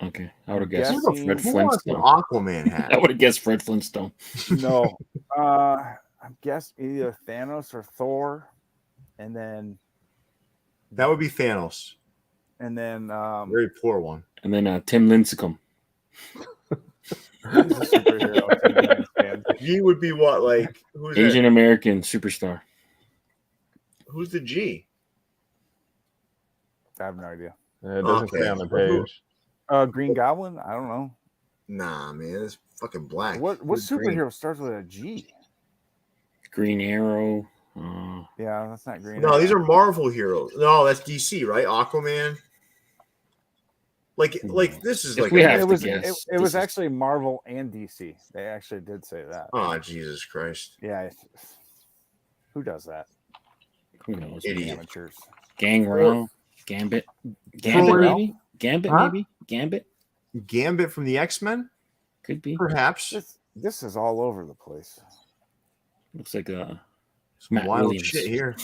Okay, I would have guessed
Guessing-
Fred
Who wants an
Flintstone.
Aquaman hat?
I would have guessed Fred Flintstone.
No. I'm guessing either Thanos or Thor. And then
That would be Thanos.
very
Very poor one.
And then Tim Lincecum.
he's a superhero.
G would be what? Like who's
Asian
that?
American superstar.
Who's the G?
I have no idea.
It doesn't
Okay.
say on the page.
Green Goblin? I don't know.
Nah, man, it's fucking black.
What
Who's green?
superhero starts with a G?
Green Arrow.
Yeah, that's not Green.
No,
Arrow.
these are Marvel heroes. No, that's DC, right? Aquaman. Like this is
If
like
we
a-
have
it
to
was
guess,
it
this
was
is-
actually Marvel and DC. They actually did say that.
Oh Jesus Christ!
Yeah. Who does that?
Who knows?
Idiot.
Amateurs.
Gangrel. Gambit.
Troy-
Maybe? Gambit,
Huh?
maybe? Gambit?
Gambit from the X-Men,
Could be.
perhaps.
This is all over the place.
Looks like
Some
Matt
wild
Williams.
shit here.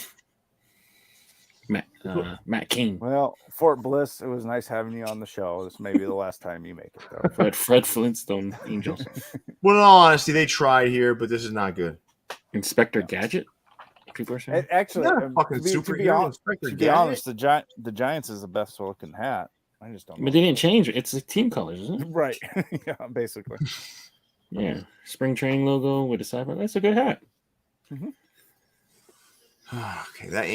Matt King.
Well, Fort Bliss, it was nice having you on the show. This may be the last time you make it, though.
Fred Flintstone Angels.
Well, in all honesty, they tried here, but this is not good.
Inspector Gadget? People are saying?
Actually,
Not a fucking
to be
superhero.
honest,
Inspector
to be
Gadget.
honest, the Giants is the best looking hat. I just don't know.
But they didn't change it. It's the team colors, isn't it?
Right. Yeah, basically.
Yeah. Spring training logo with a side. That's a good hat.
Okay, that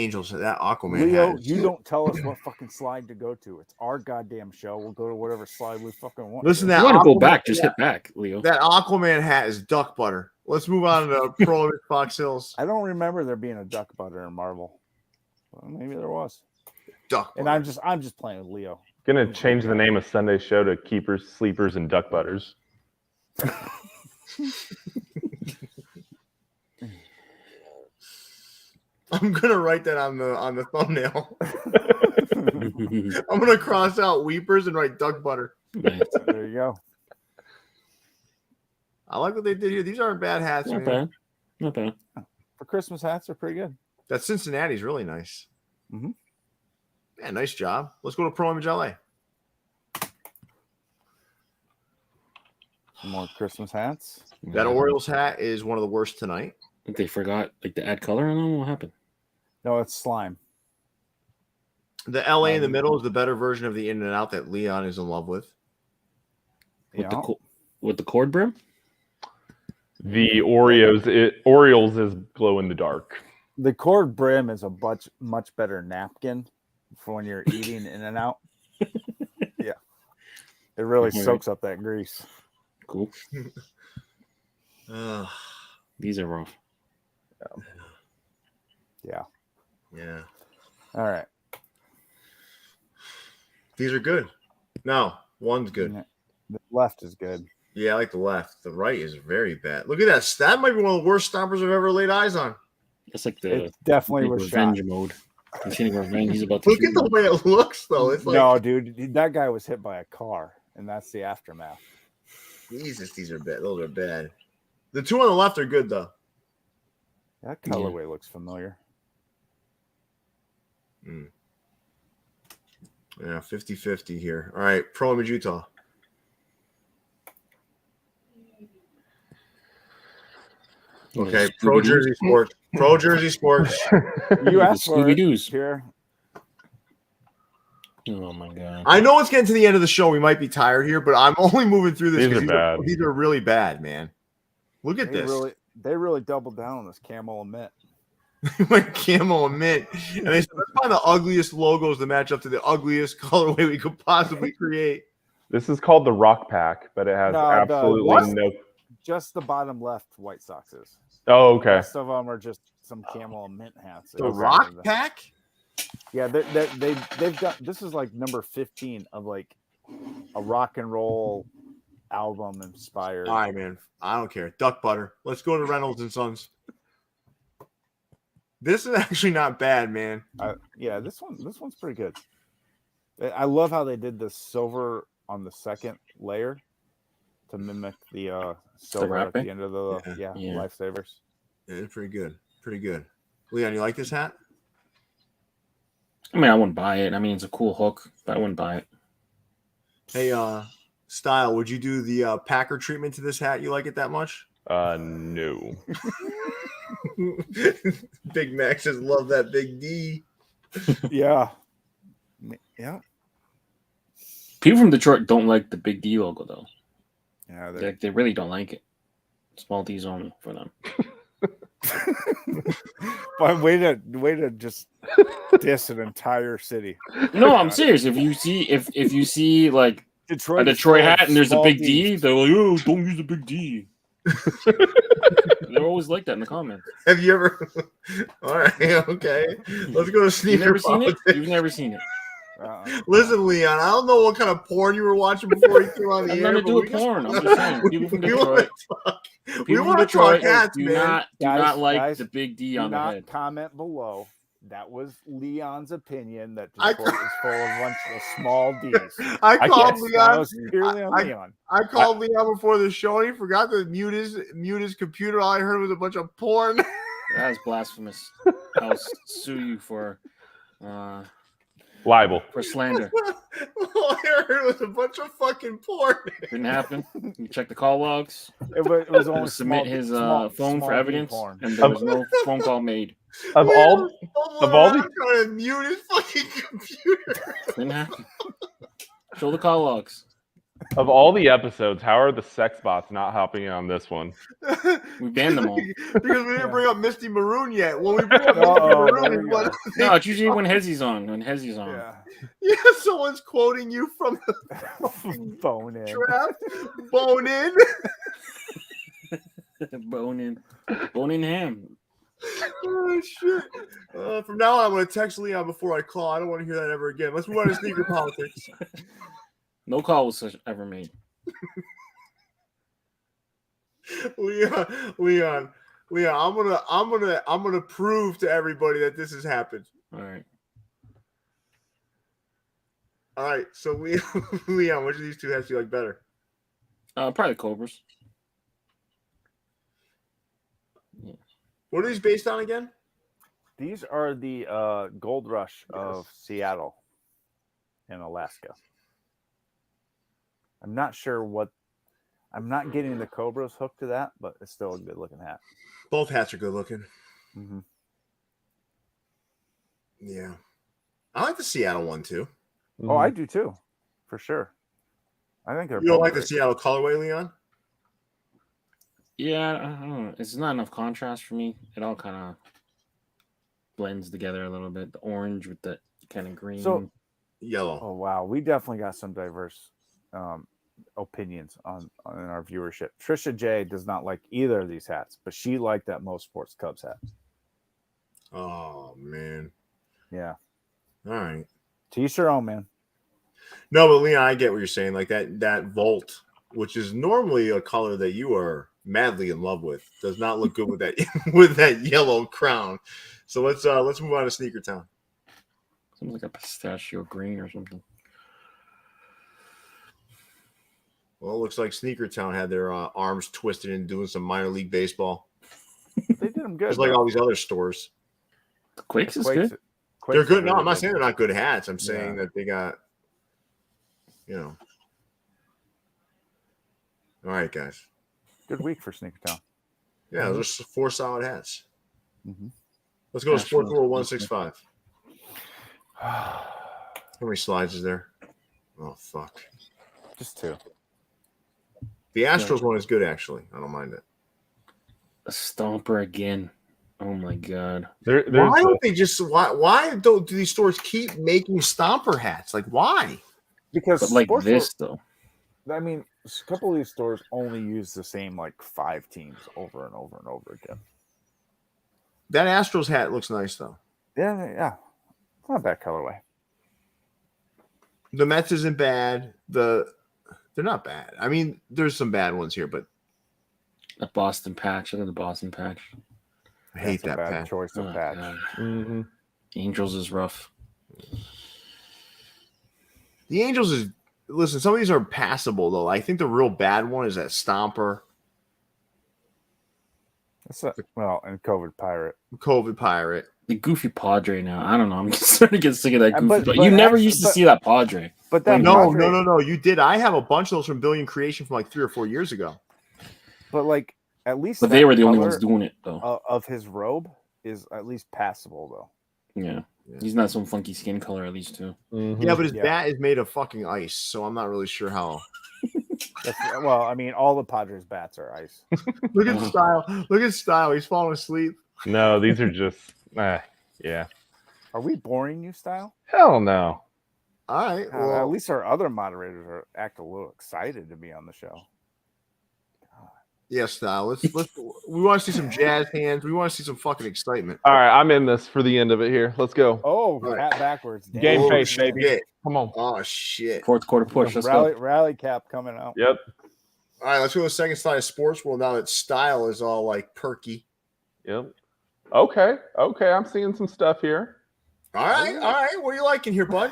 Aquaman
Leo,
hat.
you don't tell us what fucking slide to go to. It's our goddamn show. We'll go to whatever slide we fucking want.
Listen,
If
that
you want to go
Aquaman-
back, just hit back, Leo.
That Aquaman hat is duck butter. Let's move on to Pro Fox Hills.
I don't remember there being a duck butter in Marvel. Well, maybe there was.
Duck
And
butter.
I'm just playing with Leo.
Gonna change the name of Sunday's show to Keepers, Sleepers, and Duck Butters.
I'm gonna write that on the thumbnail. I'm gonna cross out weepers and write duck butter.
Nice.
There you go.
I like what they did here. These aren't bad hats,
Not
man.
bad. Not bad.
For Christmas hats are pretty good.
That Cincinnati's really nice.
Mhm.
Yeah, nice job. Let's go to Pro Image LA.
Some more Christmas hats.
That Orioles hat is one of the worst tonight.
I think they forgot like to add color on them. What happened?
No, it's slime.
The LA in the middle is the better version of the In and Out that Leon is in love with.
With
Yeah.
with the cord brim?
The Orioles is glow in the dark.
The cord brim is a much better napkin for when you're eating in and out. Yeah. It really
All right.
soaks up that grease.
Cool.
Ugh,
These are rough.
Yeah.
yeah.
All right.
These are good. No, one's good.
Yeah. The left is good.
Yeah, I like the left. The right is very bad. Look at that. That might be one of the worst stompers I've ever laid eyes on.
That's like the
It definitely
big
was shot.
revenge mode. He's getting revenge. He's about to
Look
shoot
at the
him.
way it looks, though. It's like,
No, dude, that guy was hit by a car, and that's the aftermath.
Jesus, these are bad. Those are bad. The two on the left are good, though.
That colorway looks familiar.
Yeah, 50-50 here. All right, Pro Image Utah. Okay, Pro
Scooby-Doo.
Jersey Sports. Pro Jersey Sports.
You asked for it.
Scooby-Doo's.
Here.
Oh my god.
I know it's getting to the end of the show. We might be tired here, but I'm only moving through this.
These
'cause
are bad.
These are really bad, man. Look at this.
They really doubled down on this camel and mint.
Like camo and mint. And they said, let's find the ugliest logos to match up to the ugliest colorway we could possibly create.
This is called the Rock Pack, but it has
No, the-
absolutely
what?
no.
Just the bottom left White Sox is.
Oh,
The
okay.
rest of them are just some camel and mint hats.
The Rock Pack?
Yeah, they've got, this is like number 15 of like a rock and roll album inspired.
All right, man. I don't care. Duck butter. Let's go to Reynolds and Sons. This is actually not bad, man.
Yeah, this one's pretty good. I love how they did the silver on the second layer to mimic the silver at
wrapping?
the end of the
Yeah.
lifesavers.
Yeah, it's pretty good. Pretty good. Leon, you like this hat?
I mean, I wouldn't buy it. I mean, it's a cool hook, but I wouldn't buy it.
Hey, Style, would you do the Packer treatment to this hat? You like it that much?
No.
Big Mac says, love that big D.
Yeah. Yeah.
People from Detroit don't like the Big D logo, though.
Yeah.
They really don't like it. Small D's only for them.
But way to just diss an entire city.
No, I'm serious. If you see like
Detroit
a Detroit hat and there's a big D, they're like, oh, don't use a big D. They're always like that in the comments.
Have you ever? All right, okay. Let's go to
You've
sneaker
never seen
politics.
it? You've never seen it.
Listen, Leon, I don't know what kind of porn you were watching before you came on the
Has
air.
nothing to do with porn. I'm just saying. People from Detroit.
We want to talk hats,
do
man.
not like
guys,
the big D
do
on the
not
head.
comment below. That was Leon's opinion that Detroit is full of a bunch of small D's.
I called
That
Leon.
was purely on Leon.
I called Leon before the show, and he forgot to mute his computer. All I heard was a bunch of porn.
That is blasphemous. I'll sue you for
Libel.
slander.
All I heard was a bunch of fucking porn.
Didn't happen. You check the call logs.
It was only
Submit
small,
his
small,
phone
small
for
D
evidence,
porn.
and there was no phone call made.
Of all
I'm
the
trying to mute his fucking computer.
Didn't happen. Show the call logs.
of all the episodes, how are the sex bots not hopping in on this one?
We banned them all.
Because we didn't bring up Misty Maroon yet. When we bring up Misty Maroon,
there we
is what
No, it's usually when Hezzy's on.
Yeah.
yeah, someone's quoting you from the
Bone in.
trap. Bone in.
Bone in ham.
Oh shit! From now on, I'm going to text Leon before I call. I don't want to hear that ever again. Let's move on to sneaker politics.
No call was ever made.
Leon. I'm gonna prove to everybody that this has happened.
All right.
All right. So Leon, which of these two hats do you like better?
Probably Cobras.
What are these based on again?
These are the gold rush of Seattle and Alaska. I'm not sure what. I'm not getting the Cobras hooked to that, but it's still a good looking hat.
Both hats are good looking.
Mm-hmm.
Yeah, I like the Seattle one too.
Oh, I do too, for sure. I think they're.
You don't
both
like the
great.
Seattle colorway, Leon?
Yeah, I don't know. It's not enough contrast for me. It all kind of blends together a little bit. The orange with the kind of green.
So-
Yellow.
Oh wow, we definitely got some diverse opinions on our viewership. Trisha J does not like either of these hats, but she liked that Most Sports Cubs hat.
Oh man.
Yeah,
All right.
to each their own, man.
No, but Leon, I get what you're saying. Like that Volt, which is normally a color that you are madly in love with, does not look good with that with that yellow crown. So let's move on to Sneaker Town.
Something like a pistachio green or something.
Well, it looks like Sneaker Town had their arms twisted and doing some minor league baseball.
They did them good.
Just like
though.
all these other stores.
The Quakes is
Quakes-
good.
Quakes
They're
are
good. No,
really
I'm not saying they're not good hats. I'm saying
Yeah.
that they got, All right, guys.
Good week for Sneaker Town.
Yeah, those are 4 solid hats.
Mm-hmm.
Let's go to
Yeah,
Sports
sure.
World 165. How many slides is there? Oh, fuck.
Just 2.
The Astros one is good, actually. I don't mind it.
A stomper again. Oh my god.
There's
Why don't they just why don't do these stores keep making stomper hats? Like why?
Because
But like
Sports
this though.
World- I mean, a couple of these stores only use the same like 5 teams over and over and over again.
That Astros hat looks nice though.
Yeah. Not a bad colorway.
The Mets isn't bad. They're not bad. I mean, there's some bad ones here, but
A Boston patch. Look at the Boston patch.
I hate
That's a
that
bad
patch.
choice of
Oh,
patch.
God.
Mm-hmm.
Angels is rough.
The Angels is listen, some of these are passable though. I think the real bad one is that Stomper.
And COVID pirate.
COVID pirate.
The goofy Padre now. I don't know. I'm just starting to get sick of that goofy.
But
you never
actually-
used to see that Padre.
But that
No,
Padre-
no. You did. I have a bunch of those from Billion Creation from like 3 or 4 years ago.
But like at least
But
that
they were the only
color
ones doing it though.
of his robe is at least passable though.
Yeah. He's not some funky skin color at least too.
Mhm.
Yeah, but his
Yeah.
bat is made of fucking ice, so I'm not really sure how.
Well, I mean, all the Padres bats are ice.
Look at Style. Look at Style. He's falling asleep.
No, these are just yeah.
Are we boring you, Style?
Hell no.
All right.
At
Well,
least our other moderators are act a little excited to be on the show.
yeah, Style. Let's. We want to see some jazz hands. We want to see some fucking excitement.
All right, I'm in this for the end of it here. Let's go.
Oh,
Right.
hat backwards. Damn.
Game
Oh,
face, baby.
shit.
Come on.
Oh shit.
Fourth quarter push. Let's
rally,
go.
rally cap coming out.
Yep.
All right, let's go to the second slide of Sports World now that Style is all like perky.
Yep. Okay. I'm seeing some stuff here.
All right. What are you liking here, bud?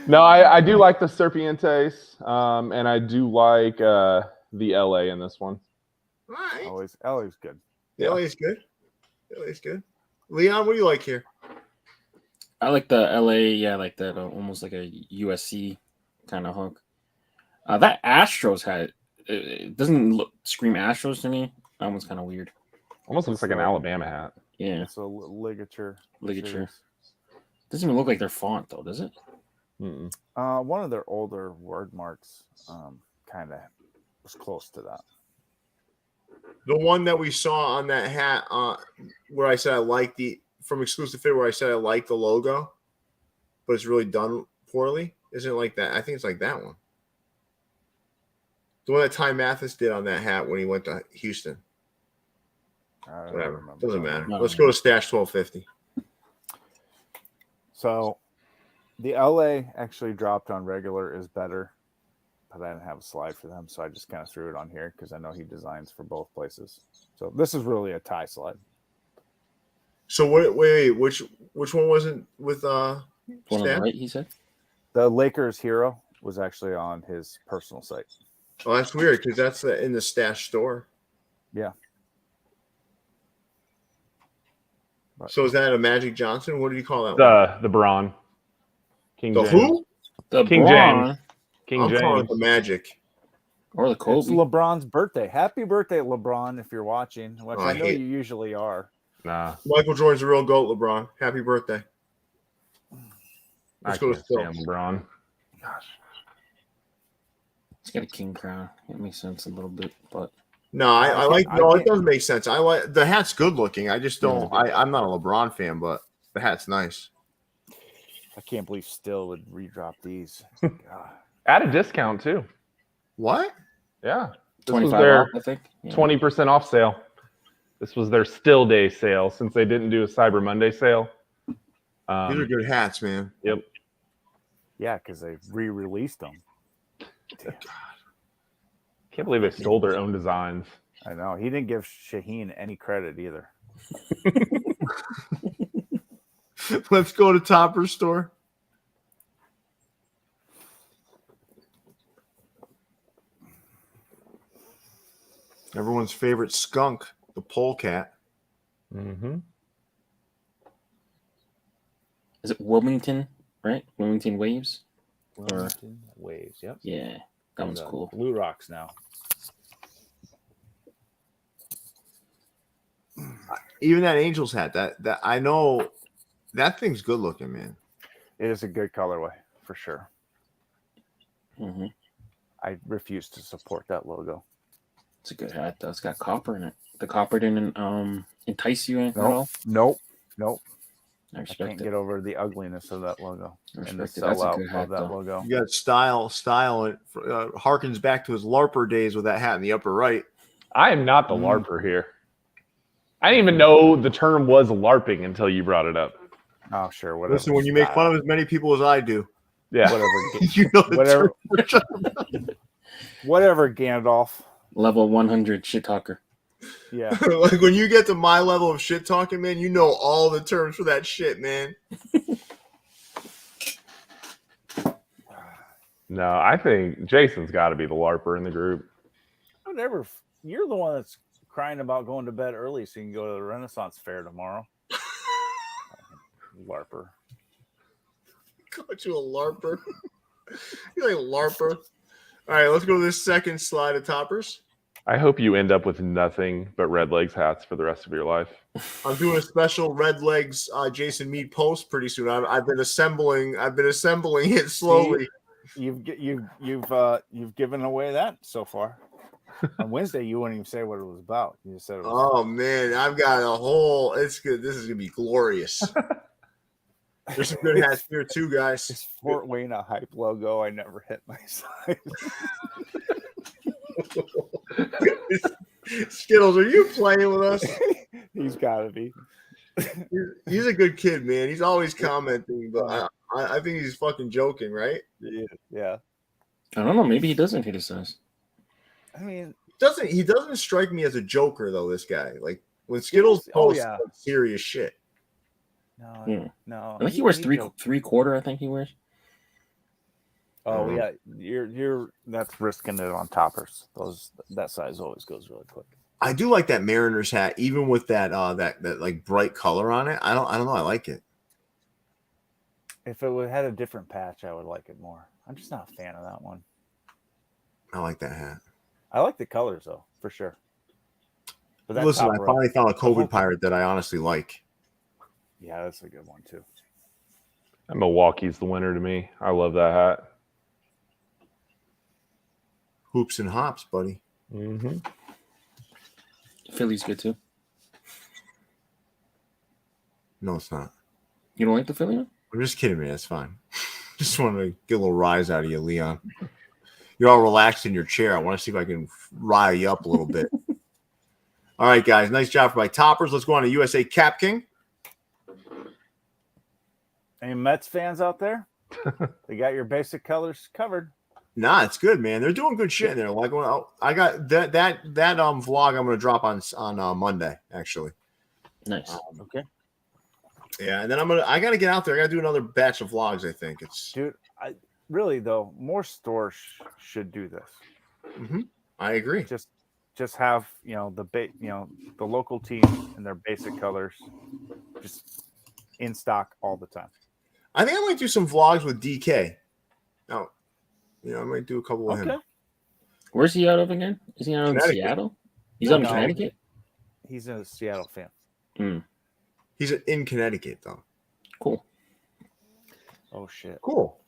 No, I do like the Serpientes, and I do like the LA in this one.
All right.
Always good.
LA's good. LA's good. Leon, what do you like here?
I like the LA, yeah, like that almost like a USC kind of hook. That Astros hat, it doesn't scream Astros to me. That one's kind of weird.
Almost looks like an Alabama hat.
Yeah,
It's a ligature.
ligature.
series.
Doesn't even look like their font though, does it?
Mm-mm.
One of their older word marks kind of was close to that.
The one that we saw on that hat, where I said I like from Exclusive Fit, where I said I like the logo, but it's really done poorly. Isn't it like that? I think it's like that one. The one that Ty Mathis did on that hat when he went to Houston.
I don't
Whatever.
remember
Doesn't
that
matter.
one.
Let's go to Stash 1250.
So the LA actually dropped on regular is better, but I didn't have a slide for them, so I just kind of threw it on here because I know he designs for both places. So this is really a tie slide.
So wait, which one wasn't with
One on the
Stash?
right, he said.
The Lakers hero was actually on his personal site.
Oh, that's weird because that's in the Stash store.
Yeah. But
So is that a Magic Johnson? What do you call that one?
The Braun. King
The
James.
who?
The
King
Braun
James. King
I'm calling it
James.
the Magic.
or the
it's
Kobe.
LeBron's birthday. Happy birthday, LeBron, if you're watching, which
Oh,
I
I
know
hate-
you usually are.
Nah.
Michael Jordan's a real goat, LeBron. Happy birthday.
I
Let's go to
can't stand
Phil.
LeBron.
He's got a king crown. It makes sense a little bit, but
No, I
I
like.
can't-
No,
I
it
can't-
does make sense. I like the hat's good looking. I just don't. I'm not a LeBron fan, but the hat's nice.
I can't believe Still would redrop these. God.
At a discount too.
What?
Yeah. This was
25
their
off, I think. Yeah.
20% off sale. This was their still day sale since they didn't do a Cyber Monday sale.
These are good hats, man.
Yep.
Yeah, because they re-released them. Damn.
Can't believe they stole their own designs.
I know. He didn't give Shaheen any credit either.
Let's go to Topper's store. Everyone's favorite skunk, the polecat.
Mm-hmm.
Is it Wilmington, right? Wilmington Waves?
Wilmington Waves. Yep.
Yeah, that one's
The
cool.
Blue Rocks now.
Even that Angels hat, that I know, that thing's good looking, man.
It is a good colorway for sure.
Hmm
I refuse to support that logo.
It's a good hat, though. It's got copper in it. The copper didn't entice you at all.
Nope.
I
I
respect
can't
it.
get over the ugliness of that logo
I
and the
respect it. That's a
sellout
good hat,
of that
though.
logo.
You got style. It harkens back to his LARPer days with that hat in the upper right.
I am not the LARPer here. I didn't even know the term was LARPing until you brought it up.
Oh, sure. Whatever.
Listen, when you make fun of as many people as I do,
Yeah.
whatever,
you know the
whatever,
term.
whatever, Gandalf.
Level 100 shit talker.
Yeah.
Like when you get to my level of shit talking, man, you know all the terms for that shit, man.
No, I think Jason's got to be the LARPer in the group.
Whatever. You're the one that's crying about going to bed early so you can go to the Renaissance Fair tomorrow. LARPer.
Called you a LARPer. You're like a LARPer. All right, let's go to this second slide of toppers.
I hope you end up with nothing but Red Legs hats for the rest of your life.
I'm doing a special Red Legs Jason Mead post pretty soon. I've been assembling it slowly.
You've given away that so far. On Wednesday, you wouldn't even say what it was about. You just said it was.
Oh man, I've got a whole. It's good. This is gonna be glorious. There's some good hats here too, guys.
Is Fort Wayne a hype logo? I never hit my side.
Skittles, are you playing with us?
He's got to be.
He's a good kid, man. He's always commenting, but I think he's fucking joking, right?
Yeah.
I don't know. Maybe he doesn't hit his size.
I mean,
He doesn't strike me as a joker though. This guy, like when Skittles posts like, serious shit.
No.
I think he wears three quarter. I think he wears.
Oh yeah, you're that's risking it on toppers. That size always goes really quick.
I do like that Mariners hat, even with that that like bright color on it. I don't know. I like it.
If it had a different patch, I would like it more. I'm just not a fan of that one.
I like that hat.
I like the colors though, for sure. But that
Listen, I finally found a COVID pirate that I honestly like.
Yeah, that's a good one too.
And Milwaukee's the winner to me. I love that hat.
Hoops and hops, buddy.
Mm-hmm.
Philly's good too.
No, it's not.
You don't like the Philly one?
I'm just kidding, man. It's fine. Just wanted to get a little rise out of you, Leon. You're all relaxed in your chair. I want to see if I can rile you up a little bit. All right, guys. Nice job for my toppers. Let's go on to USA Cap King.
Any Mets fans out there? They got your basic colors covered.
Nah, it's good, man. They're doing good shit in there. Like, I got that vlog I'm going to drop on Monday, actually.
Nice.
Okay.
Yeah, and then I got to get out there. I got to do another batch of vlogs. I think
dude. Really though, more stores should do this.
Mm-hmm. I agree.
Just have the local team and their basic colors just in stock all the time.
I think I might do some vlogs with DK. Now, I might do a couple of him.
Where's he out of again? Is he out of Seattle? He's out in Connecticut?
He's a Seattle fan.
Mm.
He's in Connecticut, though.
Cool.
Oh, shit.
Cool.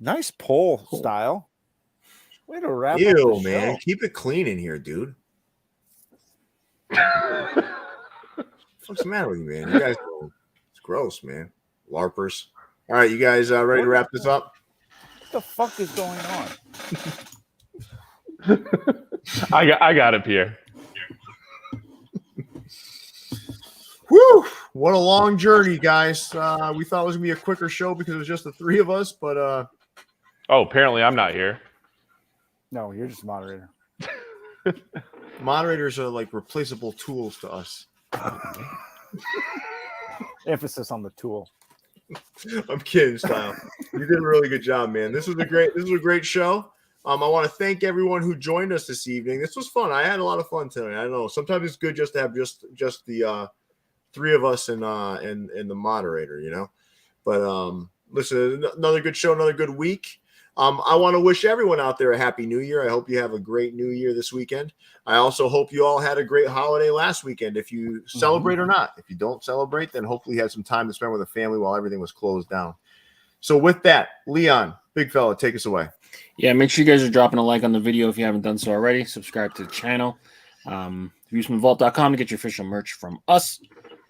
Nice poll style. Way to wrap up
the
man.
Show. Keep it clean in here, dude. What's the matter with you, man? You guys, it's gross, man. LARPers. All right, you guys ready to wrap this up?
What the fuck is going on?
I got it, Pierre.
Whew! What a long journey, guys. We thought it was gonna be a quicker show because it was just the three of us, but
oh, apparently I'm not here.
No, you're just moderator.
Moderators are like replaceable tools to us.
Emphasis on the tool.
I'm kidding, Style. You did a really good job, man. This was a great show. I want to thank everyone who joined us this evening. This was fun. I had a lot of fun tonight. I don't know. Sometimes it's good just to have just the three of us and the moderator, But listen, another good show, another good week. I want to wish everyone out there a happy new year. I hope you have a great new year this weekend. I also hope you all had a great holiday last weekend. If you celebrate or not, if you don't celebrate, then hopefully you had some time to spend with the family while everything was closed down. So with that, Leon, big fella, take us away.
Yeah, make sure you guys are dropping a like on the video if you haven't done so already. Subscribe to the channel. Viewsfromthevault.com to get your official merch from us.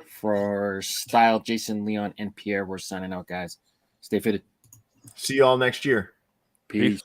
For Style, Jason, Leon, and Pierre, we're signing out, guys. Stay fitted.
See you all next year.
Peace.